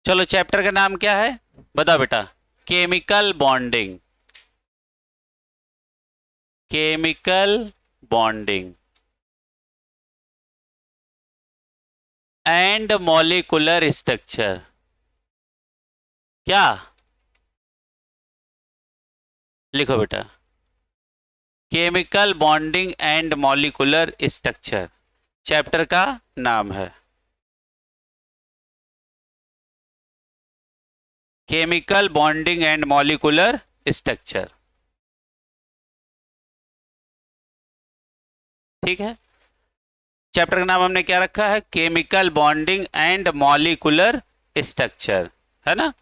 चलो चैप्टर का नाम क्या है बताओ बेटा? Chemical bonding. Chemical bonding and molecular structure. क्या लिखो बेटा? Chemical bonding and molecular structure chapter का नाम है। Chemical bonding and molecular structure, ठीक है। चैप्टर का नाम हमने क्या रखा है? Chemical bonding and molecular structure, है ना।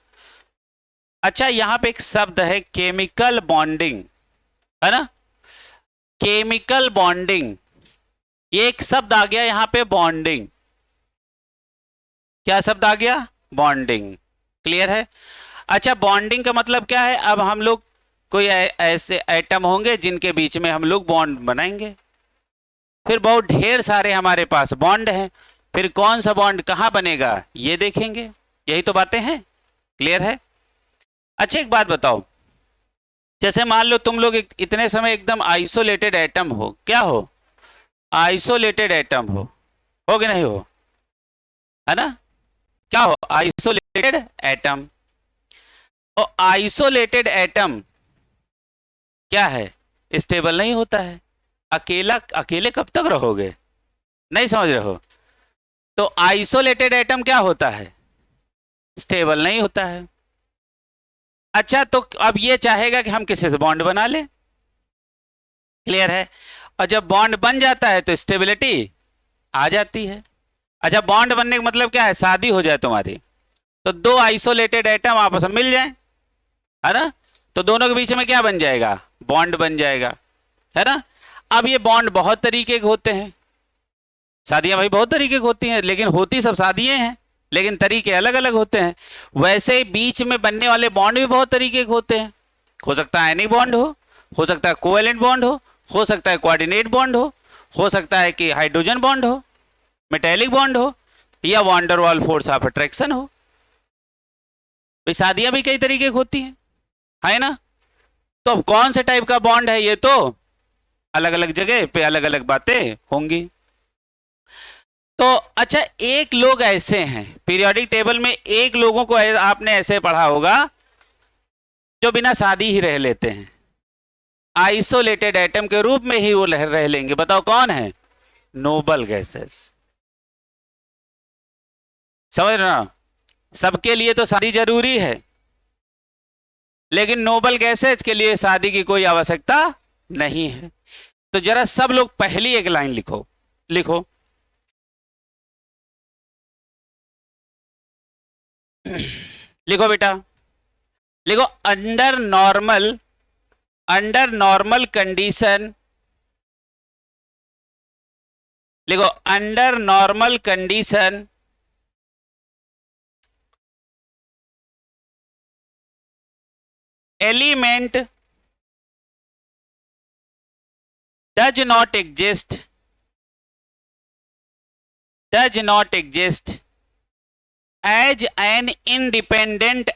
अच्छा, यहां पे एक शब्द है केमिकल बॉन्डिंग, है ना। केमिकल बॉन्डिंग, ये एक शब्द आ गया यहां पे, बॉन्डिंग। क्या शब्द आ गया? बॉन्डिंग। क्लियर है? अच्छा, बॉन्डिंग का मतलब क्या है? अब हम लोग कोई ऐसे एटम होंगे जिनके बीच में हम लोग बॉन्ड बनाएंगे, फिर बहुत ढेर सारे हमारे पास बॉन्ड हैं, फिर कौन सा बॉन्ड कहां बनेगा ये देखेंगे। यही तो बातें हैं। क्लियर है? अच्छा, एक बात बताओ, जैसे मान लो तुम लोग इतने समय एकदम आइसोलेटेड एटम हो, क्या हो? आइसोलेटेड एटम हो कि नहीं हो? है ना? क्या हो? Isolated atom. और आइसोलेटेड एटम क्या है? स्टेबल नहीं होता है। अकेले कब तक रहोगे? नहीं समझ रहे हो? तो आइसोलेटेड एटम क्या होता है? स्टेबल नहीं होता है। अच्छा, तो अब ये चाहेगा कि हम किसी से बॉन्ड बना लें। क्लियर है? और जब बॉन्ड बन जाता है तो स्टेबिलिटी आ जाती है। अच्छा, बॉन्ड बनने का मतलब क्या है? शादी हो जाए तुम्हारी, तो दो आइसोलेटेड एटम आपस में मिल जाए, है ना, तो दोनों के बीच में क्या बन जाएगा? बॉन्ड बन जाएगा, है ना। अब ये बॉन्ड बहुत तरीके के होते हैं। शादियां भाई बहुत तरीके की होती हैं, लेकिन होती सब शादियां हैं, लेकिन तरीके अलग अलग होते हैं। वैसे बीच में बनने वाले बॉन्ड भी बहुत तरीके के होते हैं। हो सकता है आयनिक बॉन्ड हो सकता है कोवेलेंट बॉन्ड हो सकता है कोऑर्डिनेट बॉन्ड हो सकता है कि हाइड्रोजन बॉन्ड हो, मेटेलिक बॉन्ड हो, या वॉन्डरवॉल फोर्स ऑफ अट्रैक्शन हो। भाई शादियां भी कई तरीके की होती हैं, है ना। तो अब कौन से टाइप का बॉन्ड है, ये तो अलग अलग जगह पे अलग अलग बातें होंगी। तो अच्छा, एक लोग ऐसे हैं पीरियोडिक टेबल में, एक लोगों को आपने ऐसे पढ़ा होगा जो बिना शादी ही रह लेते हैं, आइसोलेटेड एटम के रूप में ही वो रह लेंगे। बताओ कौन है? Noble gases. समझ रहे हो? सबके लिए तो शादी जरूरी है, लेकिन नोबल गैसेज के लिए शादी की कोई आवश्यकता नहीं है। तो जरा सब लोग पहली एक लाइन लिखो, लिखो। लिखो बेटा, लिखो। अंडर नॉर्मल कंडीशन, लिखो under normal condition element does not exist as an independent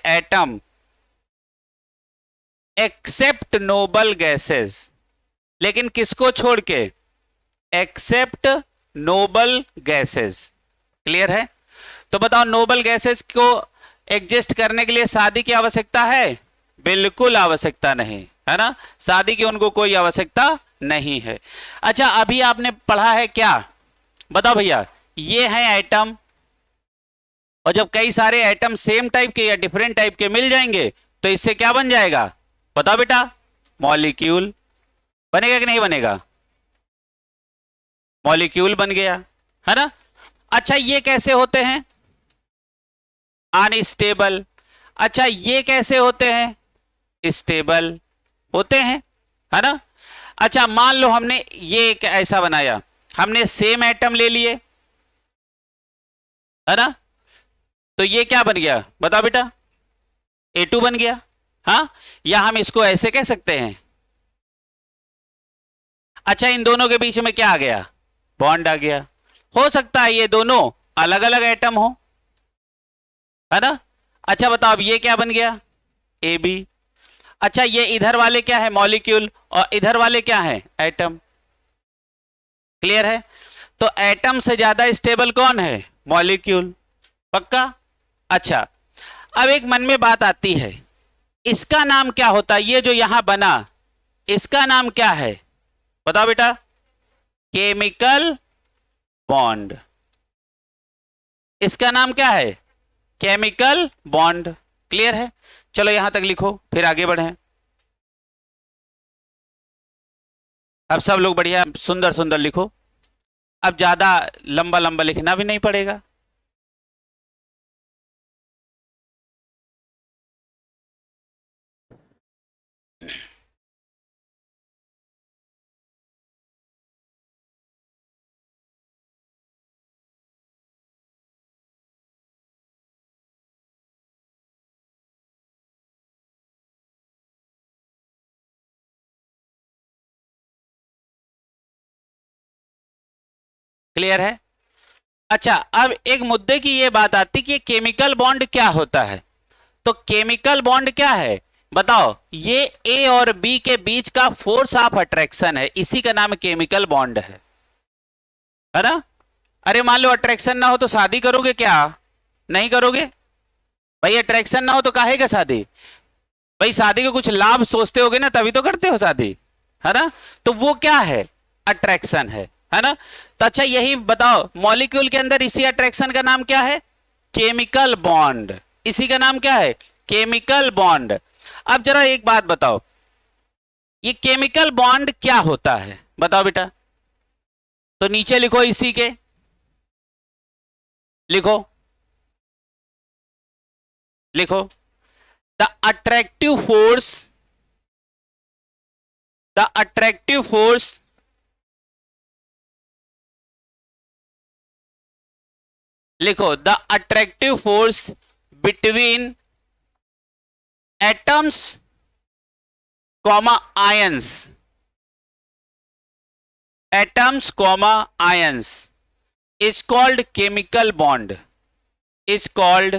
atom, except noble gases। लेकिन किसको छोड़ के? Accept noble gases. क्लियर है? तो बताओ, नोबल गैसेस को एग्जिस्ट करने के लिए शादी की आवश्यकता है? बिल्कुल आवश्यकता नहीं, है ना। शादी की उनको कोई आवश्यकता नहीं है। अच्छा, अभी आपने पढ़ा है क्या? बताओ भैया, ये है एटम, और जब कई सारे एटम सेम टाइप के या डिफरेंट टाइप के मिल जाएंगे तो इससे क्या बन जाएगा? बताओ बेटा। मॉलिक्यूल बनेगा कि नहीं बनेगा? मॉलिक्यूल बन गया, है ना। अच्छा, ये कैसे होते हैं? अनस्टेबल। अच्छा, ये कैसे होते हैं? स्टेबल होते हैं, है ना। अच्छा, मान लो हमने ये एक ऐसा बनाया, हमने सेम एटम ले लिए, है ना, तो ये क्या बन गया? बताओ बेटा। A2 बन गया। हाँ, या हम इसको ऐसे कह सकते हैं। अच्छा, इन दोनों के बीच में क्या आ गया? बॉन्ड आ गया। हो सकता है ये दोनों अलग अलग एटम हो, है ना। अच्छा बताओ अब ये क्या बन गया, ए बी। अच्छा ये इधर वाले क्या है, मॉलिक्यूल, और इधर वाले क्या है, एटम। क्लियर है। तो एटम से ज्यादा स्टेबल कौन है, मॉलिक्यूल। पक्का। अच्छा अब एक मन में बात आती है, इसका नाम क्या होता है, ये जो यहां बना इसका नाम क्या है, बताओ बेटा। Chemical bond. इसका नाम क्या है, केमिकल बॉन्ड। क्लियर है। चलो यहां तक लिखो फिर आगे बढ़े। अब सब लोग बढ़िया सुंदर सुंदर लिखो, अब ज्यादा लंबा लंबा लिखना भी नहीं पड़ेगा। क्लियर है। अच्छा अब एक मुद्दे की ये बात आती कि केमिकल बॉन्ड क्या होता है। तो केमिकल बॉन्ड क्या है बताओ, ये ए और बी के बीच का फोर्स ऑफ अट्रैक्शन है, इसी का नाम केमिकल बॉन्ड है ना। अरे मान लो अट्रैक्शन ना हो तो शादी करोगे क्या, नहीं करोगे भाई। अट्रैक्शन ना हो तो काहेगा शादी, भाई शादी के कुछ लाभ सोचते होगे ना, तभी तो करते हो शादी, है ना। तो वो क्या है, अट्रैक्शन है ना। तो अच्छा यही बताओ मॉलिक्यूल के अंदर इसी अट्रैक्शन का नाम क्या है, केमिकल बॉन्ड। इसी का नाम क्या है, केमिकल बॉन्ड। अब जरा एक बात बताओ, ये केमिकल बॉन्ड क्या होता है बताओ बेटा। तो नीचे लिखो इसी के, लिखो लिखो the attractive force, the attractive force लिखो the attractive force between atoms comma ions, atoms comma ions is called chemical bond, is called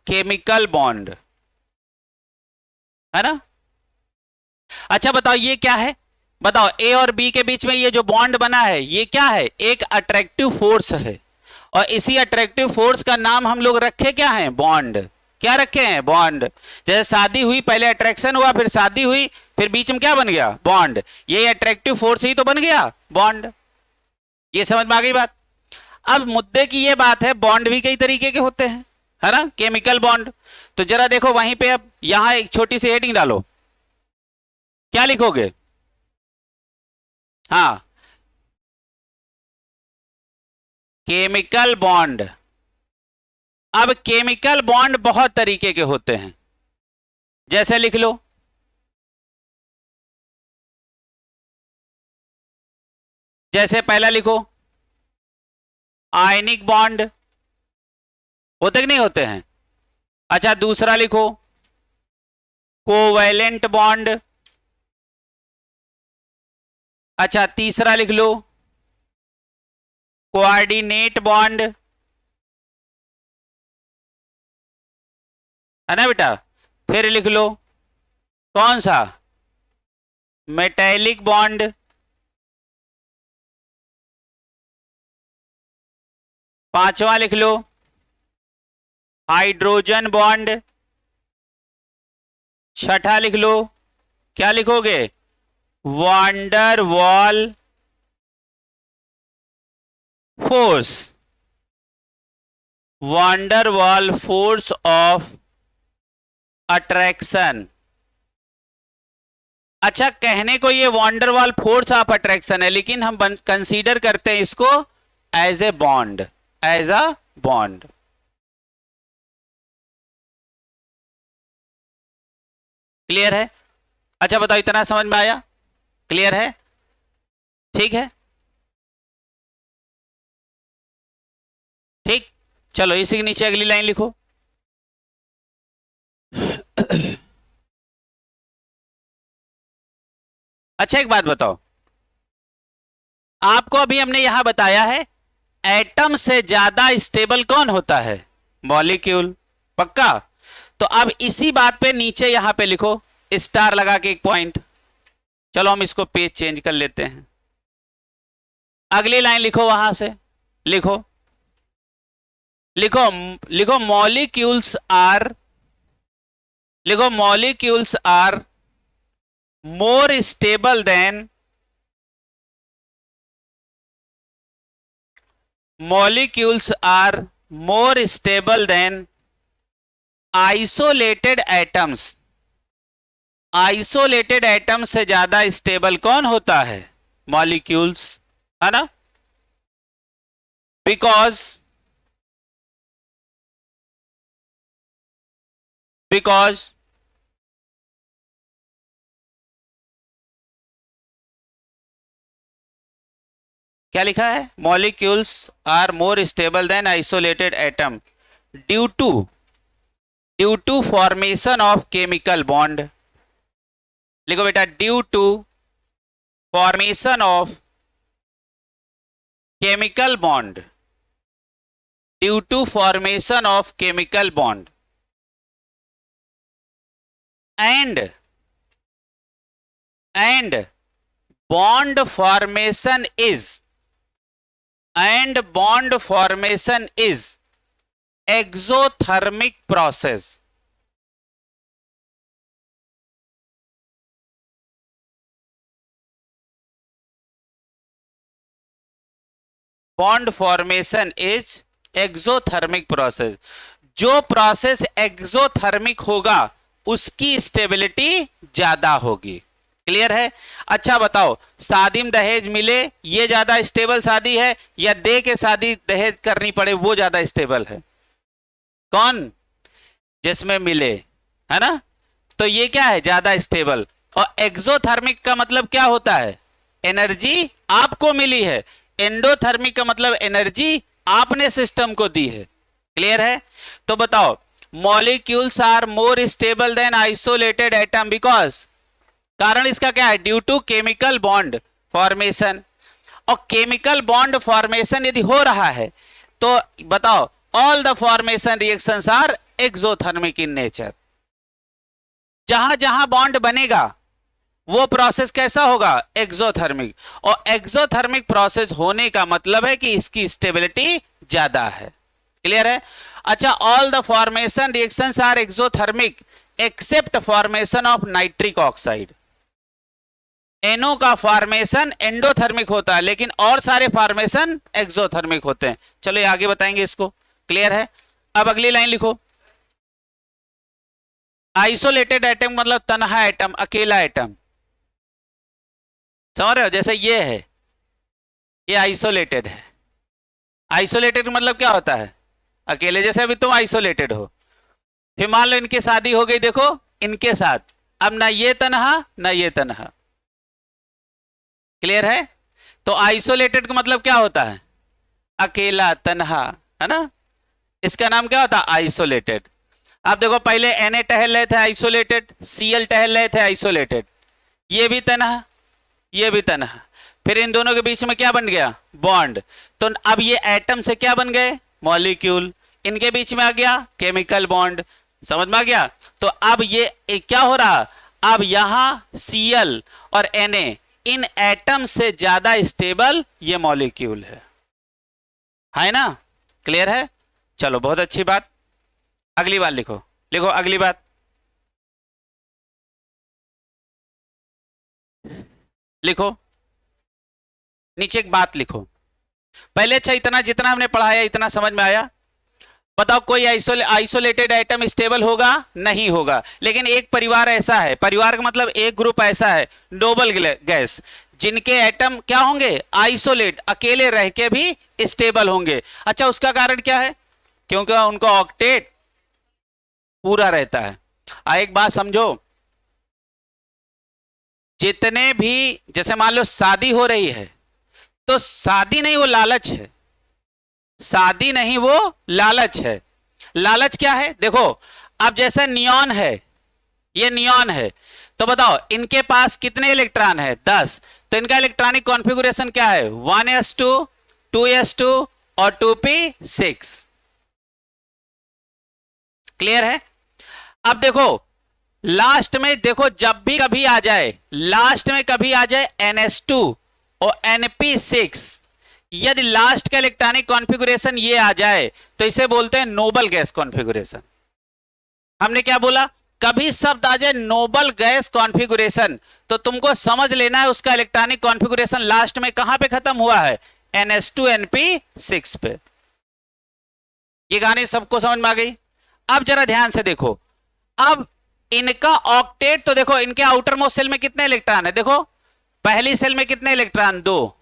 chemical bond, है ना। अच्छा बताओ ये क्या है, बताओ ए और बी के बीच में ये जो बॉन्ड बना है ये क्या है, एक अट्रैक्टिव फोर्स है। और इसी अट्रैक्टिव फोर्स का नाम हम लोग रखे क्या है, बॉन्ड। क्या रखे हैं, बॉन्ड। जैसे शादी हुई, पहले अट्रैक्शन हुआ, फिर शादी हुई, फिर बीच में क्या बन गया, बॉन्ड। ये अट्रैक्टिव फोर्स ही तो बन गया बॉन्ड। ये समझ में आ गई बात। अब मुद्दे की ये बात है, बॉन्ड भी कई तरीके के होते हैं, है ना, केमिकल बॉन्ड। तो जरा देखो वहीं पे, अब यहां एक छोटी सी हेडिंग डालो, क्या लिखोगे, हाँ केमिकल बॉन्ड। अब केमिकल बॉन्ड बहुत तरीके के होते हैं, जैसे लिख लो, जैसे पहला लिखो आयनिक बॉन्ड, होते कि नहीं होते हैं। अच्छा दूसरा लिखो कोवैलेंट बॉन्ड। अच्छा तीसरा लिख लो कोऑर्डिनेट बॉन्ड, है ना बेटा। फिर लिख लो कौन सा, मेटेलिक बॉन्ड। पांचवा लिख लो हाइड्रोजन बॉन्ड। छठा लिख लो, क्या लिखोगे, wander wall force, wander wall force of attraction. अच्छा कहने को ये वांडरवाल फोर्स ऑफ अट्रैक्शन है, लेकिन हम कंसीडर करते हैं इसको as a bond, as a bond. Clear है। अच्छा बताओ इतना समझ में आया, क्लियर है, ठीक है, ठीक। चलो इसी के नीचे अगली लाइन लिखो अच्छा एक बात बताओ, आपको अभी हमने यहां बताया है एटम से ज्यादा स्टेबल कौन होता है? मॉलिक्यूल। पक्का? तो अब इसी बात पे नीचे यहां पे लिखो स्टार लगा के एक पॉइंट। चलो हम इसको पेज चेंज कर लेते हैं। अगली लाइन लिखो, वहां से लिखो, लिखो लिखो मॉलिक्यूल्स आर, लिखो molecules are more stable than, molecules are more stable than isolated atoms। Isolated atom से ज्यादा स्टेबल कौन होता है? मॉलिक्यूल्स, है ना? बिकॉज क्या लिखा है? Molecules are more stable than isolated atom due to formation of chemical bond. लिखो बेटा, due to formation of chemical bond, due to formation of chemical bond and bond formation is exothermic process। Bond formation is exothermic process. जो process exothermic होगा उसकी stability ज्यादा होगी। Clear है? अच्छा बताओ, शादी में दहेज मिले ये ज्यादा स्टेबल शादी है, या दे के शादी दहेज करनी पड़े वो ज्यादा स्टेबल है? कौन? जिसमें मिले, है ना? तो ये क्या है? ज्यादा स्टेबल। और एक्सोथर्मिक का मतलब क्या होता है? एनर्जी आपको मिली है। एंडोथर्मिक का मतलब एनर्जी आपने सिस्टम को दी है। क्लियर है? तो बताओ, molecules are more stable than isolated atom because, कारण इसका क्या है? Due to chemical bond formation. और केमिकल बॉन्ड फॉर्मेशन यदि हो रहा है तो बताओ, all the formation reactions are exothermic in nature. जहां जहां बॉन्ड बनेगा वो प्रोसेस कैसा होगा? एक्सोथर्मिक। और एक्सोथर्मिक प्रोसेस होने का मतलब है कि इसकी स्टेबिलिटी ज्यादा है। क्लियर है? अच्छा, all the formation reactions are exothermic except formation of nitric oxide. NO का फॉर्मेशन एंडोथर्मिक होता है, लेकिन और सारे फॉर्मेशन एक्सोथर्मिक होते हैं। चलो ये आगे बताएंगे इसको। क्लियर है? अब अगली लाइन लिखो, आइसोलेटेड एटम मतलब तन्हा एटम, अकेला एटम। समझ रहे हो? जैसे ये है, ये आइसोलेटेड है। आइसोलेटेड मतलब क्या होता है? अकेले। जैसे अभी तुम आइसोलेटेड हो, फिर मान लो इनकी शादी हो गई, देखो इनके साथ, अब ना ये तन्हा ना ये तन्हा। क्लियर है? तो आइसोलेटेड का मतलब क्या होता है? अकेला, तन्हा, है ना? इसका नाम क्या होता है? आइसोलेटेड। अब देखो, पहले Na टहल रहे थे आइसोलेटेड, Cl टहल रहे थे आइसोलेटेड, ये भी तन्हा ये भी तन्हा, फिर इन दोनों के बीच में क्या बन गया? बॉन्ड। तो अब ये एटम से क्या बन गए? मॉलिक्यूल। इनके बीच में आ गया केमिकल बॉन्ड। समझ में आ गया? तो अब ये क्या हो रहा? अब यहां Cl और Na इन एटम से ज्यादा स्टेबल ये मॉलिक्यूल है ना? क्लियर है? चलो बहुत अच्छी बात। अगली बात लिखो, लिखो अगली बात, लिखो नीचे एक बात लिखो। पहले अच्छा, इतना जितना हमने पढ़ाया इतना समझ में आया? बताओ, कोई आइसोलेटेड एटम स्टेबल होगा? नहीं होगा। लेकिन एक परिवार ऐसा है, परिवार का मतलब एक ग्रुप ऐसा है, नोबल गैस, जिनके एटम क्या होंगे? आइसोलेट, अकेले रह के भी स्टेबल होंगे। अच्छा, उसका कारण क्या है? क्योंकि उनका ऑक्टेट पूरा रहता है। एक बात समझो, जितने भी, जैसे मान लो शादी हो रही है, तो शादी नहीं वो लालच है, शादी नहीं वो लालच है। लालच क्या है? देखो, अब जैसे नियॉन है, ये नियॉन है, तो बताओ इनके पास कितने इलेक्ट्रॉन है? 10। तो इनका इलेक्ट्रॉनिक कॉन्फ़िगरेशन क्या है? 1s2 2s2 और 2p6। क्लियर है? अब देखो लास्ट में देखो, जब भी कभी आ जाए, लास्ट में कभी आ जाए NH2 और NP6, यदि लास्ट का इलेक्ट्रॉनिक कॉन्फ़िगरेशन ये आ जाए तो इसे बोलते हैं नोबल गैस कॉन्फ़िगरेशन। हमने क्या बोला? कभी शब्द आ जाए नोबल गैस कॉन्फ़िगरेशन तो तुमको समझ लेना है उसका इलेक्ट्रॉनिक कॉन्फ़िगरेशन लास्ट में कहां पे खत्म हुआ है? NH2 NP6 पे। ये कहानी सबको समझ में आ गई? अब जरा ध्यान से देखो, अब इनका ऑक्टेट तो देखो, इनके आउटर मोस्ट सेल में कितने इलेक्ट्रॉन है? देखो पहली सेल में कितने इलेक्ट्रॉन? 2।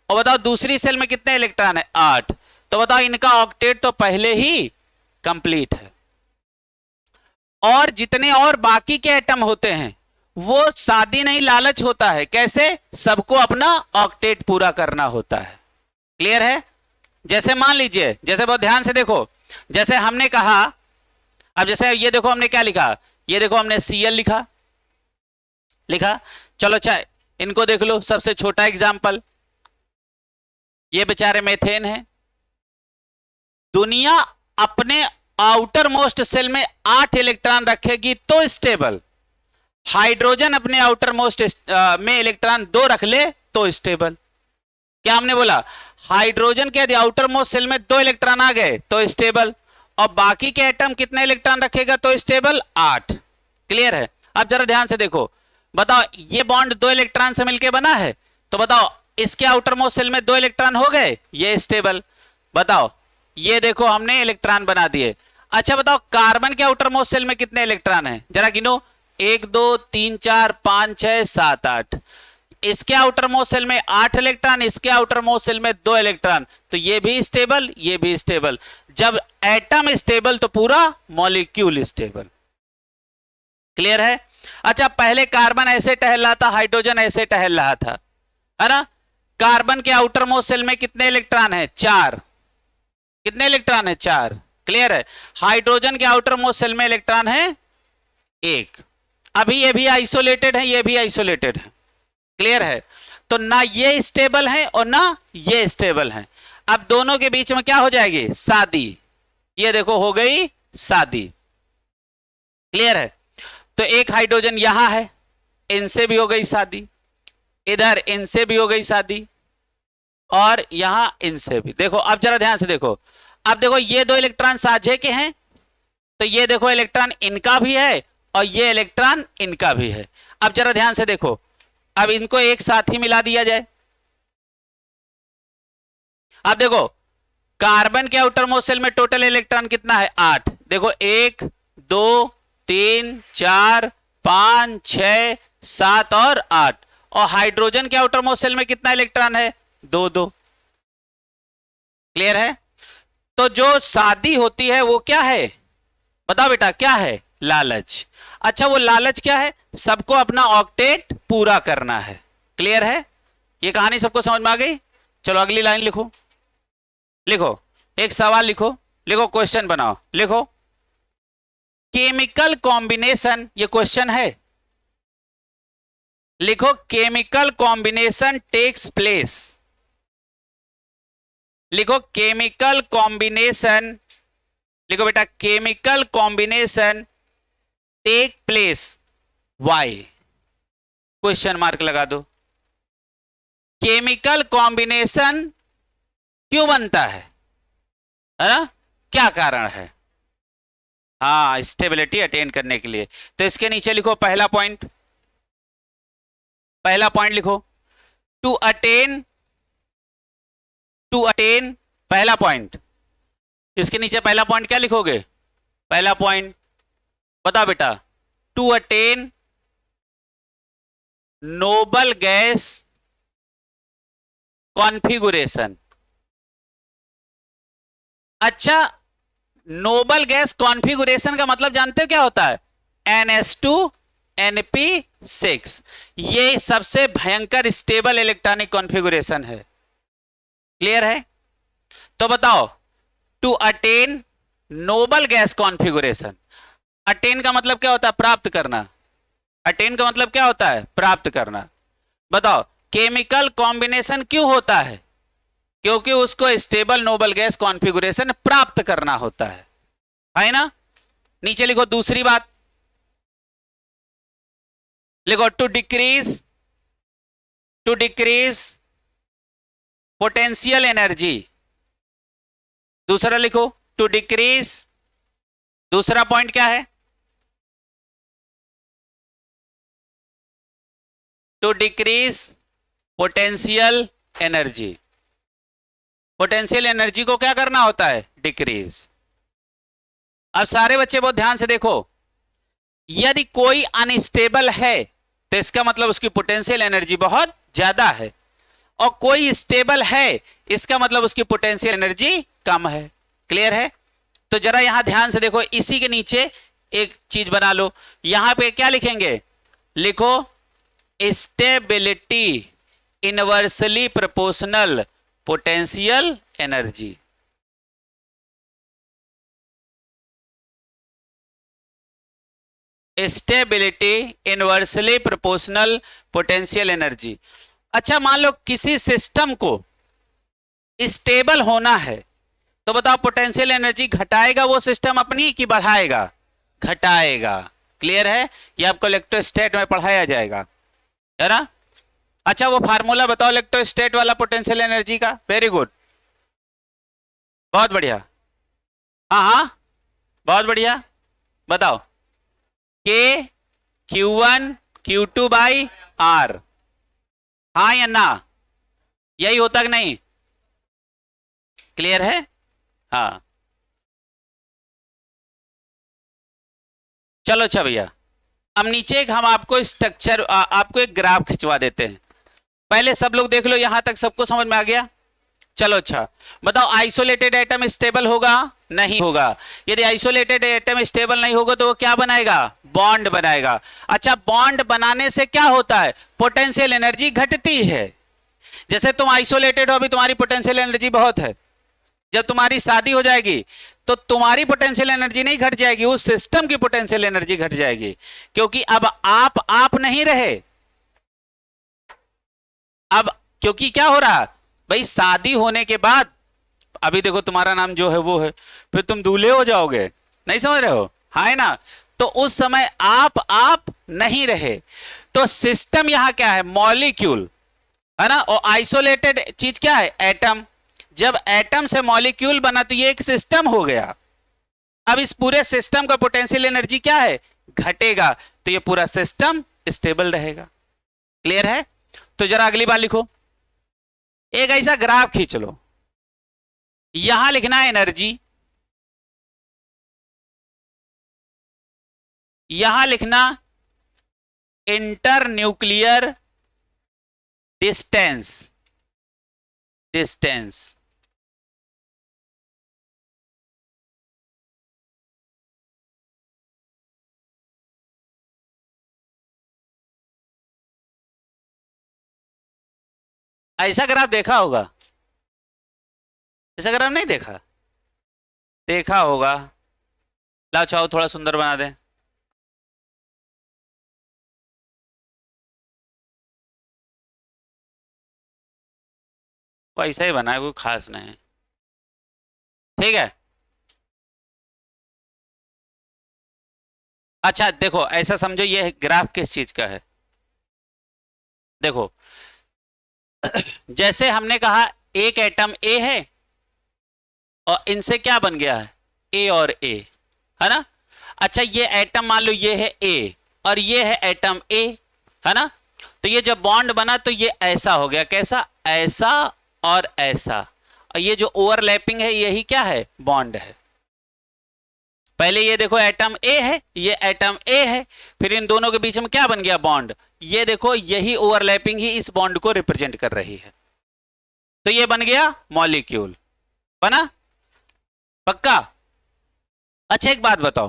और बताओ दूसरी सेल में कितने इलेक्ट्रॉन है? 8। तो बताओ इनका ऑक्टेट तो पहले ही कंप्लीट है। और जितने और बाकी के एटम होते हैं वो शादी नहीं लालच होता है। कैसे? सबको अपना ऑक्टेट पूरा करना होता है। क्लियर है? जैसे मान लीजिए, जैसे बहुत ध्यान से देखो, जैसे हमने कहा, अब जैसे ये देखो हमने क्या लिखा, ये देखो हमने Cl लिखा। चलो चाहे इनको देख लो, सबसे छोटा एग्जाम्पल, ये बेचारे मेथेन है। दुनिया अपने आउटर मोस्ट सेल में 8 इलेक्ट्रॉन रखेगी तो स्टेबल, हाइड्रोजन अपने आउटर मोस्ट में इलेक्ट्रॉन 2 रख ले तो स्टेबल। क्या हमने बोला? हाइड्रोजन के यदि आउटर मोस्ट सेल में 2 इलेक्ट्रॉन आ गए तो स्टेबल, और बाकी के एटम कितने इलेक्ट्रॉन रखेगा तो स्टेबल? 8। क्लियर है? अब जरा ध्यान से देखो, बताओ ये बॉन्ड 2 इलेक्ट्रॉन से मिलकर बना है, तो बताओ इसके आउटर मोस्ट सेल में 2 इलेक्ट्रॉन हो गए, ये स्टेबल। बताओ ये देखो हमने इलेक्ट्रॉन बना दिए। अच्छा बताओ कार्बन के आउटर मोस्ट सेल में कितने इलेक्ट्रॉन हैं? जरा गिनो, 1 2 3 4 5 6 7 8। इसके आउटर मोस्ट सेल में 8 इलेक्ट्रॉन, इसके आउटर मोस्ट सेल में 2 इलेक्ट्रॉन, तो ये भी स्टेबल, ये भी स्टेबल। जब एटम स्टेबल तो पूरा मॉलिक्यूल स्टेबल। क्लियर है? अच्छा पहले कार्बन ऐसे टहल रहा था, हाइड्रोजन ऐसे टहल रहा था, है ना? कार्बन के आउटर मोस्ट सेल में कितने इलेक्ट्रॉन है? 4। कितने इलेक्ट्रॉन है? 4। क्लियर है? हाइड्रोजन के आउटर मोस्ट सेल में इलेक्ट्रॉन है 1। अभी ये भी आइसोलेटेड है, ये भी आइसोलेटेड है। क्लियर है? तो ना ये स्टेबल है और ना ये स्टेबल है। अब दोनों के बीच में क्या हो जाएगी? शादी। ये देखो हो गई शादी। क्लियर है? तो एक हाइड्रोजन यहां है, इनसे भी हो गई शादी, इधर इनसे भी हो गई शादी, और यहां इनसे भी। देखो अब जरा ध्यान से देखो, अब देखो ये 2 इलेक्ट्रॉन साझे के हैं, तो ये देखो इलेक्ट्रॉन इनका भी है और ये इलेक्ट्रॉन इनका भी है। अब जरा ध्यान से देखो, अब इनको एक साथ ही मिला दिया जाए। अब देखो कार्बन के आउटर मोस्ट सेल में टोटल इलेक्ट्रॉन कितना है? 8। देखो 1 2 3 4 5 6 7 और 8। और हाइड्रोजन के आउटर मोस्ट सेल में कितना इलेक्ट्रॉन है? 2 2। क्लियर है? तो जो शादी होती है वो क्या है? बताओ बेटा क्या है? लालच। अच्छा वो लालच क्या है? सबको अपना ऑक्टेट पूरा करना है। क्लियर है? ये कहानी सबको समझ में आ गई? चलो अगली लाइन लिखो, लिखो एक सवाल लिखो, लिखो क्वेश्चन बनाओ, लिखो केमिकल कॉम्बिनेशन, ये क्वेश्चन है, लिखो केमिकल कॉम्बिनेशन टेक्स प्लेस, लिखो केमिकल कॉम्बिनेशन, लिखो बेटा chemical combination take place why, question mark लगा दो। केमिकल कॉम्बिनेशन क्यों बनता है ना? क्या कारण है? हाँ स्टेबिलिटी अटेन करने के लिए। तो इसके नीचे लिखो पहला पॉइंट, पहला पॉइंट लिखो टू अटेन पहला पॉइंट। इसके नीचे पहला पॉइंट क्या लिखोगे? पहला पॉइंट बताओ बेटा, to attain noble gas configuration. अच्छा नोबल गैस कॉन्फ़िगरेशन का मतलब जानते हो क्या होता है? NH2 NP6, ये सबसे भयंकर स्टेबल इलेक्ट्रॉनिक कॉन्फ़िगरेशन है। क्लियर है? तो बताओ to attain noble gas configuration, attain का मतलब क्या होता है? प्राप्त करना। अटेन का मतलब क्या होता है? प्राप्त करना। बताओ केमिकल कॉम्बिनेशन क्यों होता है? क्योंकि उसको स्टेबल नोबल गैस कॉन्फ़िगरेशन प्राप्त करना होता है ना। नीचे लिखो दूसरी बात, लिखो टू डिक्रीज पोटेंशियल एनर्जी। दूसरा लिखो टू डिक्रीज, दूसरा पॉइंट क्या है, to decrease potential energy. Potential energy को क्या करना होता है, डिक्रीज। अब सारे बच्चे बहुत ध्यान से देखो, यदि कोई अनस्टेबल है तो इसका मतलब उसकी पोटेंशियल एनर्जी बहुत ज्यादा है, और कोई स्टेबल है इसका मतलब उसकी पोटेंशियल एनर्जी कम है। क्लियर है? तो जरा यहां ध्यान से देखो, इसी के नीचे एक चीज बना लो, यहां पे क्या लिखेंगे, लिखो stability inversely proportional potential energy. Stability inversely proportional potential energy. अच्छा, मान लो किसी सिस्टम को स्टेबल होना है तो बताओ पोटेंशियल एनर्जी घटाएगा वो सिस्टम अपनी कि बढ़ाएगा, घटाएगा। क्लियर है? ये आपको इलेक्ट्रोस्टैट में पढ़ाया जाएगा, है ना। अच्छा, वो फार्मूला बताओ इलेक्ट्रोस्टैट वाला पोटेंशियल एनर्जी का। वेरी गुड, बहुत बढ़िया। हाँ हाँ, बहुत बढ़िया, बताओ। के Q1 Q2 बाई आर, हाँ या ना, यही होता कि नहीं? क्लियर है? हाँ, चलो अच्छा भैया, अब नीचे एक हम आपको स्ट्रक्चर, आपको एक ग्राफ खिंचवा देते हैं। पहले सब लोग देख लो, यहां तक सबको समझ में आ गया? चलो अच्छा, बताओ आइसोलेटेड एटम स्टेबल होगा? नहीं होगा। यदि आइसोलेटेड एटम स्टेबल नहीं होगा तो वो क्या बनाएगा, बॉन्ड बनाएगा। अच्छा, बॉन्ड बनाने से क्या होता है, पोटेंशियल एनर्जी घटती है। जैसे तुम आइसोलेटेड हो, अभी तुम्हारी पोटेंशियल एनर्जी बहुत है, जब तुम्हारी शादी हो जाएगी तो तुम्हारी पोटेंशियल एनर्जी नहीं घट जाएगी, उस सिस्टम की पोटेंशियल एनर्जी घट जाएगी, क्योंकि अब आप नहीं रहे। अब क्योंकि क्या हो रहा भाई, शादी होने के बाद अभी देखो तुम्हारा नाम जो है वो है, फिर तुम दूल्हे हो जाओगे, नहीं समझ रहे हो, हाँ है ना। तो उस समय आप नहीं रहे, तो सिस्टम यहां क्या है, मॉलिक्यूल, है ना। और आइसोलेटेड चीज क्या है, एटम। जब एटम से मॉलिक्यूल बना तो ये एक सिस्टम हो गया। अब इस पूरे सिस्टम का पोटेंशियल एनर्जी क्या है, घटेगा, तो ये पूरा सिस्टम स्टेबल रहेगा। क्लियर है? तो जरा अगली बार लिखो, एक ऐसा ग्राफ खींच लो, यहां लिखना है एनर्जी, यहां लिखना इंटर न्यूक्लियर डिस्टेंस, ऐसा ग्राफ देखा होगा, ऐसा ग्राफ नहीं देखा, देखा होगा। लाओ चाहो थोड़ा सुंदर बना दें। ऐसा ही बना है, कोई खास नहीं। ठीक है, अच्छा देखो, ऐसा समझो ये ग्राफ किस चीज का है। देखो जैसे हमने कहा एक एटम ए है और इनसे क्या बन गया है, ए और ए, है ना। अच्छा, ये एटम मान लो ये है ए और ये है एटम ए, है ना। तो ये जब बॉन्ड बना तो ये ऐसा हो गया, कैसा, ऐसा और ऐसा, और ये जो ओवरलैपिंग है यही क्या है, बॉन्ड है। पहले ये देखो एटम ए है, ये एटम ए है, फिर इन दोनों के बीच में क्या बन गया, बॉन्ड। ये देखो यही ओवरलैपिंग ही इस बॉन्ड को रिप्रेजेंट कर रही है, तो ये बन गया मॉलिक्यूल, बना, पक्का। अच्छा एक बात बताओ,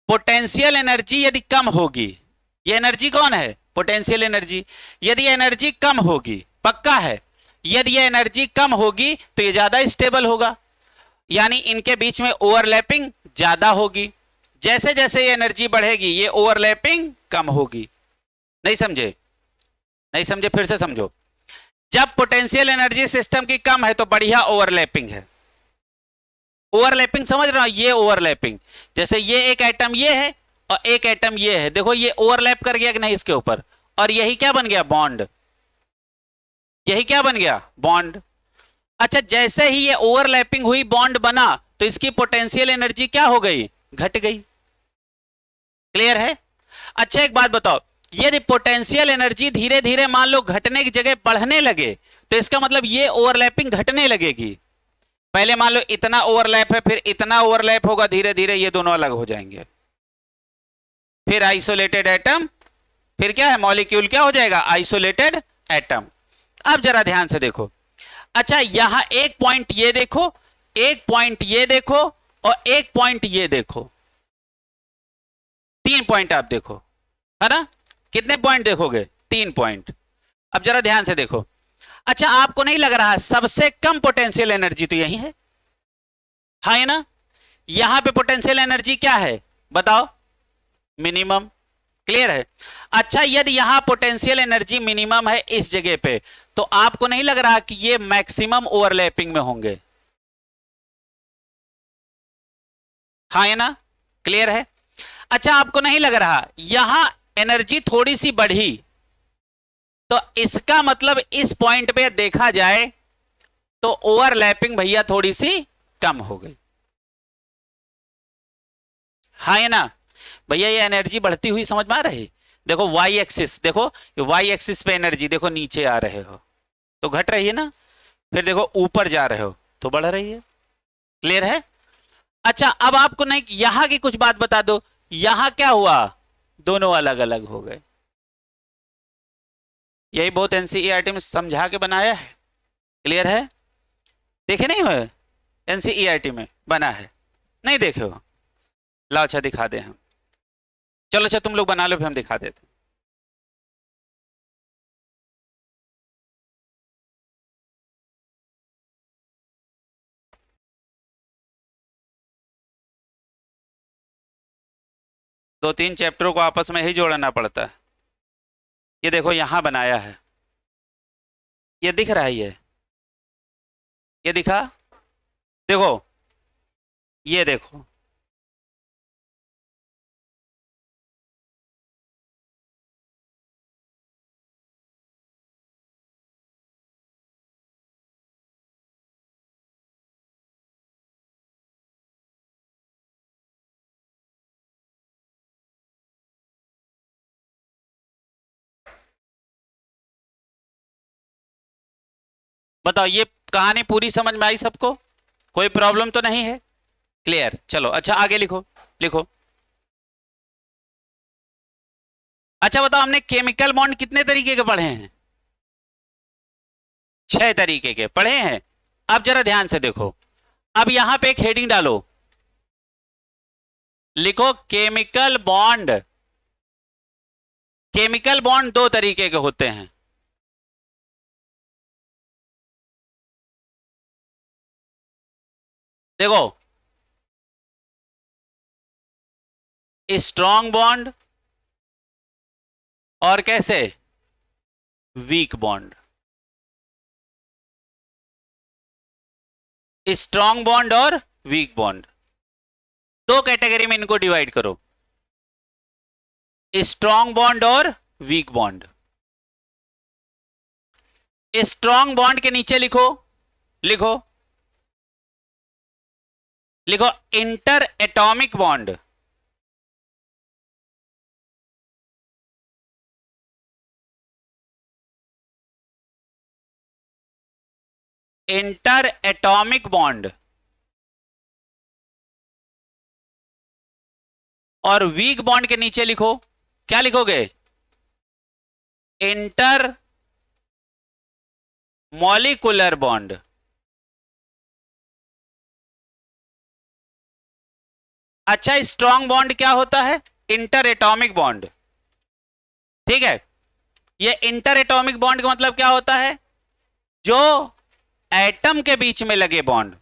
पोटेंशियल एनर्जी यदि कम होगी, ये एनर्जी कौन है, पोटेंशियल एनर्जी, यदि एनर्जी कम होगी, पक्का है, यदि ये एनर्जी कम होगी तो ये ज्यादा स्टेबल होगा, यानी इनके बीच में ओवरलैपिंग ज्यादा होगी। जैसे जैसे ये एनर्जी बढ़ेगी ये ओवरलैपिंग कम होगी। नहीं समझे? नहीं समझे, फिर से समझो। जब पोटेंशियल एनर्जी सिस्टम की कम है तो बढ़िया ओवरलैपिंग है। ओवरलैपिंग समझ रहे हो, ये ओवरलैपिंग, जैसे ये एक एटम ये है और एक एटम ये है, देखो ये ओवरलैप कर गया कि नहीं इसके ऊपर, और यही क्या बन गया, बॉन्ड। यही क्या बन गया, बॉन्ड। अच्छा, जैसे ही ये ओवरलैपिंग हुई, बॉन्ड बना, तो इसकी पोटेंशियल एनर्जी क्या हो गई, घट गई। क्लियर है। अच्छा एक बात बताओ, यदि पोटेंशियल एनर्जी धीरे धीरे मान लो घटने की जगह बढ़ने लगे, तो इसका मतलब ये ओवरलैपिंग घटने लगेगी। पहले मान लो इतना ओवरलैप है, फिर इतना ओवरलैप होगा, धीरे धीरे ये दोनों अलग हो जाएंगे, फिर आइसोलेटेड एटम, फिर क्या है, मॉलिक्यूल क्या हो जाएगा, आइसोलेटेड एटम। अब जरा ध्यान से देखो, अच्छा यहां एक पॉइंट ये देखो, एक पॉइंट ये देखो, और एक पॉइंट ये देखो, 3 पॉइंट आप देखो, है ना। कितने पॉइंट देखोगे, 3 पॉइंट। अब जरा ध्यान से देखो, अच्छा आपको नहीं लग रहा सबसे कम पोटेंशियल एनर्जी तो यही है, है ना। यहां पे पोटेंशियल एनर्जी क्या है बताओ, मिनिमम। क्लियर है। अच्छा यदि यहां पोटेंशियल एनर्जी मिनिमम है इस जगह पे, तो आपको नहीं लग रहा कि ये मैक्सिमम ओवरलैपिंग में होंगे, हाँ है ना। क्लियर है। अच्छा आपको नहीं लग रहा यहां एनर्जी थोड़ी सी बढ़ी, तो इसका मतलब इस पॉइंट पे देखा जाए तो ओवरलैपिंग भैया थोड़ी सी कम हो गई, हाँ है ना। भैया ये एनर्जी बढ़ती हुई समझ में आ रही, देखो वाई एक्सिस, देखो वाई एक्सिस पे एनर्जी देखो, नीचे आ रहे हो तो घट रही है ना, फिर देखो ऊपर जा रहे हो तो बढ़ रही है। क्लियर है। अच्छा अब आपको नहीं, यहां की कुछ बात बता दो, यहां क्या हुआ, दोनों अलग अलग हो गए। यही बहुत एनसीईआरटी में समझा के बनाया है। क्लियर है। देखे नहीं हुए, एनसीईआरटी में बना है, नहीं देखे हो, लाओ अच्छा दिखा दे हम, चलो अच्छा तुम लोग बना लो फिर हम दिखा देते। 2-3 चैप्टरों को आपस में ही जोड़ना पड़ता है। ये देखो यहां बनाया है, ये दिख रहा है, ये दिखा, देखो ये देखो, बताओ ये कहानी पूरी समझ में आई सबको, कोई प्रॉब्लम तो नहीं है। क्लियर। चलो अच्छा आगे लिखो, लिखो। अच्छा बताओ हमने केमिकल बॉन्ड कितने तरीके के पढ़े हैं, 6 तरीके के पढ़े हैं। अब जरा ध्यान से देखो, अब यहां पे एक हेडिंग डालो, लिखो केमिकल बॉन्ड। केमिकल बॉन्ड 2 तरीके के होते हैं, देखो स्ट्रॉन्ग बॉन्ड और कैसे, वीक बॉन्ड। स्ट्रॉन्ग बॉन्ड और वीक बॉन्ड, 2 कैटेगरी में इनको डिवाइड करो, स्ट्रॉन्ग बॉन्ड और वीक बॉन्ड। स्ट्रॉन्ग बॉन्ड के नीचे लिखो, लिखो, लिखो inter atomic bond. Inter atomic bond. और वीक बॉन्ड के नीचे लिखो, क्या लिखोगे, इंटर मॉलिक्यूलर बॉन्ड। अच्छा स्ट्रॉन्ग बॉन्ड क्या होता है, इंटर एटॉमिक बॉन्ड। ठीक है, ये इंटर एटॉमिक बॉन्ड का मतलब क्या होता है, जो एटम के बीच में लगे बॉन्ड।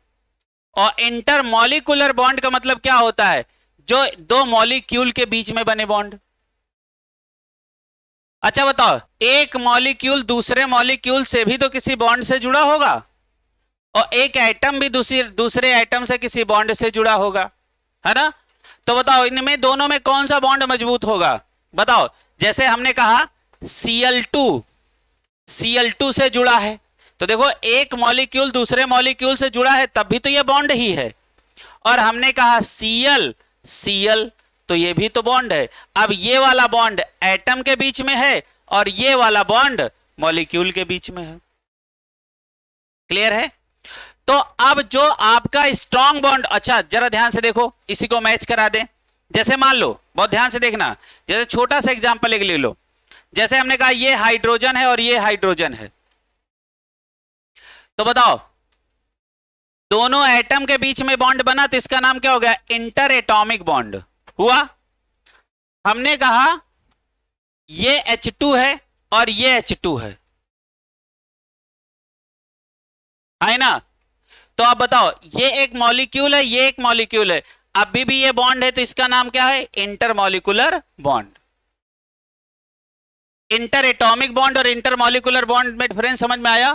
और इंटर मॉलिक्यूलर बॉन्ड का मतलब क्या होता है, जो 2 मॉलिक्यूल के बीच में बने बॉन्ड। अच्छा बताओ, एक मॉलिक्यूल दूसरे मॉलिक्यूल से भी तो किसी बॉन्ड से जुड़ा होगा, और एक एटम भी दूसरे एटम से किसी बॉन्ड से जुड़ा होगा, है ना? तो बताओ इनमें दोनों में कौन सा बॉन्ड मजबूत होगा? बताओ, जैसे हमने कहा Cl2 Cl2 से जुड़ा है, तो देखो एक मॉलिक्यूल दूसरे मॉलिक्यूल से जुड़ा है तब भी तो ये बॉन्ड ही है। और हमने कहा Cl तो ये भी तो बॉन्ड है। अब ये वाला बॉन्ड एटम के बीच में है और ये वाला बॉन्ड मॉलिक्यूल के बीच में है। क्लियर है? तो अब जो आपका स्ट्रॉन्ग बॉन्ड, अच्छा जरा ध्यान से देखो, इसी को मैच करा दें। जैसे मान लो, बहुत ध्यान से देखना, जैसे छोटा सा एग्जांपल एक ले लो। जैसे हमने कहा ये हाइड्रोजन है और ये हाइड्रोजन है, तो बताओ दोनों एटम के बीच में बॉन्ड बना तो इसका नाम क्या हो गया? इंटर एटॉमिक बॉन्ड हुआ। हमने कहा ये H2 है और ये H2 है ना? तो आप बताओ ये एक मॉलिक्यूल है, ये एक मॉलिक्यूल है, अभी भी ये बॉन्ड है, तो इसका नाम क्या है? Intermolecular bond. Inter atomic bond और इंटरमॉलिक्यूलर बॉन्ड में डिफरेंस समझ में आया?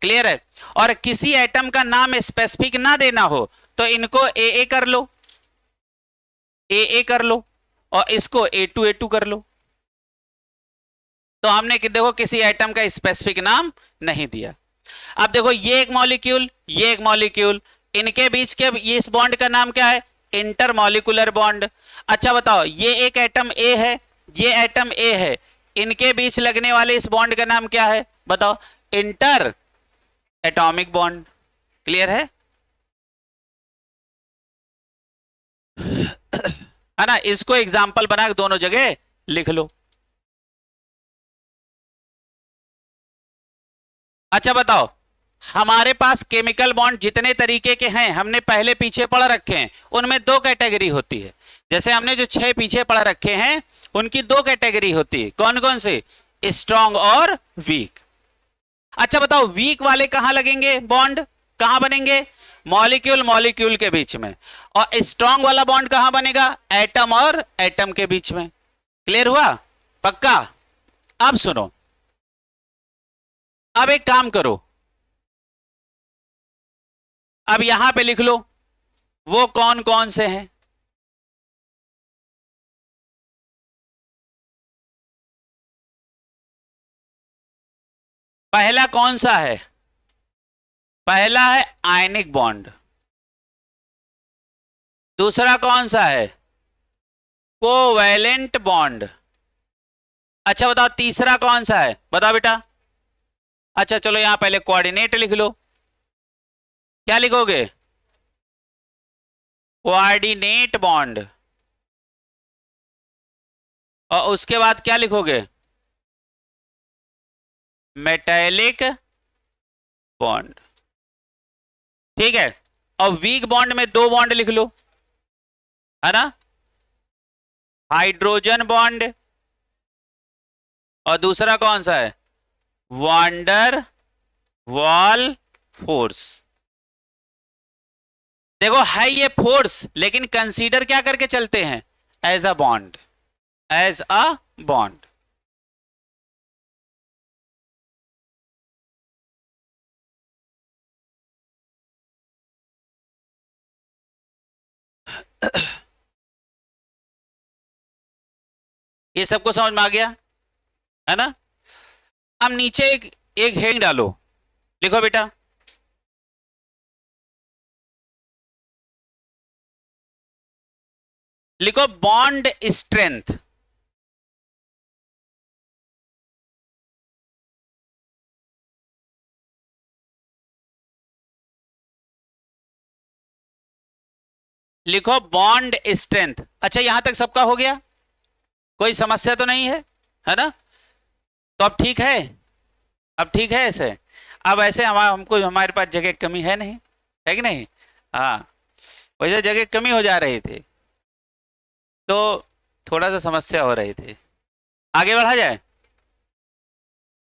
क्लियर है? और किसी एटम का नाम स्पेसिफिक ना देना हो तो इनको ए कर लो, ए कर लो, और इसको A2 कर लो। तो हमने देखो किसी एटम का स्पेसिफिक नाम नहीं दिया। अब देखो ये एक मॉलिक्यूल, ये एक मॉलिक्यूल, इनके बीच के ये इस बॉन्ड का नाम क्या है? Intermolecular bond. अच्छा बताओ ये एक एटम ए है, ये एटम ए है, इनके बीच लगने वाले इस बॉन्ड का नाम क्या है? बताओ, इंटर एटॉमिक बॉन्ड। क्लियर है ना? इसको एग्जाम्पल बना के दोनों जगह लिख लो। अच्छा बताओ, हमारे पास केमिकल बॉन्ड जितने तरीके के हैं हमने पहले पीछे पढ़ रखे हैं, उनमें दो कैटेगरी होती है। जैसे हमने जो 6 पीछे पढ़ रखे हैं उनकी दो कैटेगरी होती है। कौन कौन से? स्ट्रॉन्ग और वीक। अच्छा बताओ वीक वाले कहां लगेंगे बॉन्ड? कहां बनेंगे? मॉलिक्यूल मॉलिक्यूल के बीच में। और स्ट्रॉन्ग वाला बॉन्ड कहां बनेगा? एटम और एटम के बीच में। क्लियर हुआ? पक्का? अब सुनो, अब एक काम करो, अब यहां पे लिख लो वो कौन कौन से हैं। पहला कौन सा है? पहला है आयनिक बॉन्ड। दूसरा कौन सा है? Covalent bond. अच्छा बताओ तीसरा कौन सा है? बताओ बेटा। अच्छा चलो यहां पहले कोऑर्डिनेट लिख लो। क्या लिखोगे? Coordinate bond. और उसके बाद क्या लिखोगे? Metallic bond. ठीक है? और वीक बॉन्ड में दो बॉन्ड लिख लो, है ना? हाइड्रोजन बॉन्ड और दूसरा कौन सा है? Wander wall force. देखो है ये फोर्स, लेकिन कंसीडर क्या करके चलते हैं? As a bond, as a bond. ये सबको समझ में आ गया, है ना? अब नीचे एक हेडिंग डालो, लिखो बेटा लिखो बॉन्ड स्ट्रेंथ। लिखो बॉन्ड स्ट्रेंथ। अच्छा यहां तक सबका हो गया? कोई समस्या तो नहीं है ना? तो अब ठीक है, अब ठीक है ऐसे। अब ऐसे हमको हमारे पास जगह कमी है नहीं, है कि नहीं? हाँ, वैसे जगह कमी हो जा रही थी तो थोड़ा सा समस्या हो रही थी। आगे बढ़ा जाए?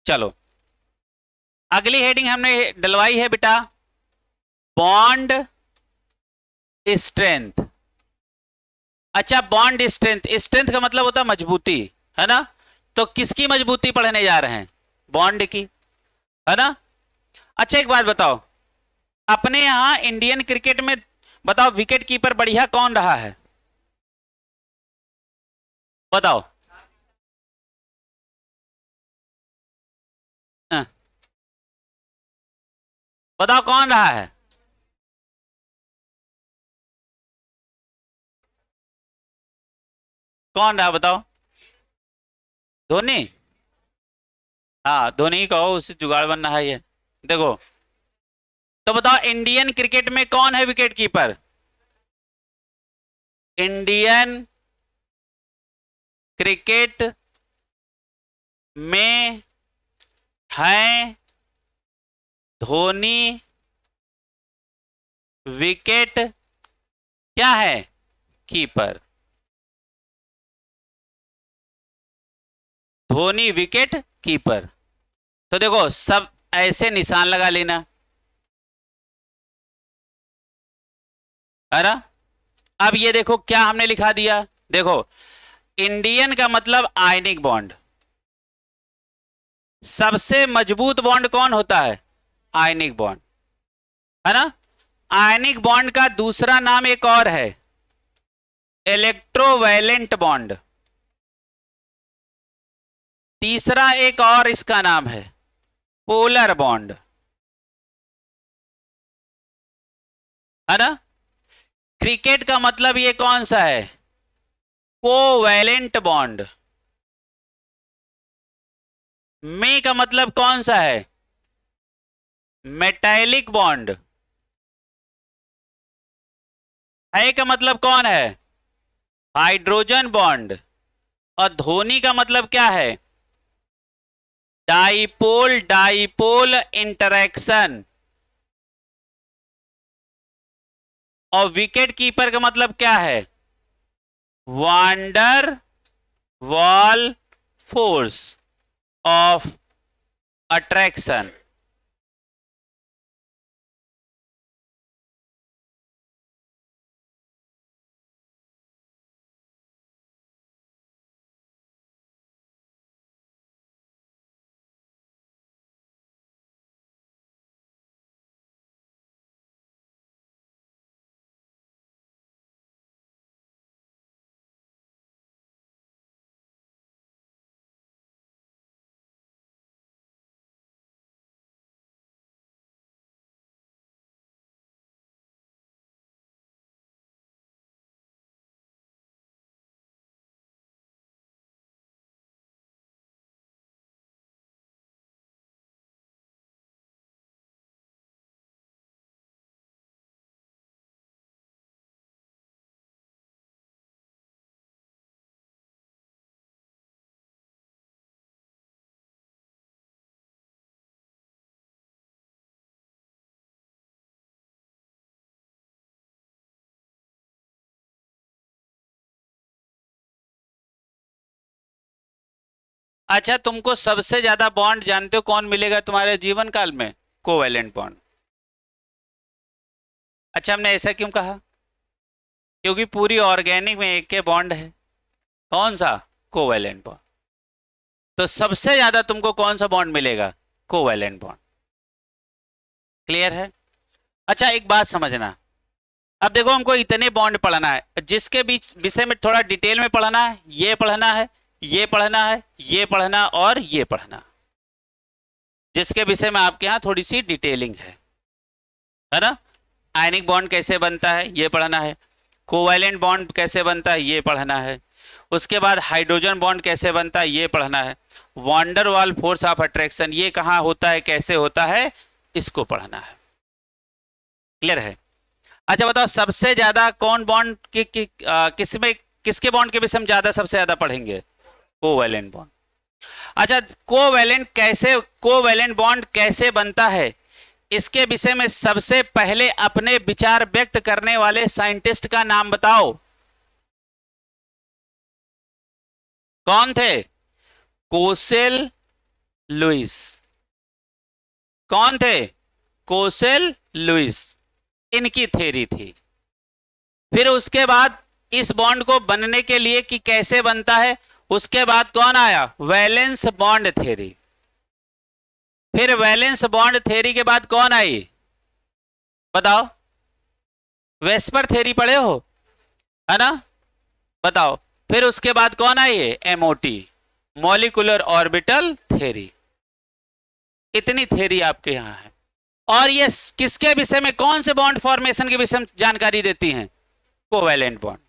चलो अगली हेडिंग हमने डलवाई है बेटा बॉन्ड स्ट्रेंथ। अच्छा बॉन्ड स्ट्रेंथ, स्ट्रेंथ का मतलब होता है मजबूती, है ना? तो किसकी मजबूती पढ़ने जा रहे हैं? बॉन्ड की, है ना। अच्छा एक बात बताओ, अपने यहां इंडियन क्रिकेट में बताओ विकेट कीपर बढ़िया कौन रहा है? बताओ। हाँ, बताओ कौन रहा है? कौन रहा बताओ? धोनी। हाँ धोनी ही कहो, उससे जुगाड़ बन रहा है ये। देखो, तो बताओ इंडियन क्रिकेट में कौन है विकेट कीपर? इंडियन क्रिकेट में है धोनी विकेट क्या है? कीपर। Dhoni wicket keeper. तो देखो सब ऐसे निशान लगा लेना, है ना। अब ये देखो क्या हमने लिखा दिया, देखो इंडियन का मतलब आयनिक बॉन्ड। सबसे मजबूत बॉन्ड कौन होता है? आयनिक बॉन्ड, है ना। आयनिक बॉन्ड का दूसरा नाम एक और है, इलेक्ट्रोवैलेंट बॉन्ड। तीसरा एक और इसका नाम है पोलर बॉन्ड, है ना। क्रिकेट का मतलब ये कौन सा है? Covalent bond. में का मतलब कौन सा है? Metallic bond. है का मतलब कौन है? Hydrogen bond. और धोनी का मतलब क्या है? Dipole dipole interaction. और विकेट कीपर का मतलब क्या है? Wander wall force of attraction. अच्छा तुमको सबसे ज्यादा बॉन्ड जानते हो कौन मिलेगा तुम्हारे जीवन काल में? Covalent bond. अच्छा हमने ऐसा क्यों कहा? क्योंकि पूरी ऑर्गेनिक में एक के बॉन्ड है, कौन सा? Covalent bond. तो सबसे ज्यादा तुमको कौन सा बॉन्ड मिलेगा? Covalent bond. क्लियर है? अच्छा एक बात समझना, अब देखो हमको इतने बॉन्ड पढ़ना है, जिसके बीच विषय में थोड़ा डिटेल में पढ़ना है, ये पढ़ना है, ये पढ़ना है, ये पढ़ना और ये पढ़ना, जिसके विषय में आपके यहां थोड़ी सी डिटेलिंग है ना। आयनिक बॉन्ड कैसे बनता है ये पढ़ना है, कोवैलेंट बॉन्ड कैसे बनता है ये पढ़ना है, उसके बाद हाइड्रोजन बॉन्ड कैसे बनता है ये पढ़ना है, वांडर वाल फोर्स ऑफ अट्रैक्शन ये कहां होता है, कैसे होता है, इसको पढ़ना है। क्लियर है? अच्छा बताओ सबसे ज्यादा कौन बॉन्ड किसमें, किसके बॉन्ड के विषय में ज्यादा सबसे ज्यादा पढ़ेंगे? Covalent bond. अच्छा कोवैलेंट बॉन्ड कैसे बनता है, इसके विषय में सबसे पहले अपने विचार व्यक्त करने वाले साइंटिस्ट का नाम बताओ। कौन थे? Kossel Lewis. कौन थे? Kossel Louis. इनकी थ्योरी थी। फिर उसके बाद इस बॉन्ड को बनने के लिए कि कैसे बनता है उसके बाद कौन आया, वैलेंस बॉन्ड थ्योरी। फिर वैलेंस बॉन्ड थ्योरी के बाद कौन आई, बताओ, वेस्पर थ्योरी पढ़े हो, है ना, बताओ। फिर उसके बाद कौन आई है, एमओटी, मॉलिक्यूलर ऑर्बिटल थ्योरी। इतनी थ्योरी आपके यहां है। और ये किसके विषय में, कौन से बॉन्ड फॉर्मेशन के विषय में जानकारी देती हैं, कोवैलेंट बॉन्ड।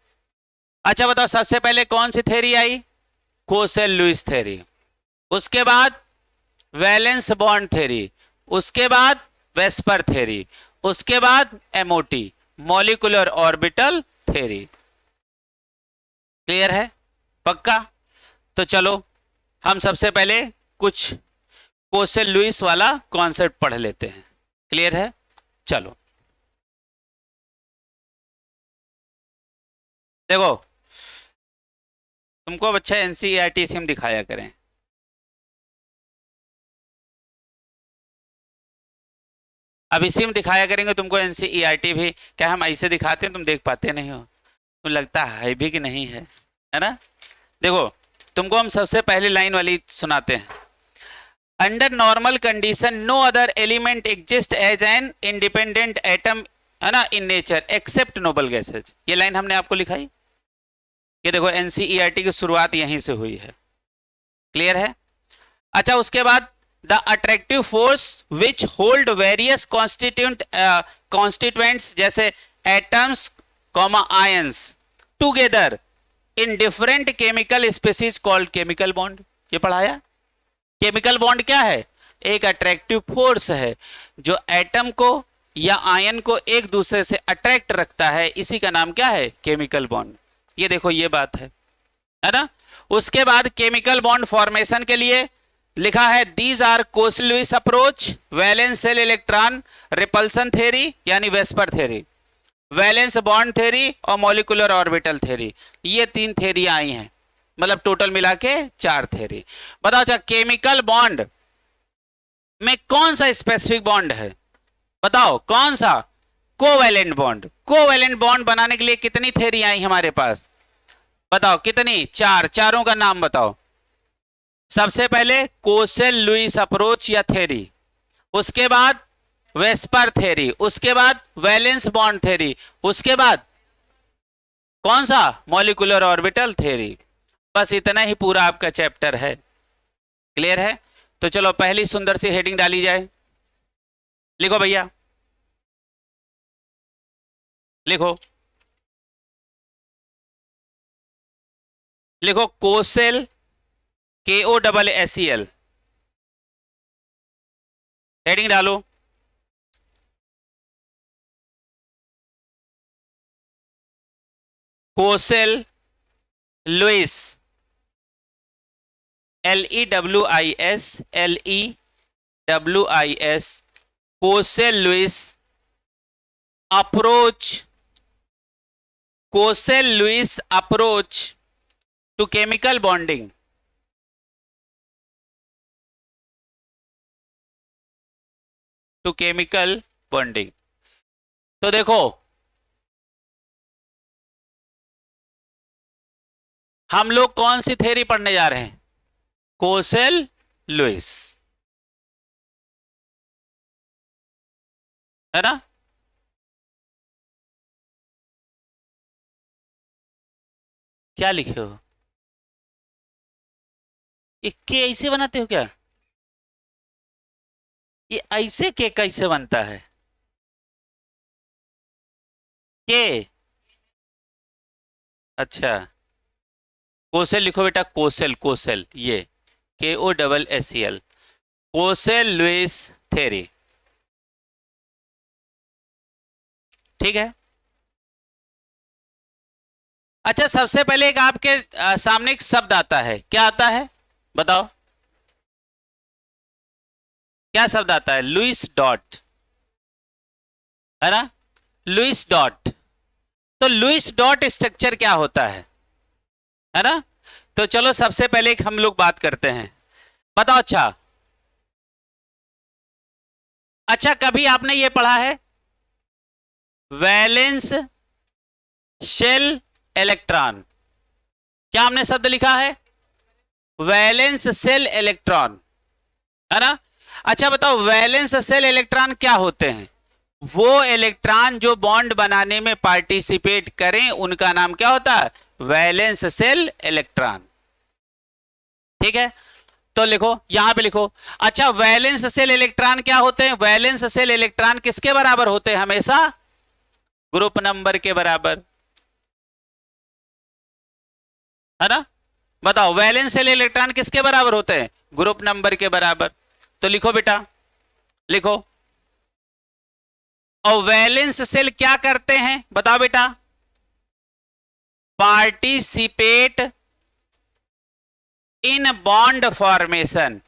अच्छा बताओ, सबसे पहले कौन सी थ्योरी आई, कोसेल लुईस थ्योरी। उसके बाद वैलेंस बॉन्ड थ्योरी, उसके बाद वेस्पर थ्योरी, उसके बाद MOT, molecular orbital theory. Clear है, पक्का। तो चलो हम सबसे पहले कुछ कोसेल लुईस वाला कॉन्सेप्ट पढ़ लेते हैं। क्लियर है, चलो देखो, तुमको अच्छा एनसीईआरटी से हम दिखाया करें। अब इसी में दिखाया करेंगे तुमको एनसीईआरटी भी, क्या हम ऐसे दिखाते हैं तुम देख पाते नहीं हो, तो लगता है भी कि नहीं है ना। देखो तुमको हम सबसे पहली लाइन वाली सुनाते हैं। Under normal condition no other element exist as an independent atom, है ना, in nature except noble gases. ये लाइन हमने आपको लिखाई। ये देखो एनसीईआरटी की शुरुआत यहीं से हुई है। क्लियर है। अच्छा उसके बाद the attractive force which hold various constituents जैसे atoms comma ions together in different chemical species called chemical bond. ये पढ़ाया। केमिकल बॉन्ड क्या है, एक अट्रैक्टिव फोर्स है जो एटम को या आयन को एक दूसरे से अट्रैक्ट रखता है, इसी का नाम क्या है, केमिकल बॉन्ड। ये देखो ये बात है ना। उसके बाद केमिकल बॉन्ड फॉर्मेशन के लिए लिखा है these are Kossel Lewis approach, valence shell electron repulsion theory यानी VSEPR theory, valence bond theory और मॉलिक्यूलर ऑर्बिटल थ्योरी। ये 3 थ्योरी आई हैं, मतलब टोटल मिला के 4 थ्योरी। बताओ अच्छा केमिकल बॉन्ड में कौन सा स्पेसिफिक बॉन्ड है, बताओ कौन सा, कोवैलेंट बॉन्ड। कोवैलेंट बॉन्ड बनाने के लिए कितनी थ्योरी आई हमारे पास, बताओ कितनी, 4। चारों का नाम बताओ। सबसे पहले कोसेल लुईस अप्रोच या थ्योरी, उसके बाद वेस्पर थ्योरी, उसके बाद वैलेंस बॉन्ड थ्योरी, उसके बाद कौन सा, मॉलिक्यूलर ऑर्बिटल थ्योरी। बस इतना ही पूरा आपका चैप्टर है। क्लियर है। तो चलो पहली सुंदर सी हेडिंग डाली जाए। लिखो भैया, लिखो लिखो कोसेल, KOSSEL, हेडिंग डालो। Kossel Lewis, LEWIS, Kossel Lewis approach, Kossel Lewis approach to chemical bonding, to chemical bonding. तो देखो हम लोग कौन सी थ्योरी पढ़ने जा रहे हैं, कोसेल लुईस, है ना। क्या लिखे हो, ये के ऐसे बनाते हो क्या, ये ऐसे के कैसे बनता है, के, अच्छा कोसेल लिखो बेटा, कोसेल, कोसेल ये KOSSEL, कोसेल लुईस थ्योरी। ठीक है। अच्छा सबसे पहले एक आपके सामने एक शब्द आता है, क्या आता है बताओ, क्या शब्द आता है, लुईस डॉट, है ना, लुईस डॉट। तो लुईस डॉट स्ट्रक्चर क्या होता है ना। तो चलो सबसे पहले एक हम लोग बात करते हैं, बताओ। अच्छा कभी आपने ये पढ़ा है वैलेंस शेल इलेक्ट्रॉन, क्या हमने शब्द लिखा है, वैलेंस सेल इलेक्ट्रॉन, है ना। अच्छा बताओ, वैलेंस सेल इलेक्ट्रॉन क्या होते हैं? वो इलेक्ट्रॉन जो बॉन्ड बनाने में पार्टिसिपेट करें उनका नाम क्या होता है? Valence shell electron. ठीक है, तो लिखो, यहां पे लिखो। अच्छा, वैलेंस सेल इलेक्ट्रॉन क्या होते हैं? वैलेंस सेल इलेक्ट्रॉन किसके बराबर होते हैं? हमेशा ग्रुप नंबर के बराबर, है ना। बताओ, वैलेंस सेल इलेक्ट्रॉन किसके बराबर होते हैं? ग्रुप नंबर के बराबर। तो लिखो बेटा, लिखो। और वैलेंस सेल क्या करते हैं? बताओ बेटा। Participate in bond formation.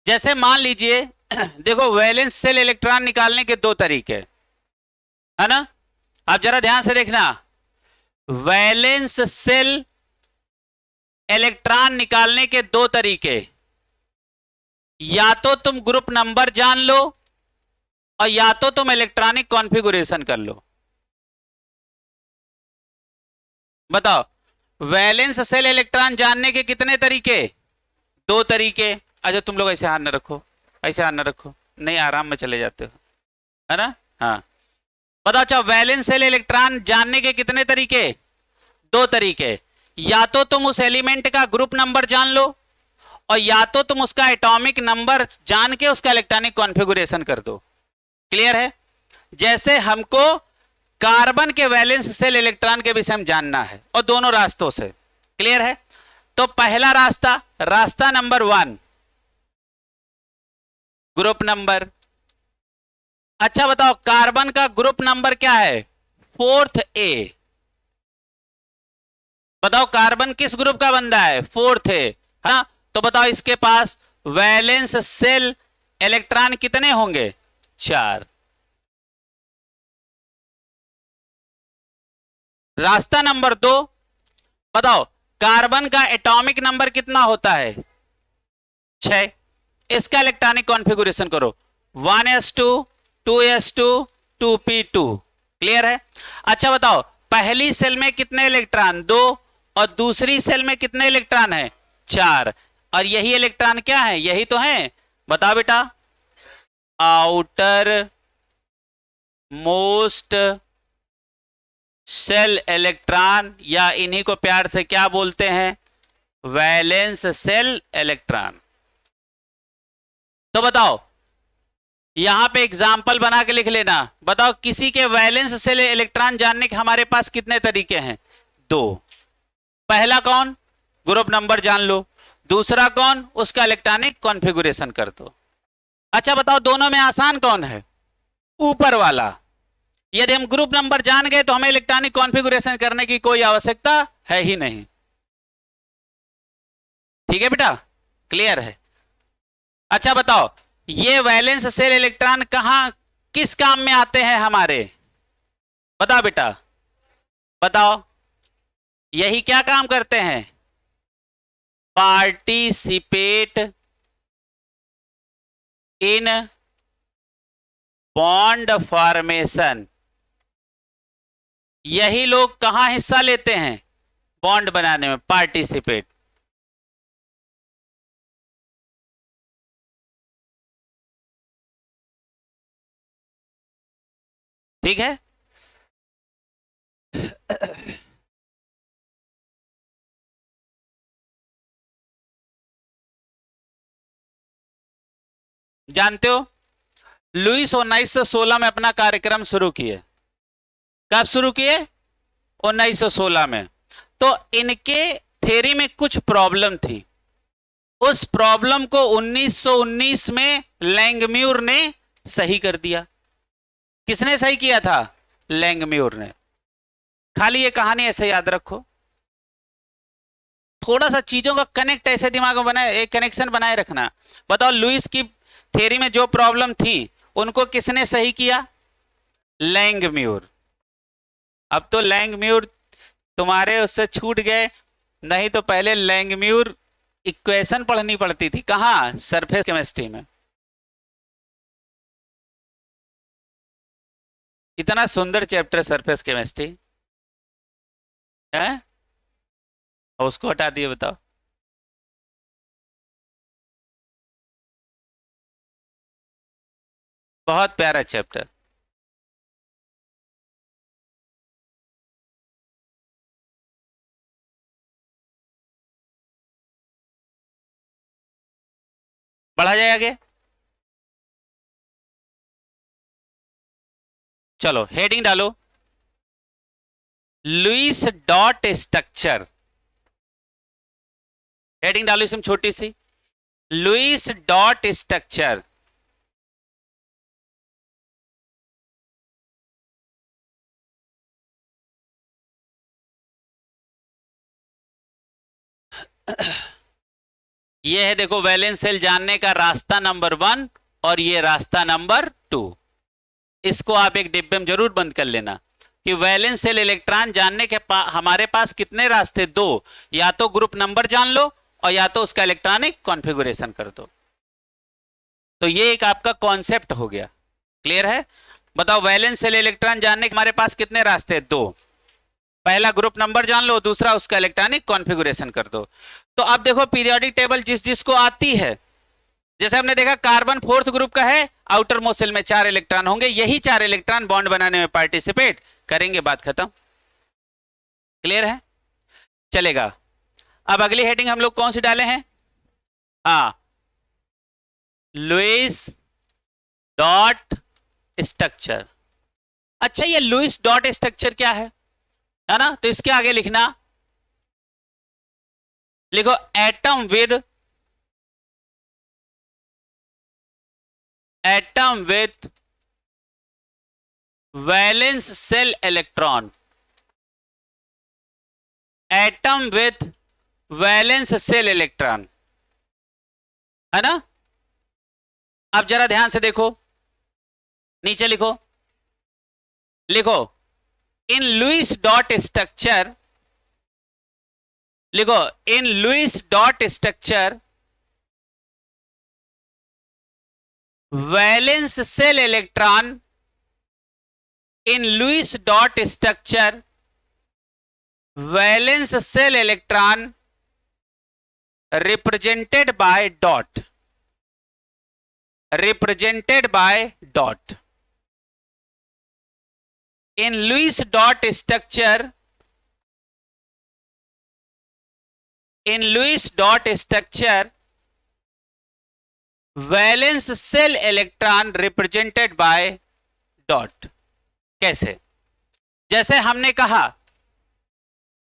जैसे मान लीजिए देखो, वैलेंस सेल इलेक्ट्रॉन निकालने के दो तरीके, है ना। आप जरा ध्यान से देखना, वैलेंस सेल इलेक्ट्रॉन निकालने के दो तरीके, या तो तुम ग्रुप नंबर जान लो और या तो तुम इलेक्ट्रॉनिक कॉन्फ़िगरेशन कर लो। बताओ, वैलेंस सेल इलेक्ट्रॉन जानने के कितने तरीके? दो तरीके। अच्छा, तुम लोग ऐसे हाथ न रखो, ऐसे हाथ न रखो, नहीं आराम में चले जाते हो, है ना। हाँ, बताओ। अच्छा, वैलेंस सेल इलेक्ट्रॉन जानने के कितने तरीके? दो तरीके। या तो तुम उस एलिमेंट का ग्रुप नंबर जान लो और या तो तुम उसका एटॉमिक नंबर जान के उसका इलेक्ट्रॉनिक कॉन्फ़िगरेशन कर दो। क्लियर है? जैसे हमको कार्बन के वैलेंस सेल इलेक्ट्रॉन के विषय में जानना है और दोनों रास्तों से। क्लियर है? तो पहला रास्ता, रास्ता नंबर 1, ग्रुप नंबर। अच्छा बताओ, कार्बन का ग्रुप नंबर क्या है? 4th A। बताओ, कार्बन किस ग्रुप का बंदा है? 4th A, है ना। तो बताओ, इसके पास वैलेंस सेल इलेक्ट्रॉन कितने होंगे? 4। रास्ता नंबर 2, बताओ, कार्बन का एटॉमिक नंबर कितना होता है? 6। इसका इलेक्ट्रॉनिक कॉन्फ़िगरेशन करो, 1s2 2s2 2p2। क्लियर है? अच्छा बताओ, पहली सेल में कितने इलेक्ट्रॉन? 2। और दूसरी सेल में कितने इलेक्ट्रॉन है? 4। और यही इलेक्ट्रॉन क्या है? यही तो है। बताओ बेटा, आउटर मोस्ट सेल इलेक्ट्रॉन, या इन्हीं को प्यार से क्या बोलते हैं? Valence shell electron. तो बताओ, यहां पे एग्जाम्पल बना के लिख लेना। बताओ, किसी के वैलेंस सेल इलेक्ट्रॉन जानने के हमारे पास कितने तरीके हैं? 2। पहला कौन? ग्रुप नंबर जान लो। दूसरा कौन? उसका इलेक्ट्रॉनिक कॉन्फ़िगरेशन कर दो। अच्छा बताओ, दोनों में आसान कौन है? ऊपर वाला। यदि हम ग्रुप नंबर जान गए तो हमें इलेक्ट्रॉनिक कॉन्फ़िगरेशन करने की कोई आवश्यकता है ही नहीं। ठीक है बेटा, क्लियर है? अच्छा बताओ, ये वैलेंस सेल इलेक्ट्रॉन कहां, किस काम में आते हैं हमारे? बताओ बेटा, बताओ, यही क्या काम करते हैं? Participate in bond formation. यही लोग कहां हिस्सा लेते हैं? बॉन्ड बनाने में, पार्टिसिपेट। ठीक है? जानते हो, लुईस 1916 में अपना कार्यक्रम शुरू किए। कब शुरू किए? 1916 में। तो इनके थ्योरी में कुछ प्रॉब्लम थी। उस प्रॉब्लम को 1919 में लैंगम्यूर ने सही कर दिया। किसने सही किया था? लैंगम्यूर ने। खाली ये कहानी ऐसे याद रखो, थोड़ा सा चीजों का कनेक्ट ऐसे दिमाग में बनाए, एक कनेक्शन बनाए रखना। बताओ, लुईस की थ्योरी में जो प्रॉब्लम थी उनको किसने सही किया? लैंगम्यूर। अब तो लैंगम्यूर तुम्हारे उससे छूट गए, नहीं तो पहले लैंगम्यूर इक्वेशन पढ़नी पड़ती थी। कहां? सरफेस केमिस्ट्री में। इतना सुंदर चैप्टर सरफेस केमिस्ट्री है, और उसको हटा दिए, बताओ। बहुत प्यारा चैप्टर। बढ़ा जाए आगे। चलो हेडिंग डालो, लुईस डॉट स्ट्रक्चर। हेडिंग डालो इसमें छोटी सी, लुईस डॉट स्ट्रक्चर। ये है देखो वैलेंस सेल जानने का रास्ता नंबर 1 और ये रास्ता नंबर 2। इसको आप एक डिब्बे में जरूर बंद कर लेना कि वैलेंस सेल इलेक्ट्रॉन जानने के हमारे पास कितने रास्ते, 2। या तो ग्रुप नंबर जान लो और या तो उसका इलेक्ट्रॉनिक कॉन्फ़िगरेशन कर दो। तो ये एक आपका कॉन्सेप्ट हो गया। क्लियर है? बताओ वैलेंस सेल इलेक्ट्रॉन जानने के हमारे पास कितने रास्ते, 2। पहला ग्रुप नंबर जान लो, दूसरा उसका इलेक्ट्रॉनिक कॉन्फ़िगरेशन कर दो। तो अब देखो पीरियोडिक टेबल जिस जिसको आती है, जैसे हमने देखा कार्बन 4th ग्रुप का है, आउटर मोस्ट शेल में 4 इलेक्ट्रॉन होंगे, यही 4 इलेक्ट्रॉन बॉन्ड बनाने में पार्टिसिपेट करेंगे, बात खत्म। क्लियर है? चलेगा। अब अगली हेडिंग हम लोग कौन सी डाले हैं? हाँ, लुईस डॉट स्ट्रक्चर। अच्छा, ये लुईस डॉट स्ट्रक्चर क्या है ना? तो इसके आगे लिखना, लिखो atom with valence shell electron. Atom with valence shell electron, है ना? अब जरा ध्यान से देखो, नीचे लिखो, लिखो इन लुईस डॉट स्ट्रक्चर, लिखो in Lewis dot structure valence shell electron, in Lewis dot structure valence shell electron represented by dot, represented by dot. In Lewis dot structure, in Lewis dot structure valence shell electron represented by dot. कैसे? जैसे हमने कहा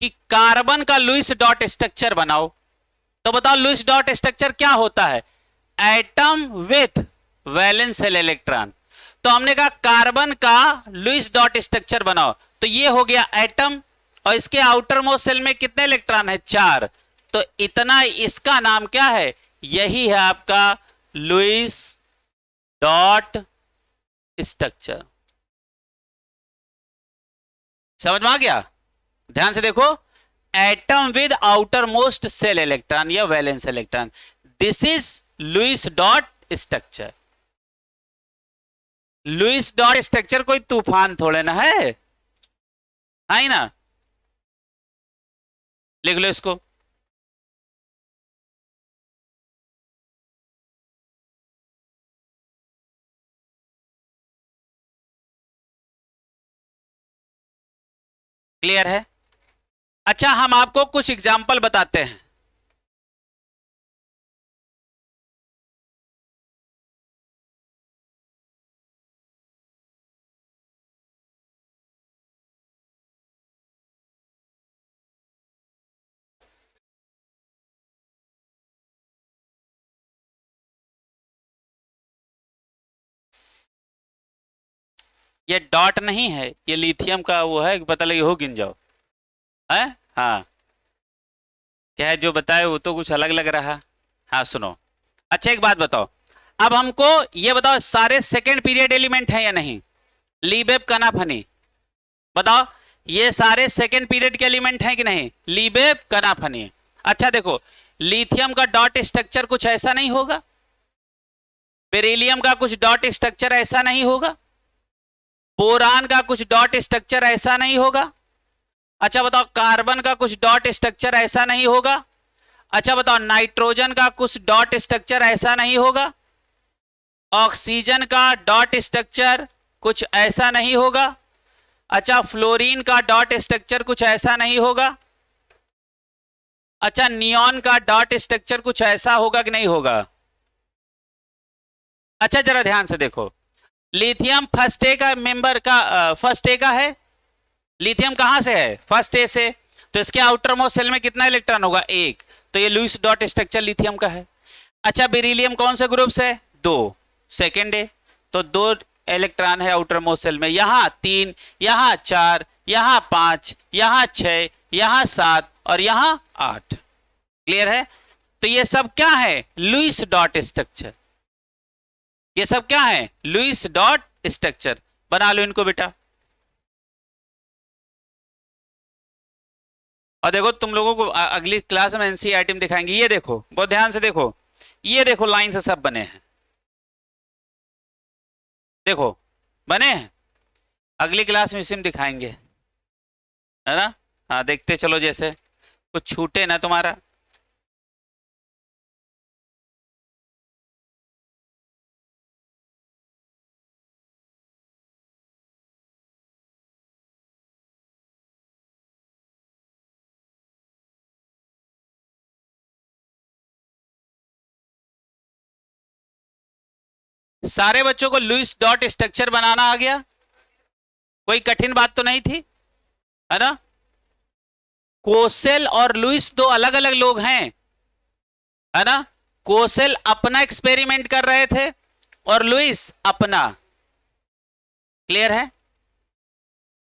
कि carbon का Lewis dot structure बनाओ, तो बताओ Lewis dot structure क्या होता है? Atom with valence shell electron. तो हमने कहा कार्बन का लुईस डॉट स्ट्रक्चर बनाओ, तो ये हो गया एटम, और इसके आउटर मोस्ट सेल में कितने इलेक्ट्रॉन है? 4। तो इतना, इसका नाम क्या है? यही है आपका लुईस डॉट स्ट्रक्चर। समझ में आ गया? ध्यान से देखो, atom with outer most shell electron या valence electron, this is Lewis dot structure. Lewis dot structure कोई तूफान थोड़े ना है ना? लिख लो इसको। क्लियर है? अच्छा, हम आपको कुछ एग्जाम्पल बताते हैं। ये डॉट नहीं है, ये लिथियम का वो है, पता लगे हो, गिन जाओ है। हाँ, क्या है जो बताए वो तो कुछ अलग लग रहा। हाँ सुनो, अच्छा एक बात बताओ, अब हमको ये बताओ सारे सेकेंड पीरियड एलिमेंट हैं या नहीं? लीबेब कनाफनी, बताओ ये सारे सेकेंड पीरियड के एलिमेंट हैं कि नहीं? लीबेब कनाफनी। अच्छा देखो, लिथियम का डॉट स्ट्रक्चर कुछ ऐसा नहीं होगा? बेरिलियम का कुछ डॉट स्ट्रक्चर ऐसा नहीं होगा? बोरान का कुछ डॉट स्ट्रक्चर ऐसा नहीं होगा। अच्छा बताओ, कार्बन का कुछ डॉट स्ट्रक्चर ऐसा नहीं होगा। अच्छा बताओ, नाइट्रोजन का कुछ डॉट स्ट्रक्चर ऐसा नहीं होगा। ऑक्सीजन का डॉट स्ट्रक्चर कुछ ऐसा नहीं होगा। अच्छा, फ्लोरीन का डॉट स्ट्रक्चर कुछ ऐसा नहीं होगा। अच्छा, नियॉन का डॉट स्ट्रक्चर कुछ ऐसा होगा कि नहीं होगा। अच्छा जरा ध्यान से देखो, लिथियम फर्स्ट ए का मेंबर का फर्स्ट ए का है। लिथियम कहां से है, फर्स्ट ए से, तो इसके आउटर मोस्ट शेल में कितना इलेक्ट्रॉन होगा, एक, तो ये लुईस डॉट स्ट्रक्चर लिथियम का है। अच्छा, बेरिलियम कौन से ग्रुप से, दो, सेकेंड ए, तो दो इलेक्ट्रॉन है आउटर मोस्ट शेल में, यहां तीन, यहां चार, यहां पांच, यहां छह, यहां सात और यहां आठ। क्लियर है। तो ये सब क्या है, लुईस डॉट स्ट्रक्चर। ये सब क्या है, लुईस डॉट स्ट्रक्चर। बना लो इनको बेटा। और देखो तुम लोगों को अगली क्लास में एनसीईआरटी में दिखाएंगे। ये देखो, बहुत ध्यान से देखो, ये देखो लाइन से सब बने हैं, देखो बने हैं। अगली क्लास में इसी में दिखाएंगे, है ना। हाँ देखते चलो, जैसे कुछ छूटे ना तुम्हारा। सारे बच्चों को लुईस डॉट स्ट्रक्चर बनाना आ गया, कोई कठिन बात तो नहीं थी, है ना। कोसेल और लुईस दो अलग अलग लोग हैं, है ना। कोसेल अपना एक्सपेरिमेंट कर रहे थे और लुईस अपना। क्लियर है।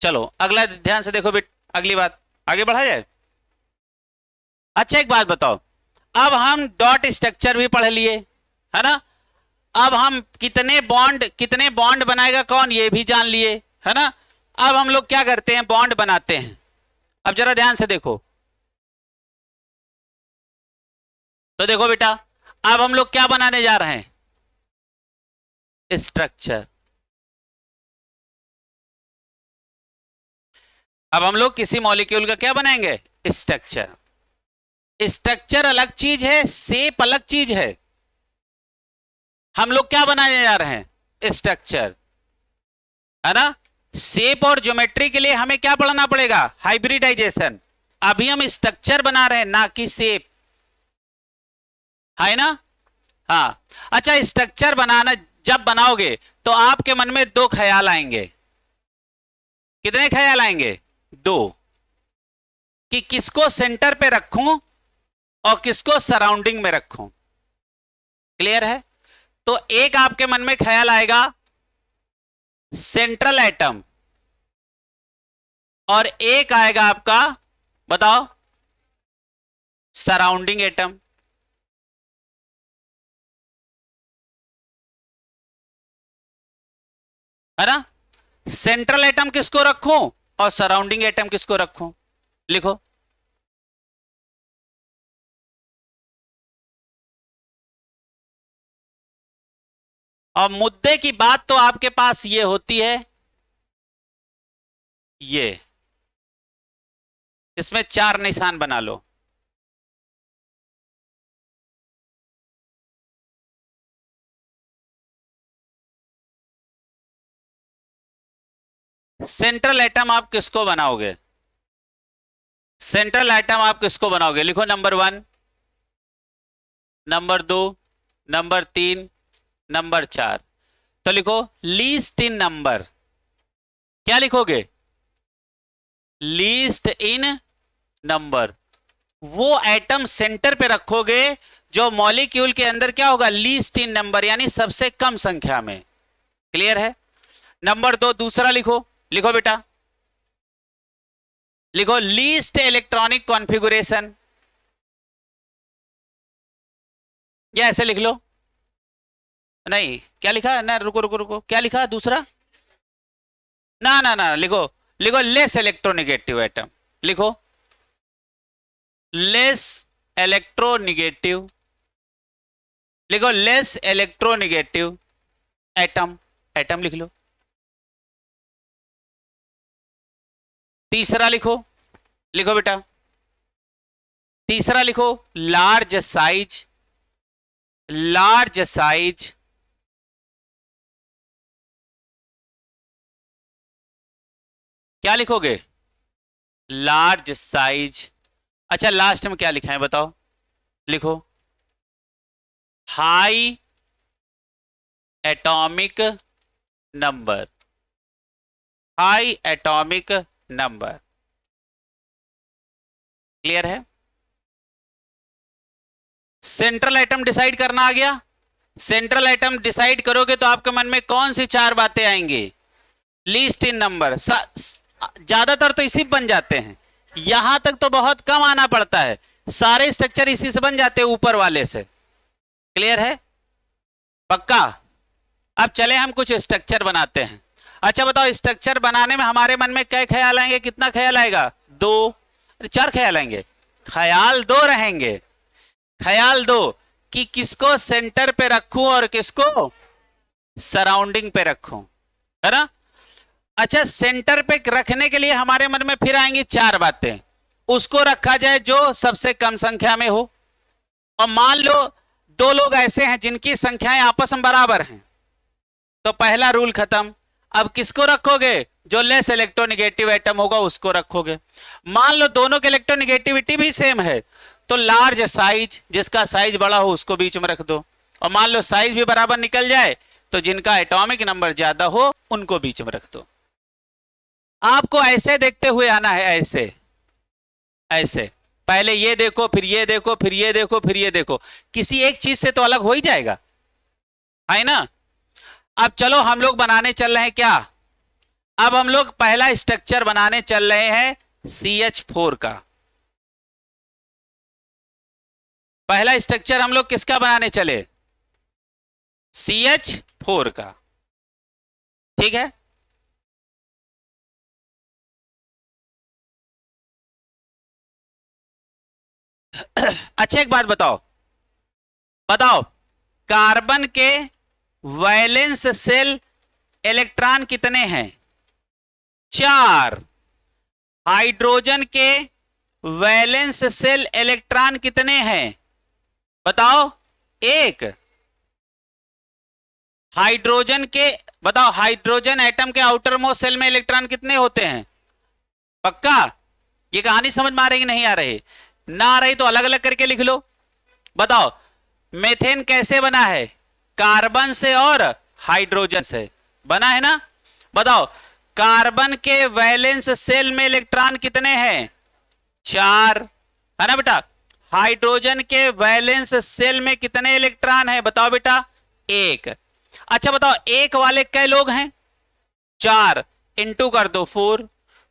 चलो अगला ध्यान से देखो बेट, अगली बात आगे बढ़ा जाए। अच्छा एक बात बताओ, अब हम डॉट स्ट्रक्चर भी पढ़ लिए, है ना। अब हम कितने बॉन्ड बनाएगा कौन, ये भी जान लिए, है ना। अब हम लोग क्या करते हैं, बॉन्ड बनाते हैं। अब जरा ध्यान से देखो, तो देखो बेटा, अब हम लोग क्या बनाने जा रहे हैं, स्ट्रक्चर। अब हम लोग किसी मॉलिक्यूल का क्या बनाएंगे, स्ट्रक्चर। स्ट्रक्चर अलग चीज है, शेप अलग चीज है। हम लोग क्या बनाने जा रहे हैं, स्ट्रक्चर, है ना। शेप और ज्योमेट्री के लिए हमें क्या पढ़ना पड़ेगा, हाइब्रिडाइजेशन। अभी हम स्ट्रक्चर बना रहे हैं, ना कि शेप, है ना। हाँ। अच्छा, स्ट्रक्चर बनाना जब बनाओगे तो आपके मन में दो ख्याल आएंगे। कितने ख्याल आएंगे, दो, कि किसको सेंटर पे रखूं और किसको सराउंडिंग में रखूं। क्लियर है। तो एक आपके मन में ख्याल आएगा सेंट्रल एटम, और एक आएगा आपका, बताओ, सराउंडिंग एटम। है ना। सेंट्रल एटम किसको रखूं और सराउंडिंग एटम किसको रखूं, लिखो। और मुद्दे की बात तो आपके पास ये होती है, ये इसमें चार निशान बना लो। सेंट्रल एटम आप किसको बनाओगे, सेंट्रल एटम आप किसको बनाओगे, लिखो नंबर 1, नंबर 2, नंबर 3, नंबर 4। तो लिखो लीस्ट इन नंबर। क्या लिखोगे, लीस्ट इन नंबर। वो एटम सेंटर पे रखोगे जो मॉलिक्यूल के अंदर क्या होगा, लीस्ट इन नंबर, यानी सबसे कम संख्या में। क्लियर है। नंबर 2 दूसरा लिखो, लिखो बेटा, लिखो लीस्ट इलेक्ट्रॉनिक कॉन्फ़िगरेशन, या ऐसे लिख लो। नहीं, क्या लिखा ना, रुको रुको रुको, क्या लिखा दूसरा, ना ना ना, लिखो, लिखो लेस इलेक्ट्रोनिगेटिव एटम, लिखो लेस इलेक्ट्रोनिगेटिव, लिखो लेस इलेक्ट्रोनिगेटिव एटम, एटम लिख लो। तीसरा लिखो, लिखो बेटा, तीसरा लिखो लार्ज साइज, लार्ज साइज, क्या लिखोगे? Large size. अच्छा लास्ट में क्या लिखा है बताओ, लिखो high atomic number, high atomic number. Clear है? सेंट्रल एटम डिसाइड करना आ गया। सेंट्रल एटम डिसाइड करोगे तो आपके मन में कौन सी चार बातें आएंगी? लीस्ट इन नंबर, ज्यादातर तो इसी बन जाते हैं, यहां तक तो बहुत कम आना पड़ता है, सारे स्ट्रक्चर इसी से बन जाते हैं ऊपर वाले से। क्लियर है? पक्का? अब चले हम कुछ स्ट्रक्चर बनाते हैं। अच्छा बताओ, स्ट्रक्चर बनाने में हमारे मन में क्या ख्याल आएंगे? कितना ख्याल आएगा? दो, चार ख्याल आएंगे। ख्याल दो रहेंगे, ख्याल दो कि किसको सेंटर पे रखूं और किसको सराउंडिंग पे रखूं, है ना? अच्छा, सेंटर पे रखने के लिए हमारे मन में फिर आएंगी चार बातें। उसको रखा जाए जो सबसे कम संख्या में हो, और मान लो दो लोग ऐसे हैं जिनकी संख्याएं आपस में बराबर हैं, तो पहला रूल खत्म। अब किसको रखोगे? जो लेस इलेक्ट्रोनिगेटिव एटम होगा उसको रखोगे। मान लो दोनों की इलेक्ट्रोनिगेटिविटी भी सेम है, तो लार्ज साइज, जिसका साइज बड़ा हो उसको बीच में रख दो। और मान लो साइज भी बराबर निकल जाए तो जिनका एटॉमिक नंबर ज्यादा हो उनको बीच में रख दो। आपको ऐसे देखते हुए आना है, ऐसे ऐसे, पहले ये देखो, फिर ये देखो, फिर ये देखो, फिर ये देखो, किसी एक चीज से तो अलग हो ही जाएगा, है ना? अब चलो हम लोग बनाने चल रहे हैं क्या? अब हम लोग पहला स्ट्रक्चर बनाने चल रहे हैं CH4 का। पहला स्ट्रक्चर हम लोग किसका बनाने चले? CH4 का। ठीक है? अच्छा एक बात बताओ, बताओ कार्बन के वैलेंस शेल इलेक्ट्रॉन कितने हैं? 4। हाइड्रोजन के वैलेंस शेल इलेक्ट्रॉन कितने हैं? बताओ। 1। हाइड्रोजन के, बताओ हाइड्रोजन एटम के आउटर मोस्ट शेल में इलेक्ट्रॉन कितने होते हैं? पक्का? ये कहानी समझ में आ रही कि नहीं आ रही? ना आ रही तो अलग अलग करके लिख लो। बताओ मेथेन कैसे बना है? कार्बन से और हाइड्रोजन से बना है ना? बताओ कार्बन के वैलेंस शेल में इलेक्ट्रॉन कितने हैं? 4, है ना बेटा? हाइड्रोजन के वैलेंस शेल में कितने इलेक्ट्रॉन है? बताओ बेटा। 1। अच्छा बताओ एक वाले कै लोग हैं? 4, इंटू कर दो 4।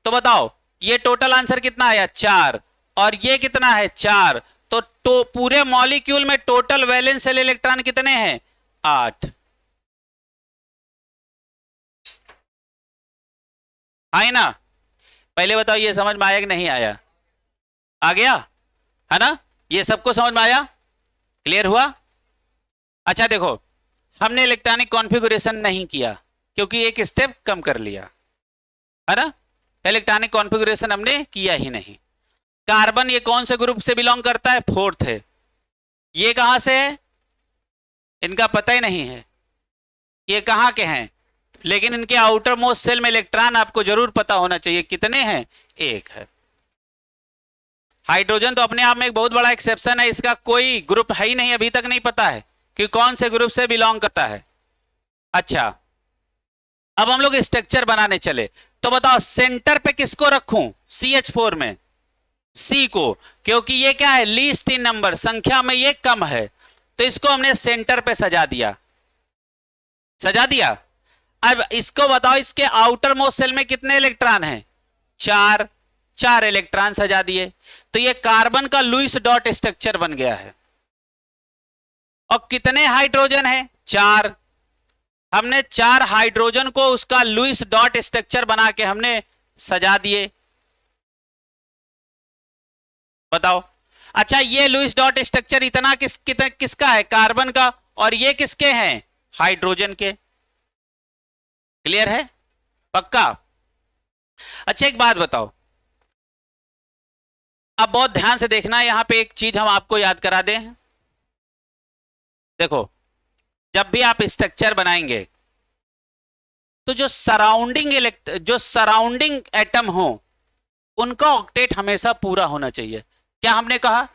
तो बताओ ये टोटल आंसर कितना आया? 4, और ये कितना है? 4। तो पूरे मॉलिक्यूल में टोटल वैलेंस शेल इलेक्ट्रॉन कितने हैं? 8। आए ना? पहले बताओ ये समझ में आया कि नहीं आया? आ गया, है ना? ये सबको समझ में आया? क्लियर हुआ? अच्छा देखो, हमने इलेक्ट्रॉनिक कॉन्फ़िगरेशन नहीं किया क्योंकि एक स्टेप कम कर लिया, है ना? इलेक्ट्रॉनिक कॉन्फ़िगरेशन हमने किया ही नहीं। कार्बन ये कौन से ग्रुप से बिलोंग करता है? 4th है। ये कहां से है? इनका पता ही नहीं है ये कहां के हैं, लेकिन इनके आउटर मोस्ट शेल में इलेक्ट्रॉन आपको जरूर पता होना चाहिए कितने हैं? 1 है। हाइड्रोजन तो अपने आप में एक बहुत बड़ा एक्सेप्शन है, इसका कोई ग्रुप है ही नहीं, अभी तक नहीं पता है कि कौन से ग्रुप से बिलोंग करता है। अच्छा अब हम लोग स्ट्रक्चर बनाने चले, तो बताओ सेंटर पे किसको रखूं? CH4 में C को, क्योंकि ये क्या है? लीस्ट इन नंबर, संख्या में ये कम है, तो इसको हमने सेंटर पे सजा दिया, सजा दिया। अब इसको बताओ इसके आउटर मोस्ट शेल में कितने इलेक्ट्रॉन हैं? 4, 4 इलेक्ट्रॉन सजा दिए, तो ये कार्बन का लुईस डॉट स्ट्रक्चर बन गया है। और कितने हाइड्रोजन है? 4। हमने 4 हाइड्रोजन को उसका लुईस डॉट स्ट्रक्चर बना के हमने सजा दिए। बताओ। अच्छा ये लुईस डॉट स्ट्रक्चर इतना किसका है? कार्बन का, और ये किसके हैं? हाइड्रोजन के। क्लियर है? पक्का? अच्छा एक बात बताओ, अब बहुत ध्यान से देखना, यहां पे एक चीज हम आपको याद करा दें। देखो, जब भी आप स्ट्रक्चर बनाएंगे तो जो सराउंडिंग एटम हो उनका ऑक्टेट हमेशा पूरा होना चाहिए। क्या हमने कहा?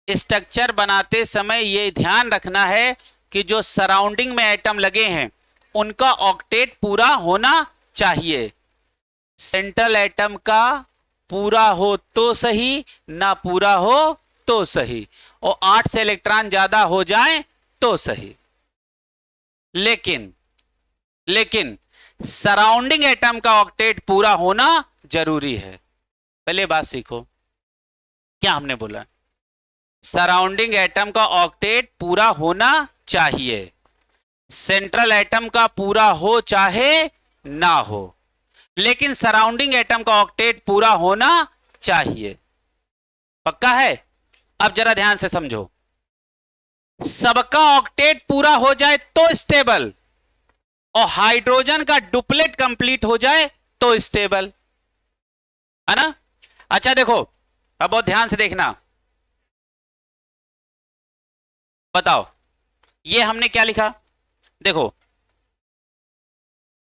स्ट्रक्चर बनाते समय यह ध्यान रखना है कि जो सराउंडिंग में एटम लगे हैं उनका ऑक्टेट पूरा होना चाहिए। सेंट्रल एटम का पूरा हो तो सही, ना पूरा हो तो सही, और 8 से इलेक्ट्रॉन ज्यादा हो जाए तो सही। लेकिन सराउंडिंग एटम का ऑक्टेट पूरा होना जरूरी है। पहले बात सीखो, क्या हमने बोला? सराउंडिंग एटम का ऑक्टेट पूरा होना चाहिए। सेंट्रल एटम का पूरा हो चाहे ना हो, लेकिन सराउंडिंग एटम का ऑक्टेट पूरा होना चाहिए। पक्का है? अब जरा ध्यान से समझो, सबका ऑक्टेट पूरा हो जाए तो स्टेबल, और हाइड्रोजन का डुप्लेट कंप्लीट हो जाए तो स्टेबल, है ना? अच्छा देखो, अब बहुत ध्यान से देखना, बताओ ये हमने क्या लिखा? देखो,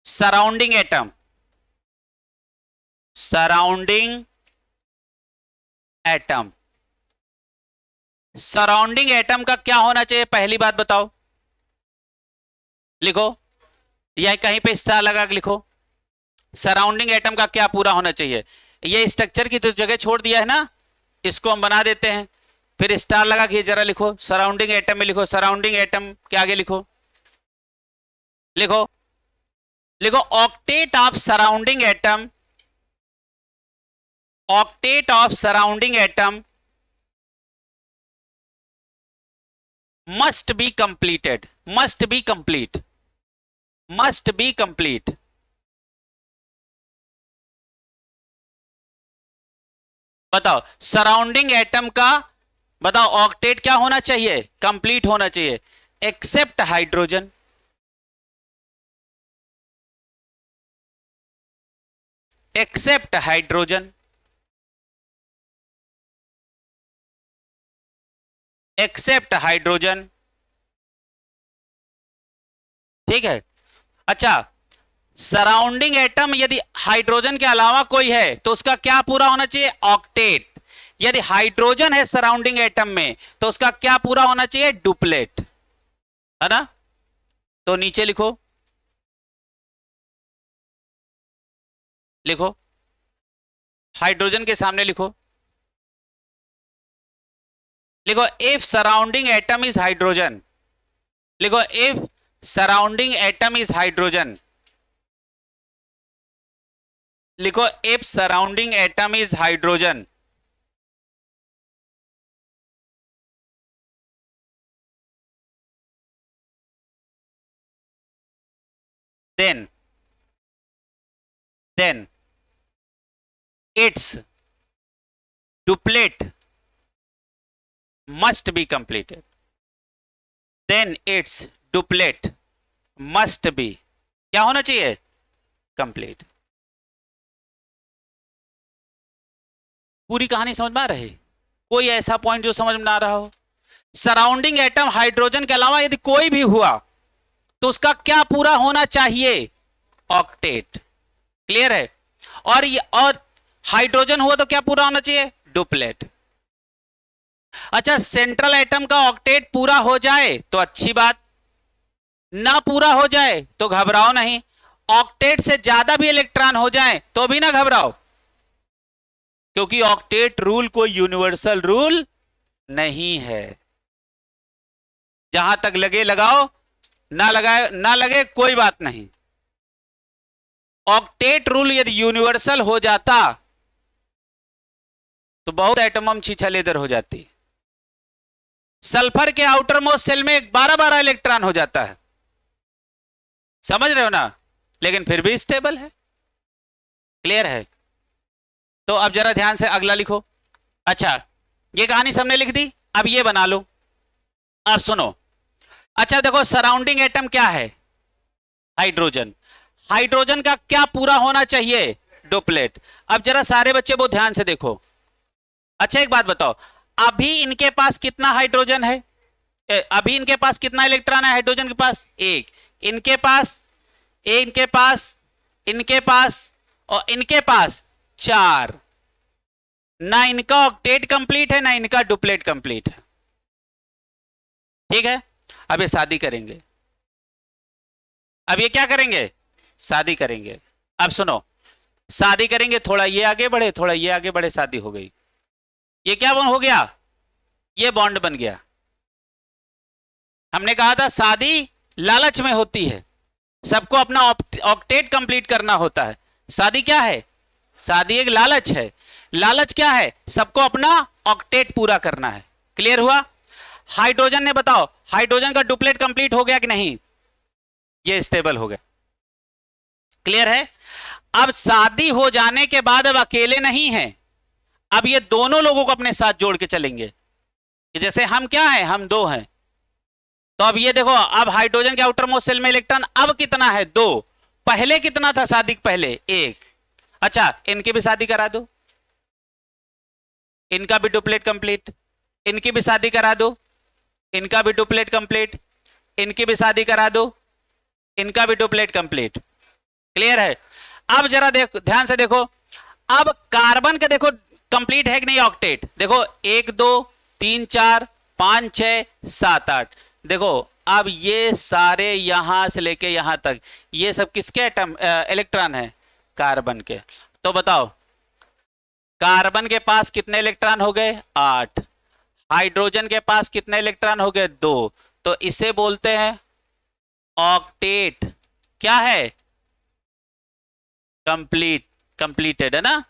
सराउंडिंग एटम सराउंडिंग एटम का क्या होना चाहिए? पहली बात बताओ, लिखो, या कहीं पे स्टार लगा के लिखो। सराउंडिंग एटम का क्या पूरा होना चाहिए? ये स्ट्रक्चर की तो जगह छोड़ दिया है ना, इसको हम बना देते हैं, फिर स्टार लगा के जरा लिखो, सराउंडिंग एटम में लिखो, सराउंडिंग एटम के आगे लिखो, लिखो octet of surrounding atom, octet of surrounding atom must be completed, must be complete, must be complete। बताओ सराउंडिंग एटम का, बताओ ऑक्टेट क्या होना चाहिए? कंप्लीट होना चाहिए, except hydrogen, except hydrogen, except hydrogen. ठीक है? अच्छा, सराउंडिंग एटम यदि हाइड्रोजन के अलावा कोई है तो उसका क्या पूरा होना चाहिए? ऑक्टेट। यदि हाइड्रोजन है सराउंडिंग एटम में तो उसका क्या पूरा होना चाहिए? डुप्लेट, है ना? तो नीचे लिखो, लिखो हाइड्रोजन के सामने लिखो, लिखो if surrounding atom is hydrogen, लिखो if surrounding atom is hydrogen, लिखो if surrounding atom is hydrogen, then its duplet must be completed, then its duplet must be क्या होना चाहिए? कंप्लीट। पूरी कहानी समझ में आ रही? कोई ऐसा पॉइंट जो समझ में ना आ रहा हो? सराउंडिंग एटम हाइड्रोजन के अलावा यदि कोई भी हुआ तो उसका क्या पूरा होना चाहिए? ऑक्टेट। क्लियर है? और हाइड्रोजन हुआ तो क्या पूरा होना चाहिए? डुप्लेट। अच्छा, सेंट्रल एटम का ऑक्टेट पूरा हो जाए तो अच्छी बात, ना पूरा हो जाए तो घबराओ नहीं, ऑक्टेट से ज्यादा भी इलेक्ट्रॉन हो जाए तो भी ना घबराओ, क्योंकि ऑक्टेट रूल कोई यूनिवर्सल रूल नहीं है। जहां तक लगे लगाओ, ना लगे कोई बात नहीं। ऑक्टेट रूल यदि यूनिवर्सल हो जाता तो बहुत एटम छिछलेदर हो जाती। सल्फर के आउटर मोस्ट सेल में 12-12 इलेक्ट्रॉन हो जाता है, समझ रहे हो ना? लेकिन फिर भी स्टेबल है। क्लियर है? तो अब जरा ध्यान से अगला लिखो। अच्छा, ये कहानी सबने लिख दी, अब ये बना लो। अब सुनो, अच्छा देखो, सराउंडिंग एटम क्या है? हाइड्रोजन। हाइड्रोजन का क्या पूरा होना चाहिए? डुप्लेट। अब जरा सारे बच्चे बहुत ध्यान से देखो, अच्छा एक बात बताओ, अभी इनके पास कितना हाइड्रोजन है? अभी इनके पास कितना इलेक्ट्रॉन है हाइड्रोजन के पास? एक। इनके पास, इनके पास, इनके पास और इनके पास चार। ना इनका ऑक्टेट कंप्लीट है, ना इनका डुप्लेट कंप्लीट है। ठीक है, अब ये शादी करेंगे। अब ये क्या करेंगे? शादी करेंगे। अब सुनो, शादी करेंगे, थोड़ा ये आगे बढ़े, थोड़ा ये आगे बढ़े, शादी हो गई। ये क्या हो गया? ये बॉन्ड बन गया। हमने कहा था शादी लालच में होती है, सबको अपना ऑक्टेट कंप्लीट करना होता है। शादी क्या है? शादी एक लालच है। लालच क्या है? सबको अपना ऑक्टेट पूरा करना है। क्लियर हुआ? हाइड्रोजन ने बताओ, हाइड्रोजन का डुप्लेट कंप्लीट हो गया कि नहीं? ये स्टेबल हो गया। क्लियर है? अब शादी हो जाने के बाद अब अकेले नहीं है, अब ये दोनों लोगों को अपने साथ जोड़ के चलेंगे। जैसे हम क्या है, हम दो हैं, तो अब ये देखो, अब हाइड्रोजन के आउटर मोस्ट शेल में इलेक्ट्रॉन अब कितना है? दो। पहले कितना था शादी के पहले? एक। अच्छा, इनकी भी शादी करा दो, इनका भी डुप्लेट कंप्लीट, इनकी भी शादी करा दो, इनका भी डुप्लेट कंप्लीट, इनकी भी शादी करा दो, इनका भी डुप्लेट कंप्लीट। क्लियर है? अब जरा देखो, ध्यान से देखो, अब कार्बन का देखो कंप्लीट है कि नहीं ऑक्टेट? देखो 1 2 3 4 5 6 7 8। देखो अब ये सारे यहां से लेके यहां तक, ये सब किसके एटम इलेक्ट्रॉन है? कार्बन के। तो बताओ, कार्बन के पास कितने इलेक्ट्रॉन हो गए? 8। हाइड्रोजन के पास कितने इलेक्ट्रॉन हो गए? 2। तो इसे बोलते हैं ऑक्टेट। क्या है? कंप्लीट, कंप्लीटेड है ना।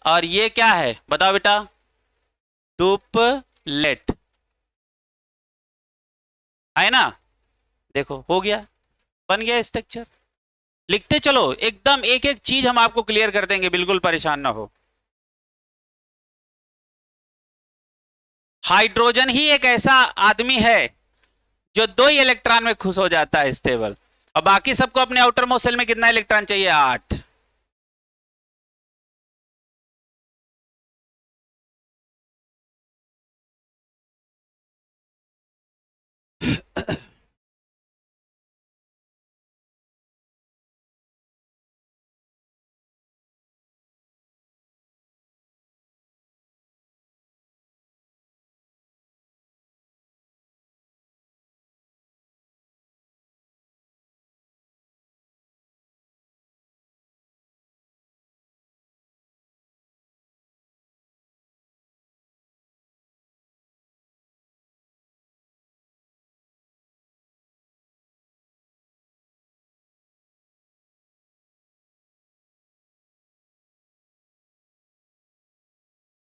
और ये क्या है बताओ बेटा? डुप्लेट है ना। देखो हो गया, बन गया स्ट्रक्चर। लिखते चलो, एकदम एक एक चीज हम आपको क्लियर कर देंगे, बिल्कुल परेशान ना हो। हाइड्रोजन ही एक ऐसा आदमी है जो 2 ही इलेक्ट्रॉन में खुश हो जाता है, स्टेबल। और बाकी सबको अपने आउटर मोस्ट शेल में कितना इलेक्ट्रॉन चाहिए? 8।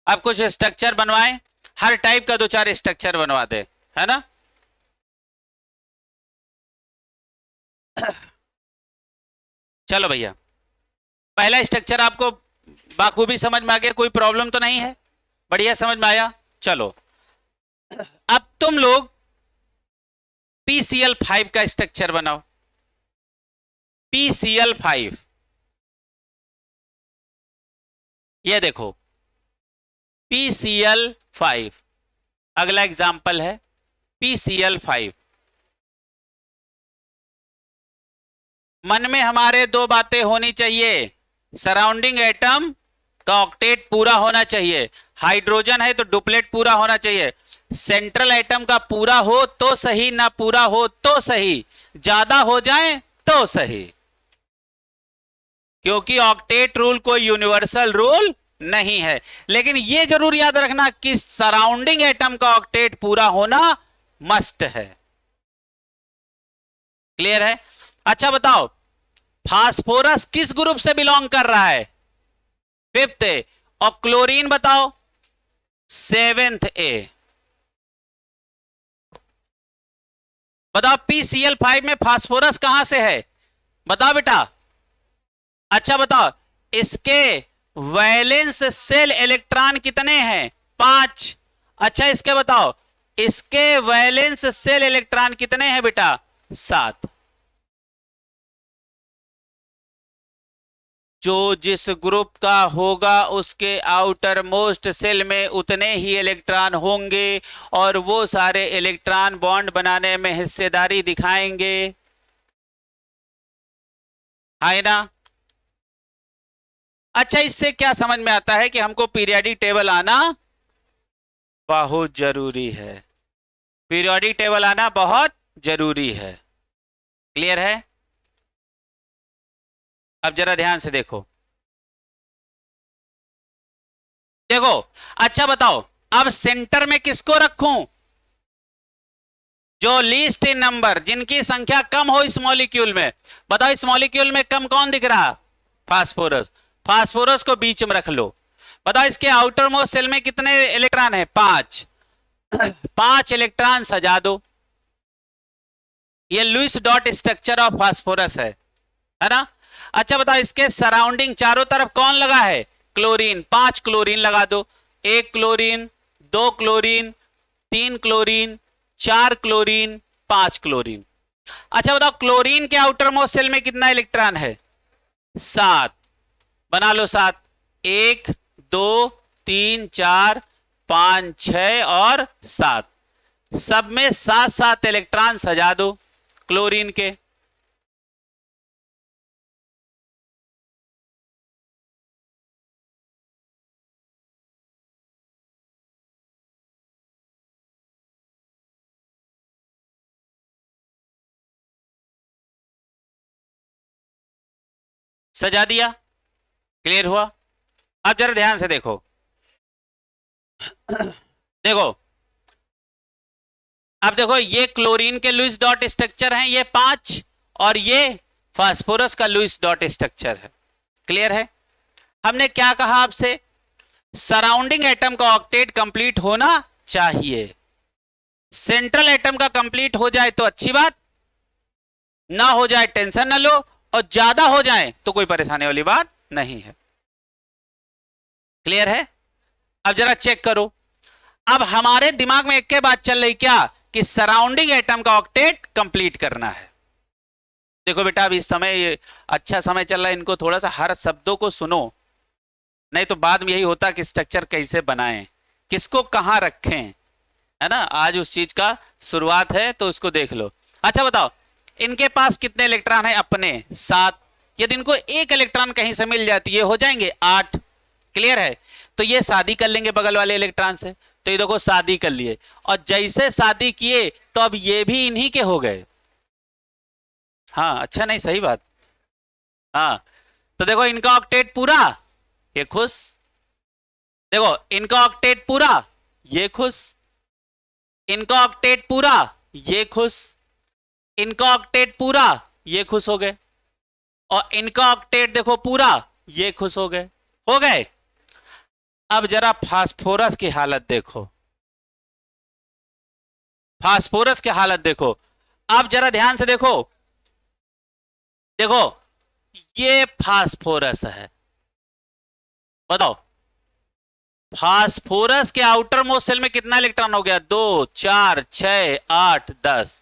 अब कुछ स्ट्रक्चर बनवाएं, हर टाइप का 2 4 स्ट्रक्चर बनवा दे, है ना। चलो भैया, पहला स्ट्रक्चर आपको बाखूबी समझ में आ गया, कोई प्रॉब्लम तो नहीं है? बढ़िया समझ में आया। चलो अब तुम लोग PCl5 का स्ट्रक्चर बनाओ। PCl5, ये देखो PCl5, अगला एग्जाम्पल है PCl5। मन में हमारे 2 बातें होनी चाहिए। सराउंडिंग एटम का ऑक्टेट पूरा होना चाहिए, हाइड्रोजन है तो डुप्लेट पूरा होना चाहिए। सेंट्रल एटम का पूरा हो तो सही, ना पूरा हो तो सही, ज्यादा हो जाए तो सही, क्योंकि ऑक्टेट रूल कोई यूनिवर्सल रूल नहीं है। लेकिन यह जरूर याद रखना कि सराउंडिंग एटम का ऑक्टेट पूरा होना मस्ट है। क्लियर है? अच्छा बताओ, फास्फोरस किस ग्रुप से बिलोंग कर रहा है? 5th ए। और क्लोरीन बताओ? 7th ए। बताओ PCl5 में फास्फोरस कहां से है? बताओ बेटा। अच्छा बताओ, इसके वैलेंस शेल इलेक्ट्रॉन कितने हैं? 5। अच्छा इसके बताओ, इसके वैलेंस शेल इलेक्ट्रॉन कितने हैं बेटा? 7। जो जिस ग्रुप का होगा उसके आउटर मोस्ट सेल में उतने ही इलेक्ट्रॉन होंगे और वो सारे इलेक्ट्रॉन बॉन्ड बनाने में हिस्सेदारी दिखाएंगे, है ना। अच्छा, इससे क्या समझ में आता है कि हमको पीरियोडिक टेबल आना बहुत जरूरी है। पीरियोडिक टेबल आना बहुत जरूरी है। क्लियर है। अब जरा ध्यान से देखो, देखो। अच्छा बताओ, अब सेंटर में किसको रखूं? जो लीस्ट इन नंबर, जिनकी संख्या कम हो इस मॉलिक्यूल में। बताओ इस मॉलिक्यूल में कम कौन दिख रहा? फास्फोरस। फास्फोरस को बीच में रख लो। बताओ इसके आउटर मोस्ट सेल में कितने इलेक्ट्रॉन है? 5। 5 इलेक्ट्रॉन सजा दो। ये Lewis dot structure of phosphorus है ना। अच्छा बताओ इसके सराउंडिंग चारों तरफ कौन लगा है? क्लोरीन। 5 क्लोरीन लगा दो। 1 chlorine, 2 chlorine, 3 chlorine, 4 chlorine, 5 chlorine. अच्छा बताओ क्लोरीन के आउटर मोस्ट सेल में कितना इलेक्ट्रॉन है? 7। बना लो 7। 1, 2, 3, 4, 5, 6 और 7। सब में 7-7 इलेक्ट्रॉन सजा दो क्लोरीन के। सजा दिया। क्लियर हुआ। अब जरा ध्यान से देखो, देखो। अब देखो ये क्लोरीन के लुईस डॉट स्ट्रक्चर हैं ये 5, और ये फास्फोरस का लुईस डॉट स्ट्रक्चर है। क्लियर है। हमने क्या कहा आपसे? सराउंडिंग एटम का ऑक्टेट कंप्लीट होना चाहिए। सेंट्रल एटम का कंप्लीट हो जाए तो अच्छी बात, ना हो जाए टेंशन ना लो, और ज्यादा हो जाए तो कोई परेशानी वाली बात नहीं है। क्लियर है। अब जरा चेक करो, अब हमारे दिमाग में एक के बात चल रही क्या कि सराउंडिंग एटम का ऑक्टेट कंप्लीट करना है। देखो बेटा, अब इस समय ये अच्छा समय चल रहा है, इनको थोड़ा सा हर शब्दों को सुनो, नहीं तो बाद में यही होता कि स्ट्रक्चर कैसे बनाएं, किसको कहां रखें, है ना। आज उस चीज का शुरुआत है तो उसको देख लो। अच्छा बताओ इनके पास कितने इलेक्ट्रॉन है? अपने 7। यदि इनको एक इलेक्ट्रॉन कहीं से मिल जाती है हो जाएंगे 8। क्लियर है। तो ये शादी कर लेंगे बगल वाले इलेक्ट्रॉन से, तो ये देखो शादी कर लिए, और जैसे शादी किए तो अब ये भी इन्हीं के हो गए। हाँ अच्छा, नहीं सही बात। हाँ तो देखो इनका ऑक्टेट पूरा, ये खुश। देखो इनका ऑक्टेट पूरा, ये खुश। इनका ऑक्टेट पूरा, ये खुश। इनका ऑक्टेट पूरा, ये खुश हो गए। और इनका ऑक्टेट देखो पूरा, ये खुश हो गए। हो गए। अब जरा फास्फोरस की हालत देखो, फास्फोरस की हालत देखो। अब जरा ध्यान से देखो, देखो ये फास्फोरस है। बताओ फास्फोरस के आउटर मोस्ट सेल में कितना इलेक्ट्रॉन हो गया? 2, 4, 6, 8, 10।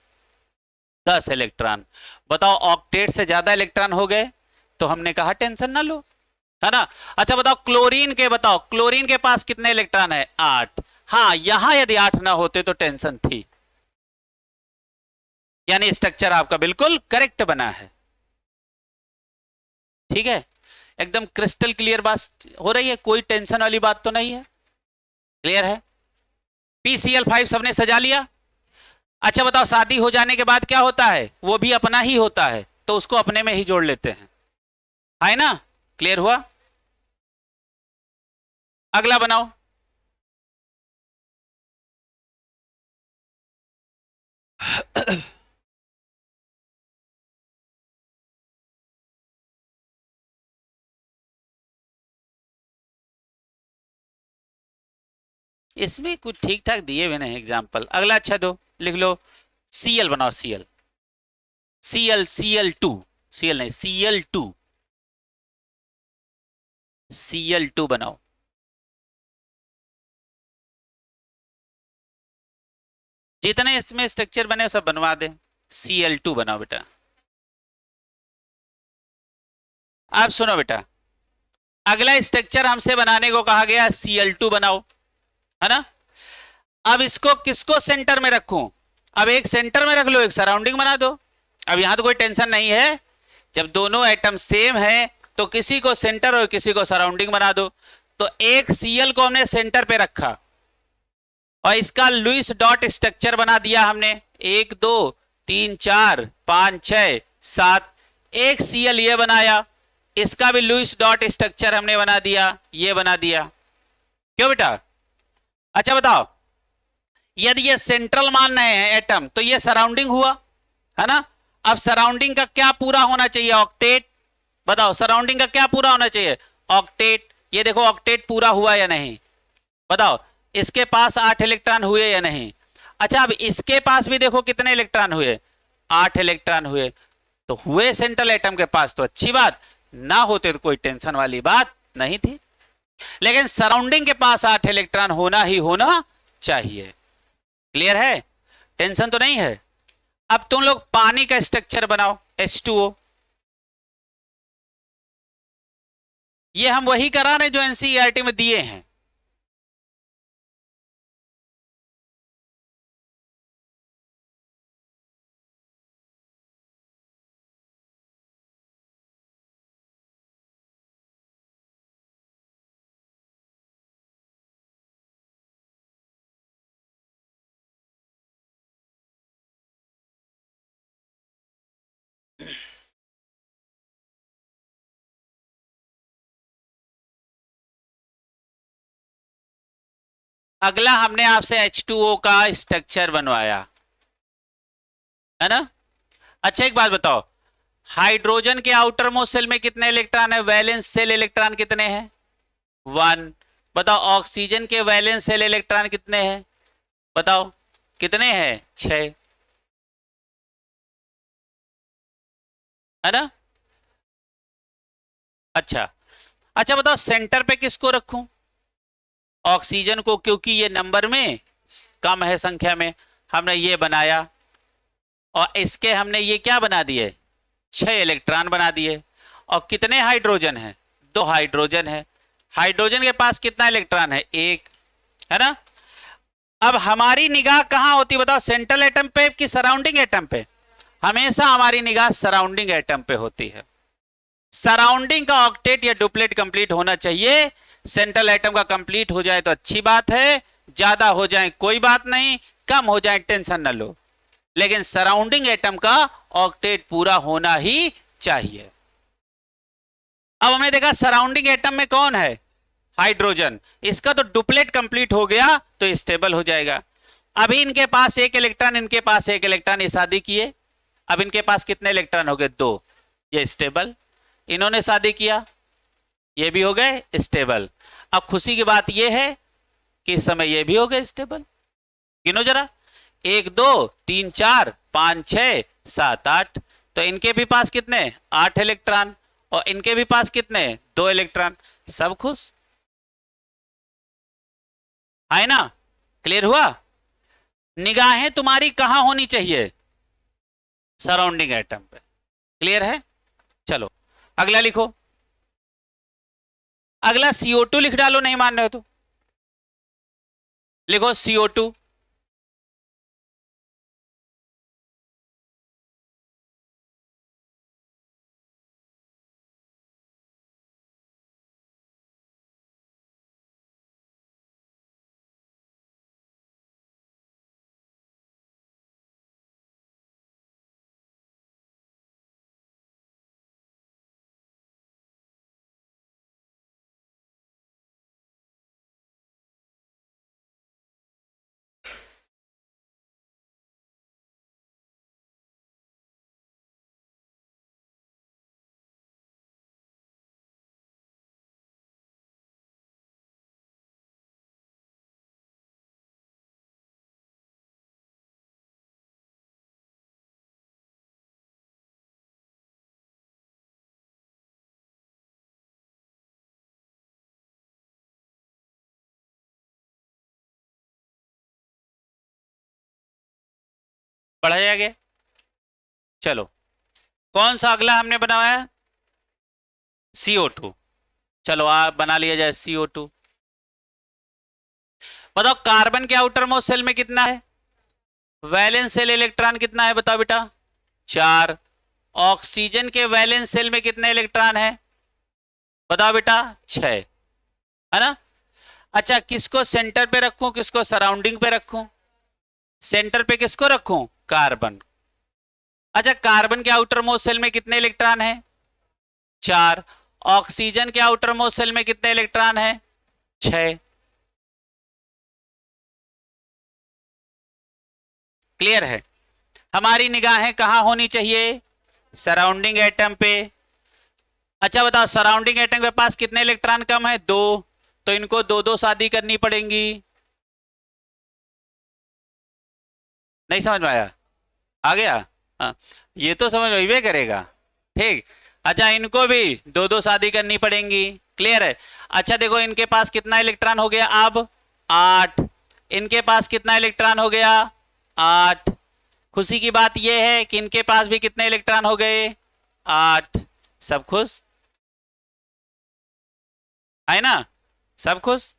10 इलेक्ट्रॉन। बताओ ऑक्टेट से ज्यादा इलेक्ट्रॉन हो गए तो हमने कहा टेंशन ना लो, है ना। अच्छा बताओ क्लोरीन के, बताओ क्लोरीन के पास कितने इलेक्ट्रॉन है? 8। हाँ यहां यदि 8 ना होते तो टेंशन थी। यानी स्ट्रक्चर आपका बिल्कुल करेक्ट बना है। ठीक है, एकदम क्रिस्टल क्लियर बात हो रही है, कोई टेंशन वाली बात तो नहीं है। क्लियर है। PCl5 सबने सजा लिया। अच्छा बताओ शादी हो जाने के बाद क्या होता है? वो भी अपना ही होता है, तो उसको अपने में ही जोड़ लेते हैं, है ना। क्लियर हुआ। अगला बनाओ। इसमें कुछ ठीक ठाक दिए हुए नहीं एग्जाम्पल। अगला अच्छा दो, लिख लो। Cl बनाओ। Cl, Cl2, Cl नहीं Cl2, Cl2 बनाओ। जितने इसमें स्ट्रक्चर बने सब बनवा दे। Cl2 बनाओ बेटा। अब सुनो बेटा, अगला स्ट्रक्चर हमसे बनाने को कहा गया Cl2 बनाओ, है ना। अब इसको किसको सेंटर में रखूं? अब एक सेंटर में रख लो, एक सराउंडिंग बना दो। अब यहां तो कोई टेंशन नहीं है, जब दोनों एटम सेम है तो किसी को सेंटर और किसी को सराउंडिंग बना दो। तो एक Cl को हमने सेंटर पे रखा और इसका लुईस डॉट स्ट्रक्चर बना दिया हमने, 1 2 3 4 5 6 7। एक Cl ये बनाया, इसका भी लुईस डॉट स्ट्रक्चर हमने बना दिया, ये बना दिया। क्यों बेटा? अच्छा बताओ, यदि ये सेंट्रल मान रहे हैं एटम तो ये सराउंडिंग हुआ, है ना। अब सराउंडिंग का क्या पूरा होना चाहिए? ऑक्टेट। बताओ सराउंडिंग का क्या पूरा होना चाहिए? ऑक्टेट। ये देखो ऑक्टेट पूरा हुआ या नहीं, बताओ। इसके पास 8 इलेक्ट्रॉन हुए या नहीं? अच्छा अब इसके पास भी देखो कितने इलेक्ट्रॉन हुए, 8 इलेक्ट्रॉन हुए। तो हुए सेंट्रल एटम के पास तो अच्छी बात, ना होते तो कोई टेंशन वाली बात नहीं थी। लेकिन सराउंडिंग के पास 8 इलेक्ट्रॉन होना ही होना चाहिए। क्लियर है? टेंशन तो नहीं है। अब तुम लोग पानी का स्ट्रक्चर बनाओ, H2O। ये हम वही करा रहे जो एनसीईआरटी में दिए हैं। अगला हमने आपसे H2O का स्ट्रक्चर बनवाया, है ना। अच्छा एक बात बताओ, हाइड्रोजन के आउटर मोस्ट सेल में कितने इलेक्ट्रॉन है? वैलेंस सेल इलेक्ट्रॉन कितने हैं? 1। बताओ ऑक्सीजन के वैलेंस सेल इलेक्ट्रॉन कितने हैं? बताओ कितने हैं? 6, है ना। अच्छा अच्छा बताओ सेंटर पे किसको रखूं? ऑक्सीजन को, क्योंकि ये नंबर में कम है संख्या में, हमने ये बनाया। और इसके हमने ये क्या बना दिए? 6 इलेक्ट्रॉन बना दिए। और कितने हाइड्रोजन है? 2 हाइड्रोजन है। हाइड्रोजन के पास कितना इलेक्ट्रॉन है? 1, है ना। अब हमारी निगाह कहां होती है बताओ? सेंट्रल एटम पे कि सराउंडिंग एटम पे? हमेशा हमारी निगाह सराउंडिंग एटम पे होती है। सराउंडिंग का ऑक्टेट या डुप्लेट कंप्लीट होना चाहिए। सेंट्रल एटम का कंप्लीट हो जाए तो अच्छी बात है, ज्यादा हो जाए कोई बात नहीं, कम हो जाए टेंशन न लो, लेकिन सराउंडिंग एटम का ऑक्टेट पूरा होना ही चाहिए। अब हमने देखा सराउंडिंग एटम में कौन है? हाइड्रोजन। इसका तो डुप्लेट कंप्लीट हो गया तो स्टेबल हो जाएगा। अभी इनके पास 1 इलेक्ट्रॉन, इनके पास 1 इलेक्ट्रॉन, ये शादी किए। अब इनके पास कितने इलेक्ट्रॉन हो गए? 2, ये स्टेबल। इन्होंने शादी किया, ये भी हो गए स्टेबल। अब खुशी की बात ये है कि इस समय ये भी हो गए स्टेबल। गिनो जरा, 1 2 3 4 5 6 7 8। तो इनके भी पास कितने? 8 इलेक्ट्रॉन। और इनके भी पास कितने? 2 इलेक्ट्रॉन। सब खुश है ना। क्लियर हुआ? निगाहें तुम्हारी कहां होनी चाहिए? सराउंडिंग एटम पे। क्लियर है? चलो अगला लिखो। अगला CO2 लिख डालो, नहीं मान रहे हो तो लिखो CO2। पढ़ा जाएगा। चलो कौन सा अगला हमने बनाया? CO2। चलो आप बना लिया जाए CO2। बताओ कार्बन के आउटर मोस्ट सेल में कितना है? वैलेंस सेल इलेक्ट्रॉन कितना है बताओ बेटा? 4। ऑक्सीजन के वैलेंस सेल में कितने इलेक्ट्रॉन है बताओ बेटा? 6, है ना? अच्छा, किसको सेंटर पे रखूं, किसको सराउंडिंग पे रखूं? सेंटर पे किसको रखूं? कार्बन। अच्छा, कार्बन के आउटर मोस्ट सेल में कितने इलेक्ट्रॉन है? 4। ऑक्सीजन के आउटर मोस्ट सेल में कितने इलेक्ट्रॉन है? 6। क्लियर है? हमारी निगाहें कहां होनी चाहिए? सराउंडिंग एटम पे। अच्छा बताओ, सराउंडिंग एटम के पास कितने इलेक्ट्रॉन कम है? 2। तो इनको दो दो शादी करनी पड़ेंगी। नहीं समझ में आया? आ गया? हाँ, ये तो समझ में ही करेगा। ठीक। अच्छा, इनको भी दो दो शादी करनी पड़ेंगी। क्लियर है? अच्छा देखो, इनके पास कितना इलेक्ट्रॉन हो गया अब? 8। इनके पास कितना इलेक्ट्रॉन हो गया? 8। खुशी की बात यह है कि इनके पास भी कितने इलेक्ट्रॉन हो गए? 8। सब खुश है ना? सब खुश?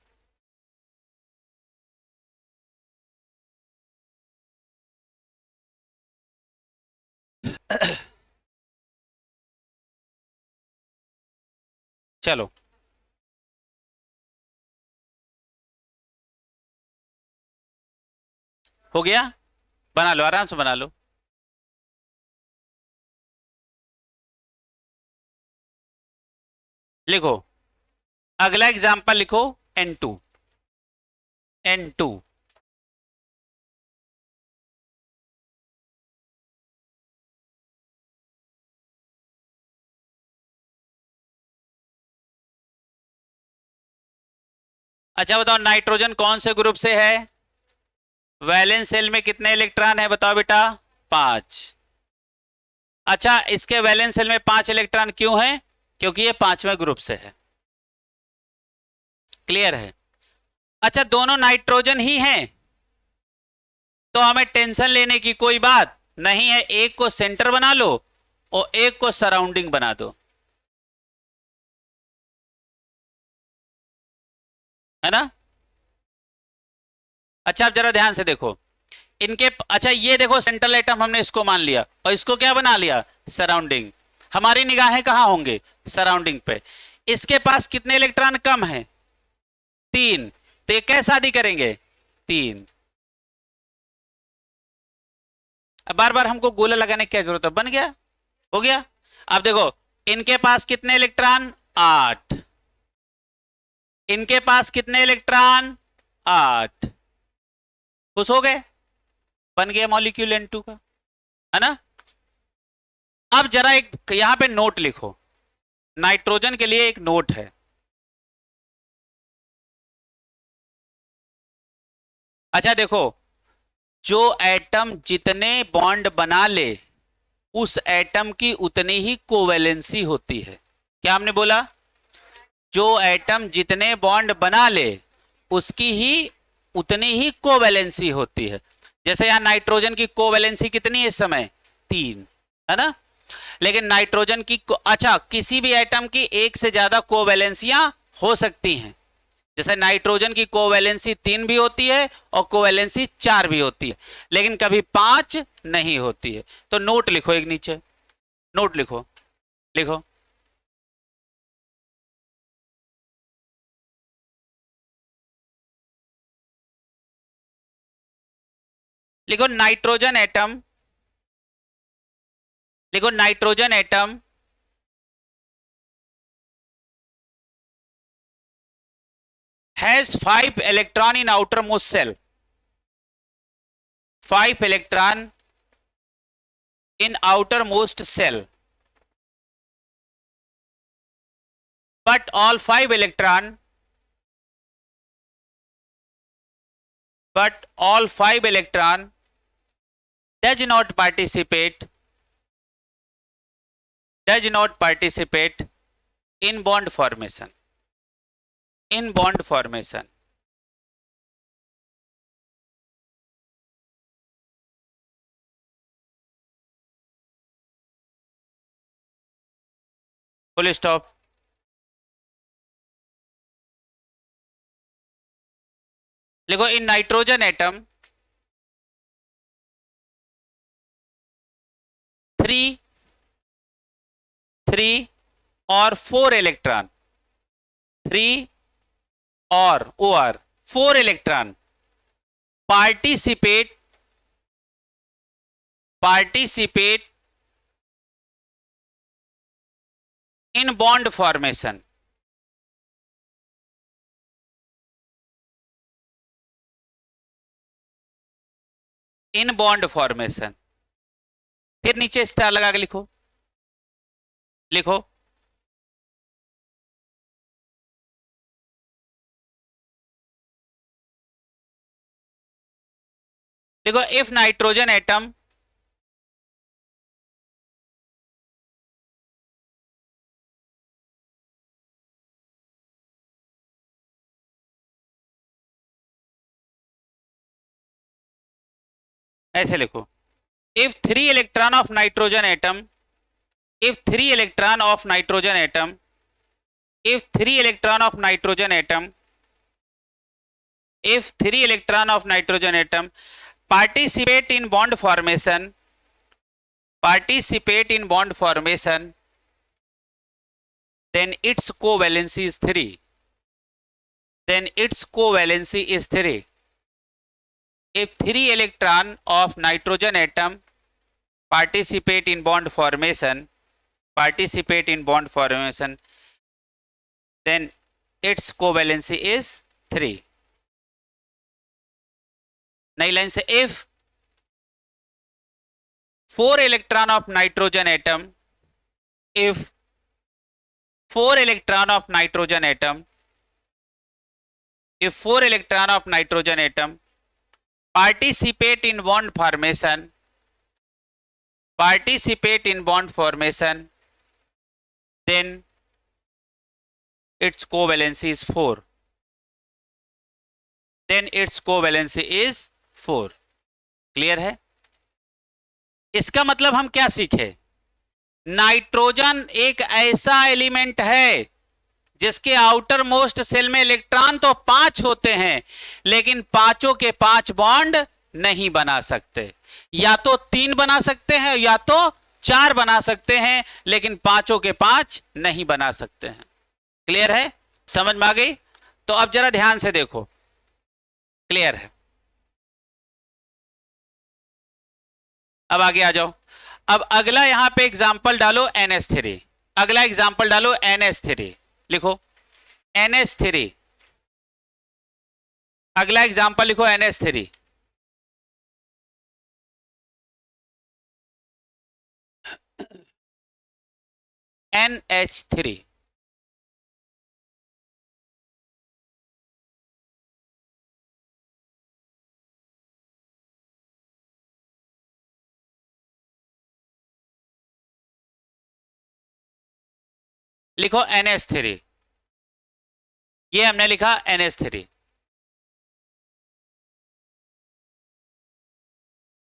चलो, हो गया? बना लो, आराम से बना लो। लिखो, अगला एग्जाम्पल लिखो। N2। N2। अच्छा बताओ, नाइट्रोजन कौन से ग्रुप से है? वैलेंस सेल में कितने इलेक्ट्रॉन है बताओ बेटा? 5। अच्छा, इसके वैलेंस सेल में 5 इलेक्ट्रॉन क्यों है? क्योंकि ये पांचवें ग्रुप से है। क्लियर है? अच्छा, दोनों नाइट्रोजन ही हैं, तो हमें टेंशन लेने की कोई बात नहीं है। एक को सेंटर बना लो और एक को सराउंडिंग बना दो, है ना? अच्छा, आप जरा ध्यान से देखो। इनके अच्छा, ये देखो सेंट्रल एटम हमने इसको मान लिया और इसको क्या बना लिया? सराउंडिंग। हमारी निगाहें कहां होंगे? सराउंडिंग पे। इसके पास कितने इलेक्ट्रॉन कम है? 3। तो ये कैसे शादी करेंगे? 3। अब बार बार हमको गोला लगाने की क्या जरूरत है? बन गया, हो गया। अब देखो, इनके पास कितने इलेक्ट्रॉन? 8। इनके पास कितने इलेक्ट्रॉन? 8। खुश हो गए? बन गया मॉलिक्यूल N2 का, है ना? अब जरा एक यहां पे नोट लिखो, नाइट्रोजन के लिए एक नोट है। अच्छा देखो, जो एटम जितने बॉन्ड बना ले, उस एटम की उतनी ही कोवैलेंसी होती है। क्या हमने बोला? जो एटम जितने बॉन्ड बना ले, उसकी ही उतनी ही कोवैलेंसी होती है। जैसे यहां नाइट्रोजन की कोवैलेंसी कितनी है इस समय? 3, है ना? लेकिन नाइट्रोजन की अच्छा, किसी भी एटम की एक से ज्यादा कोवैलेंसियां हो सकती हैं। जैसे नाइट्रोजन की कोवैलेंसी 3 भी होती है और कोवैलेंसी 4 भी होती है, लेकिन कभी 5 नहीं होती है। तो नोट लिखो एक नीचे, नोट लिखो, लिखो। लिखो नाइट्रोजन एटम, लिखो nitrogen atom has 5 electron in outer most shell. 5 electron in outer most shell, but all 5 electron but all 5 electron does not participate in bond formation, in bond formation. Full stop. देखो in nitrogen atom 3 3 और 4 electron, 3 और OR 4 electron participate in bond formation. In bond formation, फिर नीचे star लगा के लिखो, लिखो देखो इफ नाइट्रोजन एटम ऐसे लिखो, if 3 electron of nitrogen atom, if 3 electron of nitrogen atom, if 3 electron of nitrogen atom, if 3 electron of nitrogen atom participate in bond formation, participate in bond formation, then its covalency is 3, then its covalency is 3. If 3 electron of nitrogen atom participate in bond formation, participate in bond formation, then its covalency is 3. नई line से if 4 electron of nitrogen atom, if 4 electron of nitrogen atom, if 4 electron of nitrogen atom participate in bond formation, participate in bond formation, then its covalency is 4, then its covalency is 4. Clear है? इसका मतलब हम क्या सीखे? Nitrogen एक ऐसा element है जिसके आउटर मोस्ट सेल में इलेक्ट्रॉन तो 5 होते हैं, लेकिन पांचों के 5 बॉन्ड नहीं बना सकते। या तो 3 बना सकते हैं या तो 4 बना सकते हैं, लेकिन पांचों के 5 नहीं बना सकते हैं। क्लियर है? समझ में आ गई? तो अब जरा ध्यान से देखो, क्लियर है? अब आगे आ जाओ। अब अगला यहां पे एग्जांपल डालो NH3, अगला एग्जांपल डालो NH3, लिखो NH3, अगला एग्जांपल लिखो NH3। NH3 लिखो NH3, ये हमने लिखा NH3।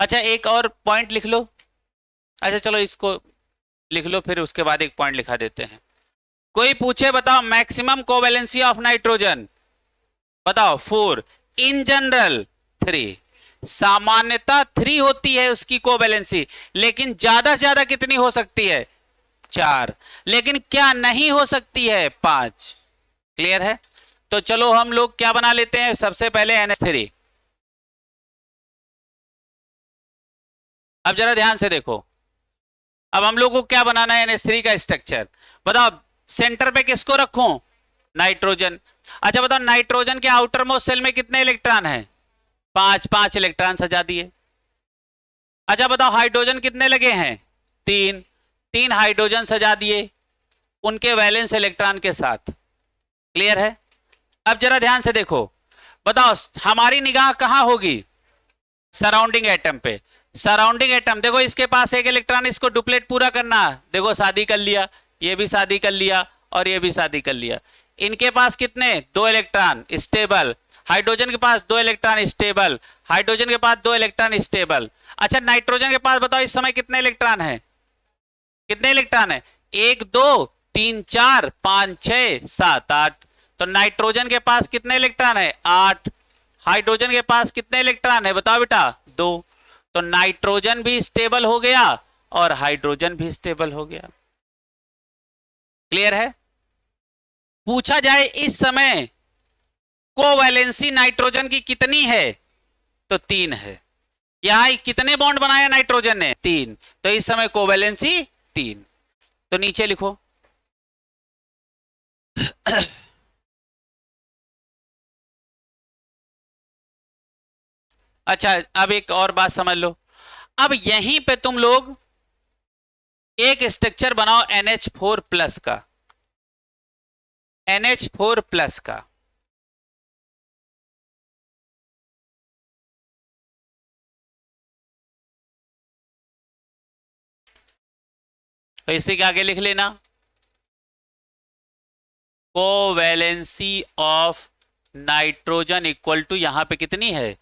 अच्छा एक और पॉइंट लिख लो। अच्छा चलो इसको लिख लो, फिर उसके बाद एक पॉइंट लिखा देते हैं। कोई पूछे बताओ मैक्सिमम कोवैलेंसी ऑफ नाइट्रोजन, बताओ 4, इन जनरल 3, सामान्यता 3 होती है उसकी कोवैलेंसी, लेकिन ज्यादा से ज्यादा कितनी हो सकती है? 4, लेकिन क्या नहीं हो सकती है? 5। क्लियर है? तो चलो हम लोग क्या बना लेते हैं, सबसे पहले NH3। अब जरा ध्यान से देखो, अब हम लोग को क्या बनाना है NH3 का स्ट्रक्चर, बताओ सेंटर पे किसको रखूं? नाइट्रोजन। अच्छा बताओ नाइट्रोजन के आउटर मोस्ट सेल में कितने इलेक्ट्रॉन हैं? 5, 5 इलेक्ट्रॉन सजा दिए। अच्छा बताओ हाइड्रोजन कितने लगे हैं? 3, 3 हाइड्रोजन सजा दिए उनके वैलेंस इलेक्ट्रॉन के साथ। क्लियर है? अब जरा ध्यान से देखो, बताओ हमारी निगाह कहां होगी? सराउंडिंग एटम पे। सराउंडिंग एटम देखो, इसके पास एक इलेक्ट्रॉन, इसको डुप्लेट पूरा करना, देखो शादी कर लिया, ये भी शादी कर लिया और ये भी शादी कर लिया। इनके पास कितने? 2 इलेक्ट्रॉन स्टेबल। हाइड्रोजन के पास 2 इलेक्ट्रॉन स्टेबल, हाइड्रोजन के पास 2 इलेक्ट्रॉन स्टेबल। अच्छा नाइट्रोजन के पास बताओ इस समय कितने इलेक्ट्रॉन है? कितने इलेक्ट्रॉन है? 1 2 3 4 5 6 7 8। तो नाइट्रोजन के पास कितने इलेक्ट्रॉन है? 8। हाइड्रोजन के पास कितने इलेक्ट्रॉन है बताओ बेटा, 2। तो नाइट्रोजन भी स्टेबल हो गया और हाइड्रोजन भी स्टेबल हो गया। क्लियर है? पूछा जाए इस समय कोवैलेंसी नाइट्रोजन की कितनी है, तो 3 है। यहां कितने बॉन्ड बनाया नाइट्रोजन ने, 3। तो इस समय कोवैलेंसी 3। तो नीचे लिखो अच्छा, अब एक और बात समझ लो। अब यहीं पे तुम लोग एक स्ट्रक्चर बनाओ NH4 प्लस का, NH4 प्लस का। तो इसी के आगे लिख लेना covalency of nitrogen equal to, यहां पे कितनी है,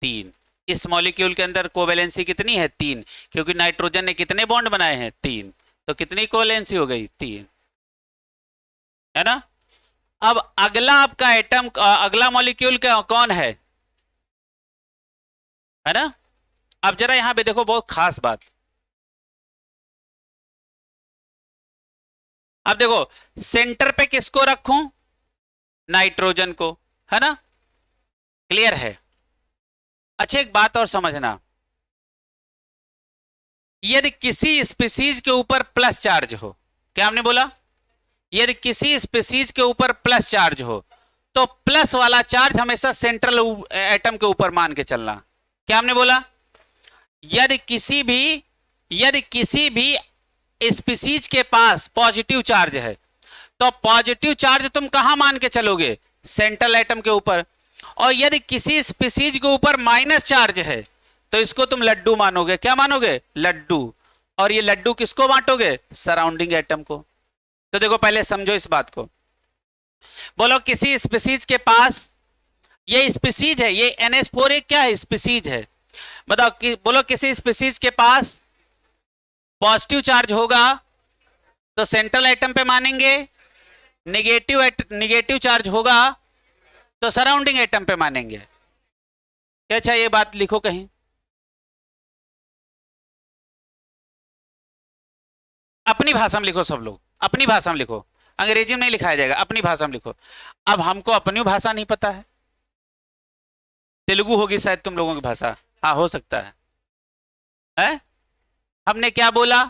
3। इस मॉलिक्यूल के अंदर कोवैलेंसी कितनी है, 3, क्योंकि नाइट्रोजन ने कितने बॉन्ड बनाए हैं, 3। तो कितनी कोवैलेंसी हो गई, 3, है ना। अब अगला आपका एटम, अगला मॉलिक्यूल कौन है ना। अब जरा यहां पे देखो, बहुत खास बात। अब देखो सेंटर पे किसको रखूं, नाइट्रोजन को, है ना। क्लियर है? अच्छा एक बात और समझना, यदि किसी स्पीसीज के ऊपर प्लस चार्ज हो, क्या हमने बोला, यदि किसी स्पीसीज के ऊपर प्लस चार्ज हो तो प्लस वाला चार्ज हमेशा सेंट्रल एटम के ऊपर मान के चलना। क्या हमने बोला, यदि किसी भी स्पीसीज के पास पॉजिटिव चार्ज है तो पॉजिटिव चार्ज तुम कहां मान के चलोगे, सेंट्रल एटम के ऊपर। और यदि किसी स्पीसीज के ऊपर माइनस चार्ज है तो इसको तुम लड्डू मानोगे। क्या मानोगे, लड्डू। और ये लड्डू किसको बांटोगे, सराउंडिंग एटम को। तो देखो पहले समझो इस बात को। बोलो किसी स्पीसीज के पास, ये स्पीसीज है, ये NH4 एक क्या है, स्पीसीज है। बताओ बोलो किसी स्पीसीज के पास पॉजिटिव चार्ज होगा तो सेंट्रल एटम पे मानेंगे, निगेटिव चार्ज होगा तो सराउंडिंग एटम पे मानेंगे। अच्छा ये बात लिखो कहीं, अपनी भाषा में लिखो, सब लोग अपनी भाषा में लिखो, अंग्रेजी में नहीं लिखाया जाएगा, अपनी भाषा में लिखो। अब हमको अपनी भाषा नहीं पता है, तेलुगु होगी शायद तुम लोगों की भाषा, हाँ हो सकता है? हमने क्या बोला,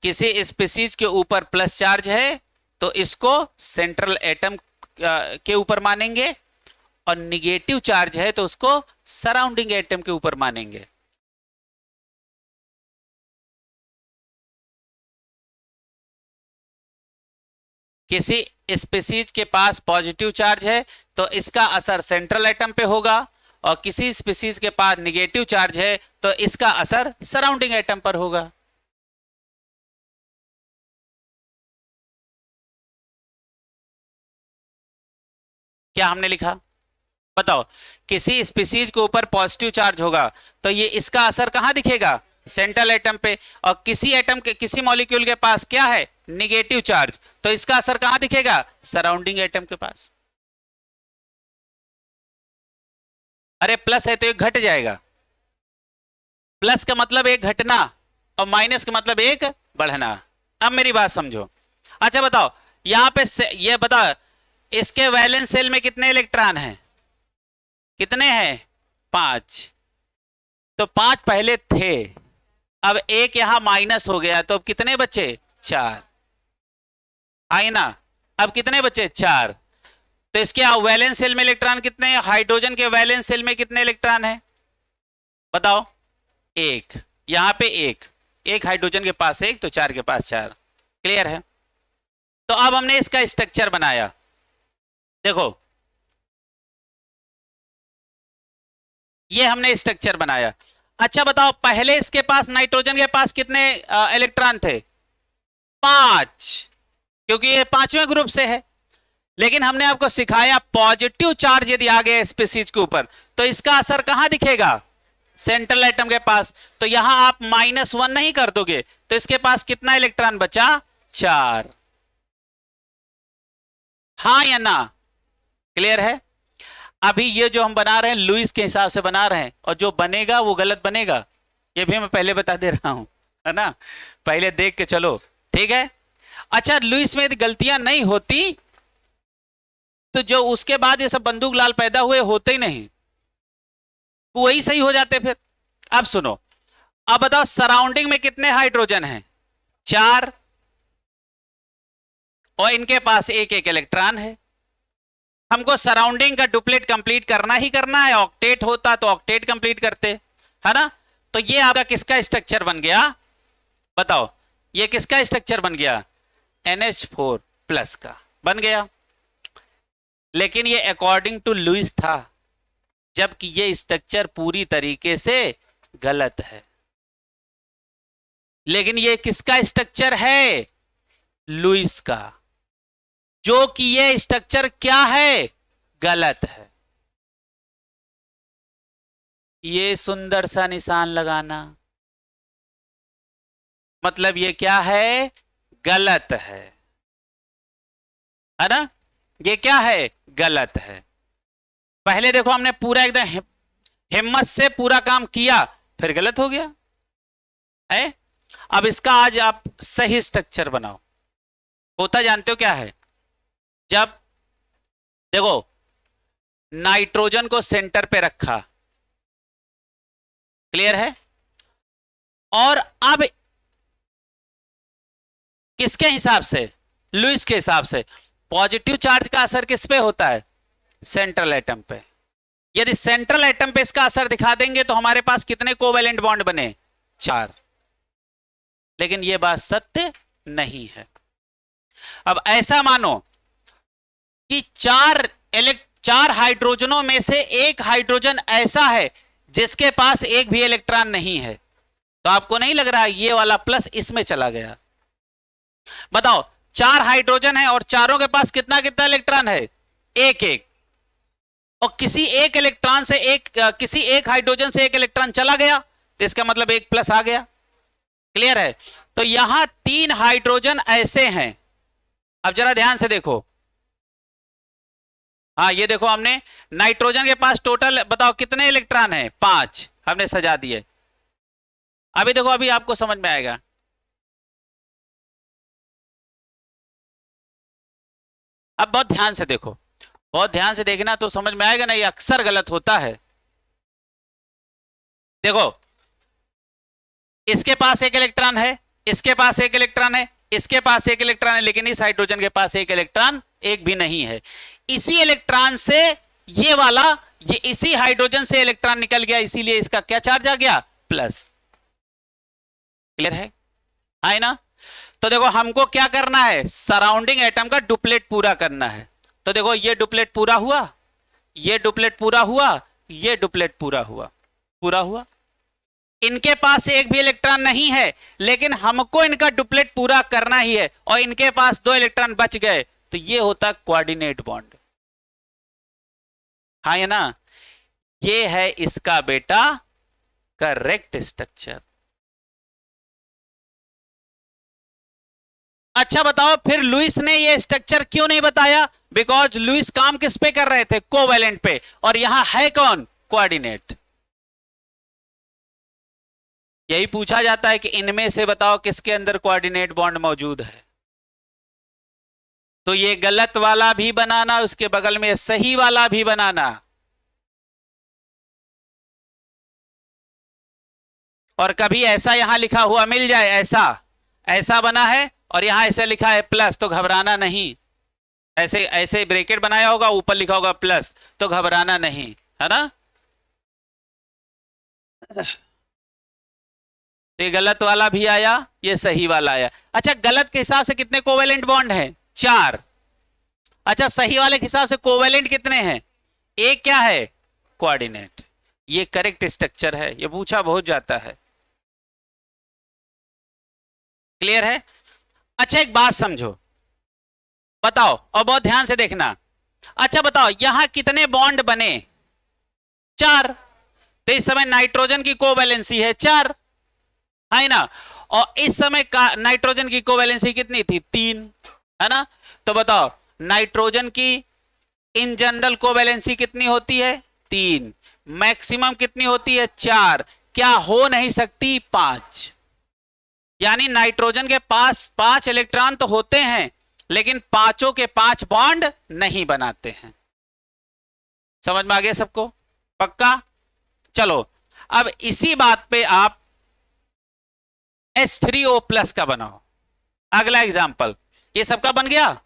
किसी स्पीसीज के ऊपर प्लस चार्ज है तो इसको सेंट्रल एटम के ऊपर मानेंगे, और निगेटिव चार्ज है तो उसको सराउंडिंग एटम के ऊपर मानेंगे। किसी स्पीसीज के पास पॉजिटिव चार्ज है तो इसका असर सेंट्रल एटम पे होगा, और किसी स्पीसीज के पास निगेटिव चार्ज है तो इसका असर सराउंडिंग एटम पर होगा। क्या हमने लिखा, बताओ। किसी स्पीसीज के ऊपर पॉजिटिव चार्ज होगा तो ये इसका असर कहां दिखेगा, सेंट्रल एटम पे। और किसी एटम के, किसी मॉलिक्यूल के पास क्या है, निगेटिव चार्ज, तो इसका असर कहां दिखेगा, सराउंडिंग एटम के पास। अरे प्लस है तो एक घट जाएगा, प्लस का मतलब एक घटना और माइनस का मतलब एक बढ़ना। अब मेरी बात समझो। अच्छा बताओ, यहां पे ये बता, इसके वैलेंस सेल में कितने इलेक्ट्रॉन हैं, कितने हैं, 5। तो 5 पहले थे, अब एक यहां माइनस हो गया तो अब कितने बचे, 4, आई ना। अब कितने बचे, 4। तो इसके वैलेंस सेल में इलेक्ट्रॉन कितने हैं, हाइड्रोजन के वैलेंस सेल में कितने इलेक्ट्रॉन हैं, बताओ। 1, यहां पे एक हाइड्रोजन के पास 1 तो 4 के पास 4। क्लियर है? तो अब हमने इसका स्ट्रक्चर बनाया, देखो ये हमने स्ट्रक्चर बनाया। अच्छा बताओ, पहले इसके पास, नाइट्रोजन के पास कितने इलेक्ट्रॉन थे, 5, क्योंकि ये 5वें ग्रुप से है। लेकिन हमने आपको सिखाया पॉजिटिव चार्ज यदि आ गया स्पीसीज के ऊपर तो इसका असर कहां दिखेगा, सेंट्रल एटम के पास। तो यहां आप -1 नहीं कर दोगे तो इसके पास कितना इलेक्ट्रॉन बचा, 4। हाँ या ना, क्लियर है? अभी ये जो हम बना रहे हैं लुईस के हिसाब से बना रहे हैं, और जो बनेगा वो गलत बनेगा, ये भी मैं पहले बता दे रहा हूं, है ना, पहले देख के चलो, ठीक है। अच्छा, लुईस में यदि गलतियां नहीं होती तो जो उसके बाद ये सब बंदूक लाल पैदा हुए होते ही नहीं, वही सही हो जाते फिर। अब सुनो, अब बताओ सराउंडिंग में कितने हाइड्रोजन हैं? 4, और इनके पास एक एक इलेक्ट्रॉन है। हमको सराउंडिंग का डुप्लेट कंप्लीट करना ही करना है, ऑक्टेट होता तो ऑक्टेट कंप्लीट करते, है ना। तो ये आपका किसका स्ट्रक्चर बन गया बताओ, ये किसका स्ट्रक्चर बन गया? NH4 प्लस का बन गया। लेकिन ये अकॉर्डिंग टू लुईस था, जबकि ये स्ट्रक्चर पूरी तरीके से गलत है। लेकिन ये किसका स्ट्रक्चर है? लुईस का, जो कि ये स्ट्रक्चर क्या है? गलत है। ये सुंदर सा निशान लगाना मतलब ये क्या है? गलत है ना। ये क्या है? गलत है। पहले देखो हमने पूरा एकदम हिम्मत से पूरा काम किया, फिर गलत हो गया है। अब इसका आज आप सही स्ट्रक्चर बनाओ। होता जानते हो क्या है? जब देखो नाइट्रोजन को सेंटर पे रखा, क्लियर है, और अब किसके हिसाब से? लुईस के हिसाब से पॉजिटिव चार्ज का असर किस पे होता है? सेंट्रल एटम पे। यदि सेंट्रल एटम पे इसका असर दिखा देंगे तो हमारे पास कितने कोवेलेंट बॉन्ड बने? 4। लेकिन यह बात सत्य नहीं है। अब ऐसा मानो कि 4 हाइड्रोजनों में से एक हाइड्रोजन ऐसा है जिसके पास एक भी इलेक्ट्रॉन नहीं है, तो आपको नहीं लग रहा ये वाला प्लस इसमें चला गया? बताओ, 4 हाइड्रोजन है और चारों के पास कितना कितना इलेक्ट्रॉन है? एक एक। और किसी एक इलेक्ट्रॉन से किसी एक हाइड्रोजन से एक इलेक्ट्रॉन चला गया तो इसका मतलब एक प्लस आ गया। क्लियर है? तो यहां 3 हाइड्रोजन ऐसे हैं। अब जरा ध्यान से देखो, हाँ ये देखो, हमने नाइट्रोजन के पास टोटल बताओ कितने इलेक्ट्रॉन है? 5 हमने सजा दिए। अभी देखो, अभी आपको समझ में आएगा। अब बहुत ध्यान से देखो, बहुत ध्यान से देखना तो समझ में आएगा ना, ये अक्सर गलत होता है। देखो, इसके पास एक इलेक्ट्रॉन है, इसके पास एक इलेक्ट्रॉन है, इसके पास एक इलेक्ट्रॉन है, लेकिन इस हाइड्रोजन के पास एक इलेक्ट्रॉन एक भी नहीं है। इसी इलेक्ट्रॉन से ये वाला, ये इसी हाइड्रोजन से इलेक्ट्रॉन निकल गया, इसीलिए इसका क्या चार्ज आ गया? प्लस। क्लियर है ना? तो देखो हमको क्या करना है? सराउंडिंग एटम का डुप्लेट पूरा करना है। तो देखो ये डुप्लेट पूरा हुआ, ये डुप्लेट पूरा हुआ, ये डुप्लेट पूरा हुआ, पूरा हुआ। इनके पास एक भी इलेक्ट्रॉन नहीं है, लेकिन हमको इनका डुप्लेट पूरा करना ही है, और इनके पास 2 इलेक्ट्रॉन बच गए, तो ये होता कोऑर्डिनेट बॉन्ड। हाँ है ना? ये है इसका बेटा करेक्ट स्ट्रक्चर। अच्छा बताओ, फिर लुईस ने ये स्ट्रक्चर क्यों नहीं बताया? बिकॉज लुईस काम किस पे कर रहे थे? कोवेलेंट पे, और यहां है कौन? कोऑर्डिनेट। यही पूछा जाता है कि इनमें से बताओ किसके अंदर कोऑर्डिनेट बॉन्ड मौजूद है। तो ये गलत वाला भी बनाना, उसके बगल में सही वाला भी बनाना, और कभी ऐसा यहां लिखा हुआ मिल जाए, ऐसा ऐसा बना है और यहां ऐसे लिखा है प्लस, तो घबराना नहीं। ऐसे ऐसे ब्रैकेट बनाया होगा, ऊपर लिखा होगा प्लस, तो घबराना नहीं, है ना? ये गलत वाला भी आया, ये सही वाला आया। अच्छा, गलत के हिसाब से कितने कोवेलेंट बॉन्ड हैं? 4। अच्छा, सही वाले के हिसाब से कोवेलेंट कितने हैं? एक क्या है? कोऑर्डिनेट। ये करेक्ट स्ट्रक्चर है, ये पूछा बहुत जाता है। क्लियर है? अच्छा, एक बात समझो, बताओ, और बहुत ध्यान से देखना। अच्छा बताओ, यहां कितने बॉन्ड बने? 4। तो इस समय नाइट्रोजन की कोवैलेंसी है 4, है ना? और इस समय का नाइट्रोजन की कोवैलेंसी कितनी थी? 3, है ना? तो बताओ, नाइट्रोजन की इन जनरल कोवैलेंसी कितनी होती है? 3। मैक्सिमम कितनी होती है? 4। क्या हो नहीं सकती? 5। यानी नाइट्रोजन के पास 5 इलेक्ट्रॉन तो होते हैं, लेकिन पांचों के 5 बॉन्ड नहीं बनाते हैं। समझ में आ गया सबको? पक्का? चलो अब इसी बात पे आप H3O+ का बनाओ। अगला एग्जाम्पल, ये सबका बन गया।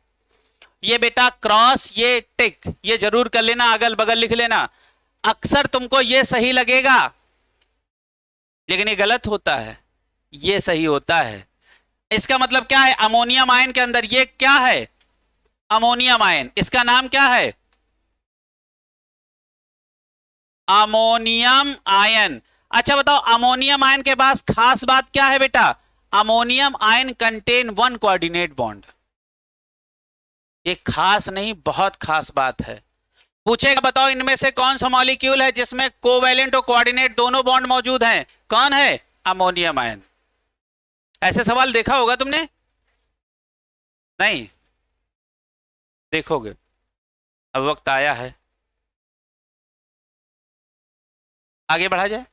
ये बेटा क्रॉस, ये टिक, ये जरूर कर लेना, अगल बगल लिख लेना। अक्सर तुमको ये सही लगेगा, लेकिन ये गलत होता है, ये सही होता है। इसका मतलब क्या है? अमोनियम आयन के अंदर ये क्या है? Ammonium ion. इसका नाम क्या है? Ammonium ion. अच्छा बताओ, अमोनियम आयन के पास खास बात क्या है बेटा? Ammonium ion contain 1 coordinate bond. ये खास नहीं, बहुत खास बात है। पूछेगा बताओ इनमें से कौन सा मॉलिक्यूल है जिसमें कोवैलेंट और कोऑर्डिनेट दोनों बॉन्ड मौजूद हैं? कौन है? Ammonium ion. ऐसे सवाल देखा होगा तुमने? नहीं देखोगे, अब वक्त आया है, आगे बढ़ा जाए।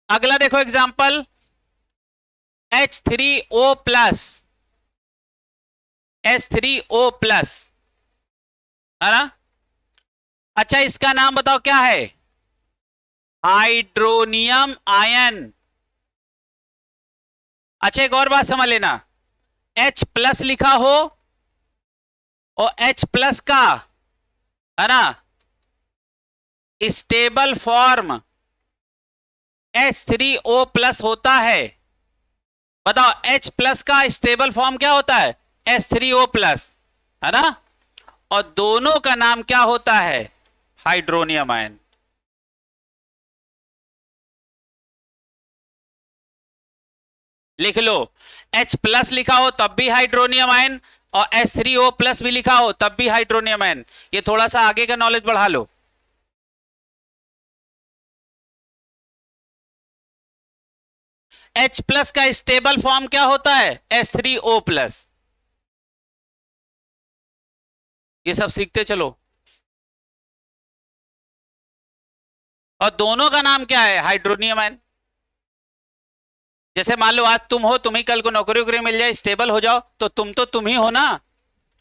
अगला देखो एग्जांपल, H3O+, H3O+, है ना? अच्छा इसका नाम बताओ क्या है? Hydronium ion. अच्छा एक और बात समझ लेना, H+ लिखा हो और H+ का, है ना, स्टेबल फॉर्म H3O+ होता है। बताओ H+ का स्टेबल फॉर्म क्या होता है? H3O+, है ना? और दोनों का नाम क्या होता है? Hydronium ion. लिख लो, H+ लिखा हो तब भी हाइड्रोनियम आयन, और H3O+ भी लिखा हो तब भी हाइड्रोनियम आयन। ये थोड़ा सा आगे का नॉलेज बढ़ा लो। H+ का स्टेबल फॉर्म क्या होता है? H3O+। ये सब सीखते चलो। और दोनों का नाम क्या है? Hydronium ion. जैसे मान लो आज तुम हो, तुम ही कल को नौकरी वोकरी मिल जाए, स्टेबल हो जाओ, तो तुम ही हो ना,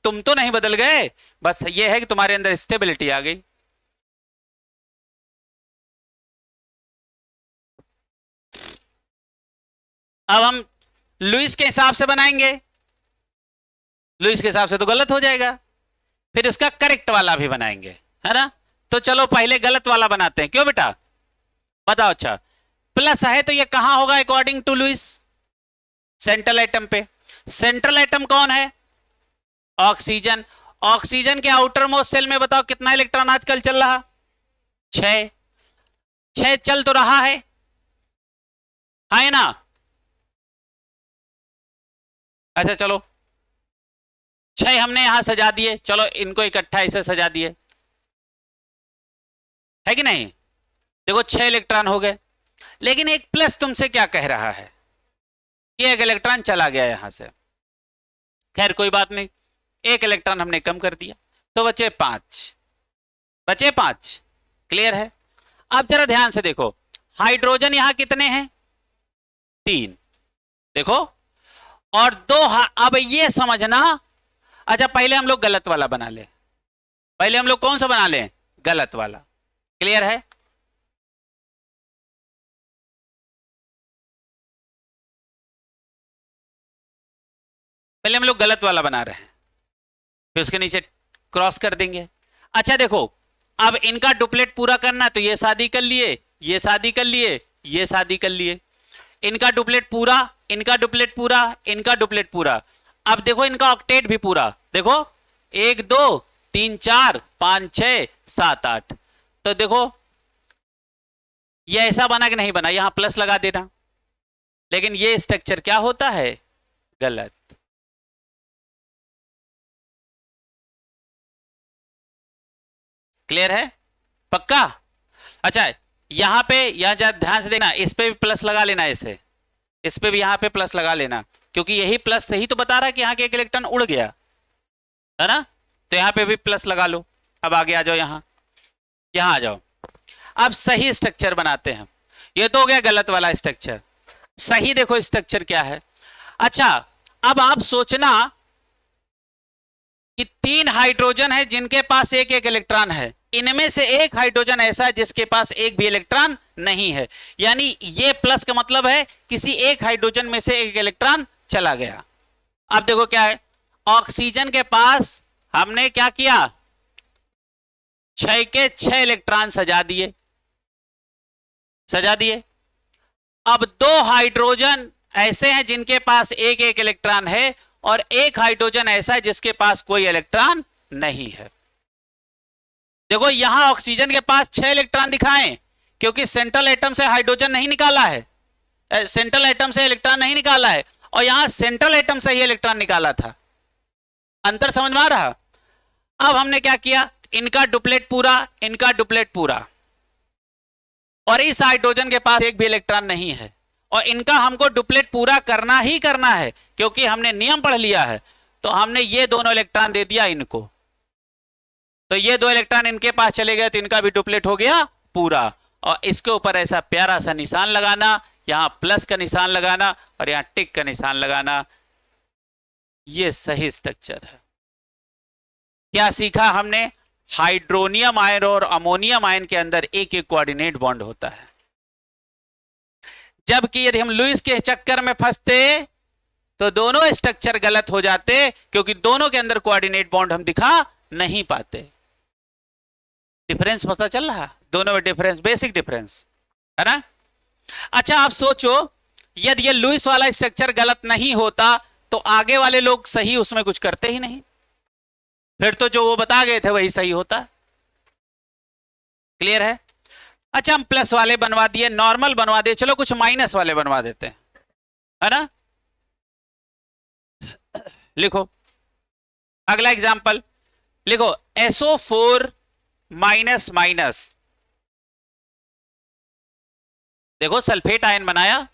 तुम तो नहीं बदल गए। बस ये है कि तुम्हारे अंदर स्टेबिलिटी आ गई। अब हम लुईस के हिसाब से बनाएंगे। लुईस के हिसाब से तो गलत हो जाएगा, फिर उसका करेक्ट वाला भी बनाएंगे, है ना? तो चलो पहले गलत वाला बनाते हैं। क्यों बेटा? बताओ। अच्छा प्लस है तो ये कहां होगा according to Lewis? Central atom पे। सेंट्रल एटम कौन है? ऑक्सीजन। ऑक्सीजन के आउटर मोस्ट सेल में बताओ कितना इलेक्ट्रॉन आजकल चल रहा? 6। 6 चल तो रहा है ना? अच्छा चलो 6 हमने यहां सजा दिए, चलो इनको इकट्ठा ऐसे सजा दिए, है कि नहीं? देखो 6 इलेक्ट्रॉन हो गए, लेकिन एक प्लस तुमसे क्या कह रहा है? ये एक इलेक्ट्रॉन चला गया यहां से। खैर कोई बात नहीं, एक इलेक्ट्रॉन हमने कम कर दिया, तो बचे 5। बचे 5। क्लियर है? अब जरा ध्यान से देखो, हाइड्रोजन यहां कितने हैं? 3। देखो, और 2। अब ये समझना, अच्छा पहले हम लोग गलत वाला बना ले। पहले हम लोग कौन सा बना लें? गलत वाला। क्लियर है? पहले हम लोग गलत वाला बना रहे हैं, फिर उसके नीचे क्रॉस कर देंगे। अच्छा देखो, अब इनका डुप्लेट पूरा करना, तो ये शादी कर लिए, ये शादी कर लिए, ये शादी कर लिए। इनका डुप्लेट पूरा, इनका डुप्लेट पूरा, इनका डुप्लेट पूरा। अब देखो इनका ऑक्टेट भी पूरा। देखो 1 2 3 4 5 6 7 8। तो देखो ये ऐसा बना कि नहीं बना? यहां प्लस लगा देना, लेकिन ये स्ट्रक्चर क्या होता है? गलत। क्लियर है? पक्का? अच्छा यहां पे, यहां ध्यान से देखना, इस पे भी प्लस लगा लेना, इस पे भी यहां पे प्लस लगा लेना, क्योंकि यही प्लस ही तो बता रहा है कि यहां के एक इलेक्ट्रॉन उड़ गया, है ना? तो यहां पे भी प्लस लगा लो। अब आगे आ जाओ, यहां आ जाओ। अब सही स्ट्रक्चर बनाते हैं। ये तो हो गया गलत वाला स्ट्रक्चर। सही देखो स्ट्रक्चर क्या है। अच्छा, अब आप सोचना कि 3 हाइड्रोजन है जिनके पास एक एक इलेक्ट्रॉन है, इनमें से एक हाइड्रोजन ऐसा है जिसके पास एक भी इलेक्ट्रॉन नहीं है, यानी ये प्लस का मतलब है किसी एक हाइड्रोजन में से एक इलेक्ट्रॉन चला गया। अब देखो क्या है, ऑक्सीजन के पास हमने क्या किया, 6 के 6 इलेक्ट्रॉन सजा दिए। अब 2 हाइड्रोजन ऐसे हैं जिनके पास एक एक इलेक्ट्रॉन है और एक हाइड्रोजन ऐसा है जिसके पास कोई इलेक्ट्रॉन नहीं है। देखो यहां ऑक्सीजन के पास 6 इलेक्ट्रॉन दिखाएं क्योंकि सेंट्रल एटम से हाइड्रोजन नहीं निकाला है, सेंट्रल एटम से इलेक्ट्रॉन नहीं निकाला है, और यहां सेंट्रल एटम से ही इलेक्ट्रॉन निकाला था। अंतर समझ में आ रहा। अब हमने क्या किया, इनका डुप्लेट पूरा, इनका डुप्लेट पूरा, और इस हाइड्रोजन के पास एक भी इलेक्ट्रॉन नहीं है, और इनका हमको डुप्लेट पूरा करना ही करना है क्योंकि हमने नियम पढ़ लिया है। तो हमने ये दोनों इलेक्ट्रॉन दे दिया इनको, तो ये 2 इलेक्ट्रॉन इनके पास चले गए तो इनका भी डुप्लेट हो गया पूरा। और इसके ऊपर ऐसा प्यारा सा निशान लगाना, यहां प्लस का निशान लगाना और यहां टिक का निशान लगाना। ये सही स्ट्रक्चर है। क्या सीखा हमने, हाइड्रोनियम आयन और अमोनियम आयन के अंदर एक एक कोऑर्डिनेट बॉन्ड होता है, जबकि यदि हम लुईस के चक्कर में फंसते तो दोनों स्ट्रक्चर गलत हो जाते क्योंकि दोनों के अंदर कोऑर्डिनेट बॉन्ड हम दिखा नहीं पाते। डिफरेंस पता चल रहा, दोनों में डिफरेंस, बेसिक डिफरेंस है ना। अच्छा आप सोचो, यदि ये लुईस वाला स्ट्रक्चर गलत नहीं होता तो आगे वाले लोग सही उसमें कुछ करते ही नहीं, फिर तो जो वो बता गए थे वही सही होता। क्लियर है। अच्छा हम प्लस वाले बनवा दिए, नॉर्मल बनवा दिए, चलो कुछ माइनस वाले बनवा देते हैं, है ना। लिखो अगला एग्जांपल, लिखो SO4 माइनस माइनस, देखो सल्फेट आयन बनाया,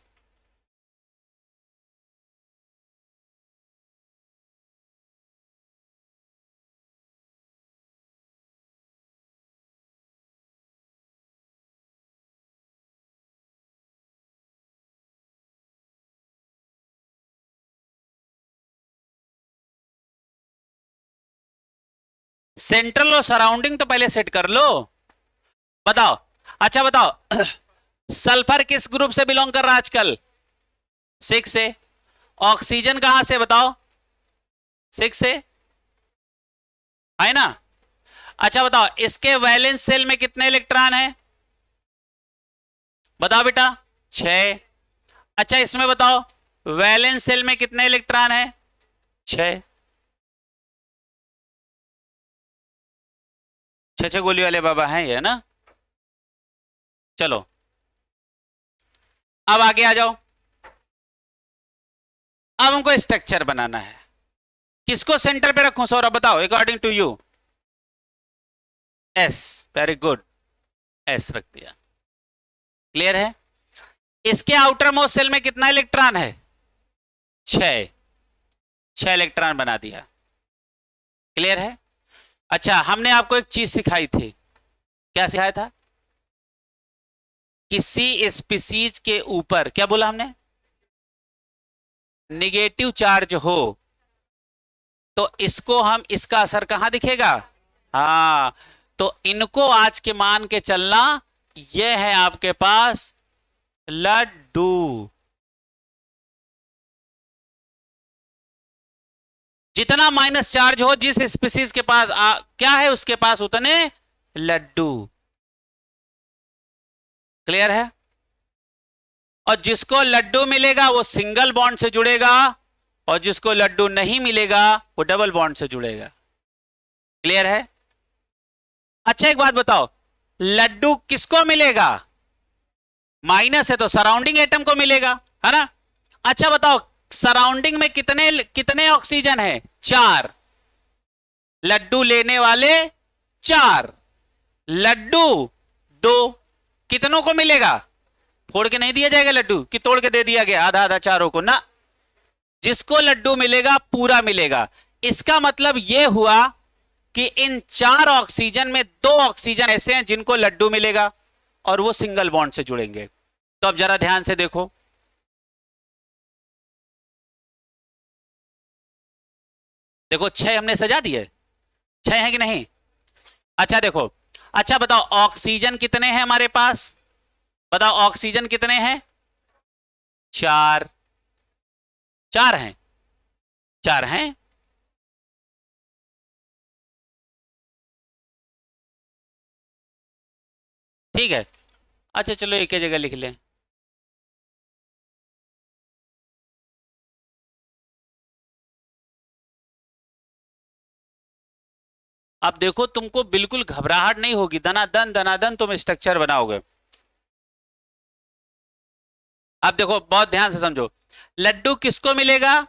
सेंट्रल और सराउंडिंग तो पहले सेट कर लो। बताओ, अच्छा बताओ सल्फर किस ग्रुप से बिलोंग कर रहा है आजकल, 6 से। ऑक्सीजन कहां से बताओ, 6 से, है ना। अच्छा बताओ इसके वैलेंस सेल में कितने इलेक्ट्रॉन है, बताओ बेटा, 6। अच्छा इसमें बताओ वैलेंस सेल में कितने इलेक्ट्रॉन है, 6। 6 गोली वाले बाबा हैं ये ना। चलो अब आगे आ जाओ, अब हमको स्ट्रक्चर बनाना है। किसको सेंटर पे रखूं सौरभ बताओ, according to you. S, very good, S रख दिया। क्लियर है। इसके आउटर मोस्ट सेल में कितना इलेक्ट्रॉन है, 6 इलेक्ट्रॉन बना दिया। क्लियर है। अच्छा हमने आपको एक चीज सिखाई थी, क्या सिखाया था, किसी स्पीसीज के ऊपर क्या बोला हमने, निगेटिव चार्ज हो तो इसको हम, इसका असर कहां दिखेगा, हाँ, तो इनको आज के मान के चलना, ये है आपके पास लड्डू। जितना माइनस चार्ज हो जिस स्पीसीज के पास क्या है उसके पास उतने लड्डू। क्लियर है। और जिसको लड्डू मिलेगा वो सिंगल बॉन्ड से जुड़ेगा और जिसको लड्डू नहीं मिलेगा वो डबल बॉन्ड से जुड़ेगा। क्लियर है। अच्छा एक बात बताओ, लड्डू किसको मिलेगा, माइनस है तो सराउंडिंग एटम को मिलेगा, है ना। अच्छा बताओ सराउंडिंग में कितने ऑक्सीजन है, 4। लड्डू लेने वाले 4, लड्डू 2, कितनों को मिलेगा, फोड़ के नहीं दिया जाएगा लड्डू कि तोड़ के दे दिया गया आधा आधा चारों को ना, जिसको लड्डू मिलेगा पूरा मिलेगा। इसका मतलब यह हुआ कि इन 4 ऑक्सीजन में 2 ऑक्सीजन ऐसे हैं जिनको लड्डू मिलेगा और वो सिंगल बॉन्ड से जुड़ेंगे। तो अब जरा ध्यान से देखो, देखो 6 हमने सजा दिए, 6 है कि नहीं? अच्छा देखो, अच्छा बताओ ऑक्सीजन कितने हैं हमारे पास, बताओ ऑक्सीजन कितने हैं? 4, 4 हैं, 4 हैं। ठीक है, अच्छा चलो एक ही जगह लिख लें। अब देखो तुमको बिल्कुल घबराहट नहीं होगी, दनादन दनादन तुम स्ट्रक्चर बनाओगे। अब देखो बहुत ध्यान से समझो, लड्डू किसको मिलेगा?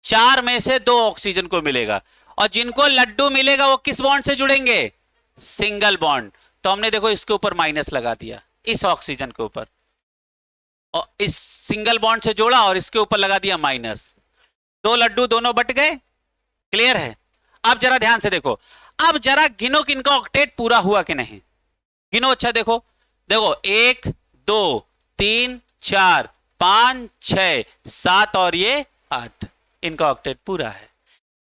4 में से 2 ऑक्सीजन को मिलेगा, और जिनको लड्डू मिलेगा वो किस बॉन्ड से जुड़ेंगे? Single bond. तो हमने देखो इसके ऊपर माइनस लगा दिया, इस ऑक्सीजन के ऊपर, और इस सिंगल बॉन्ड से जोड़ा और इसके ऊपर लगा दिया माइनस। 2 लड्डू दोनों बट गए, क्लियर है? अब जरा ध्यान से देखो, अब जरा गिनो कि इनका ऑक्टेट पूरा हुआ कि नहीं, गिनो। अच्छा देखो, देखो 1 2 3 4 5 6 7 और ये 8, इनका ऑक्टेट पूरा है।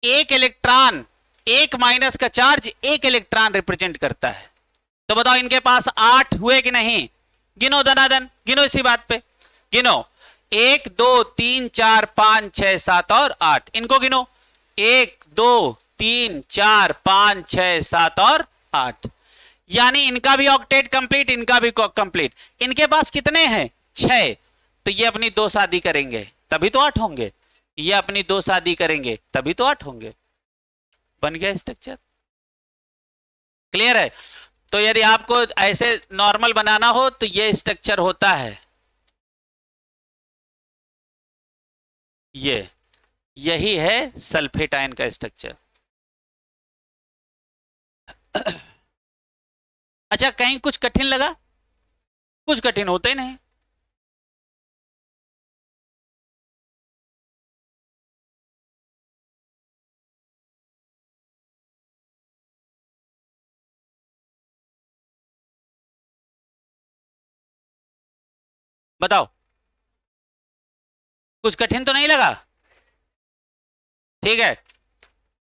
एक इलेक्ट्रॉन, एक माइनस का चार्ज एक इलेक्ट्रॉन रिप्रेजेंट करता है। तो बताओ इनके पास 8 हुए कि नहीं? गिनो दनादन, गिनो इसी बात पे, गिनो 1 2 3 4 5 6 7 और 8, इनको गिनो 1 2 3 4 5 6 7 और 8, यानी इनका भी ऑक्टेट कंप्लीट, इनका भी कंप्लीट। इनके पास कितने हैं? 6। तो ये अपनी 2 शादी करेंगे तभी तो 8 होंगे, ये अपनी 2 शादी करेंगे तभी तो 8 होंगे। बन गया स्ट्रक्चर, क्लियर है? तो यदि आपको ऐसे नॉर्मल बनाना हो तो ये स्ट्रक्चर होता है, ये यही है सल्फेट आयन का स्ट्रक्चर। अच्छा कहीं कुछ कठिन लगा? कुछ कठिन होते नहीं। बताओ कुछ कठिन तो नहीं लगा? ठीक है,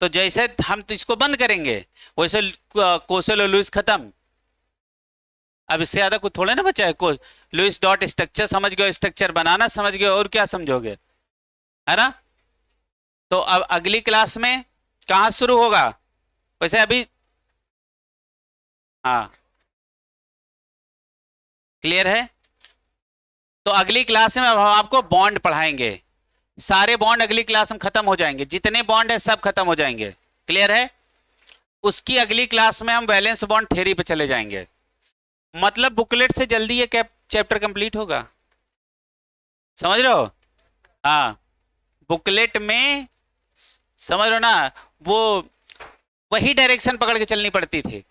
तो जैसे हम तो इसको बंद करेंगे वैसे कोसेल और लुईस खत्म। अब इससे ज्यादा कुछ थोड़े ना बचा है। लुईस डॉट स्ट्रक्चर समझ गए, स्ट्रक्चर बनाना समझ गए, और क्या समझोगे, है ना? तो अब अगली क्लास में कहां शुरू होगा वैसे अभी? हाँ क्लियर है? तो अगली क्लास में अब हम आपको बॉन्ड पढ़ाएंगे, सारे बॉन्ड अगली क्लास में खत्म हो जाएंगे, जितने बॉन्ड है सब खत्म हो जाएंगे, क्लियर है? उसकी अगली क्लास में हम वैलेंस बॉन्ड थ्योरी पे चले जाएंगे। मतलब बुकलेट से जल्दी ये चैप्टर कंप्लीट होगा, समझ रहे हो? हाँ, बुकलेट में समझ रहे हो ना, वो वही डायरेक्शन पकड़ के चलनी पड़ती थी।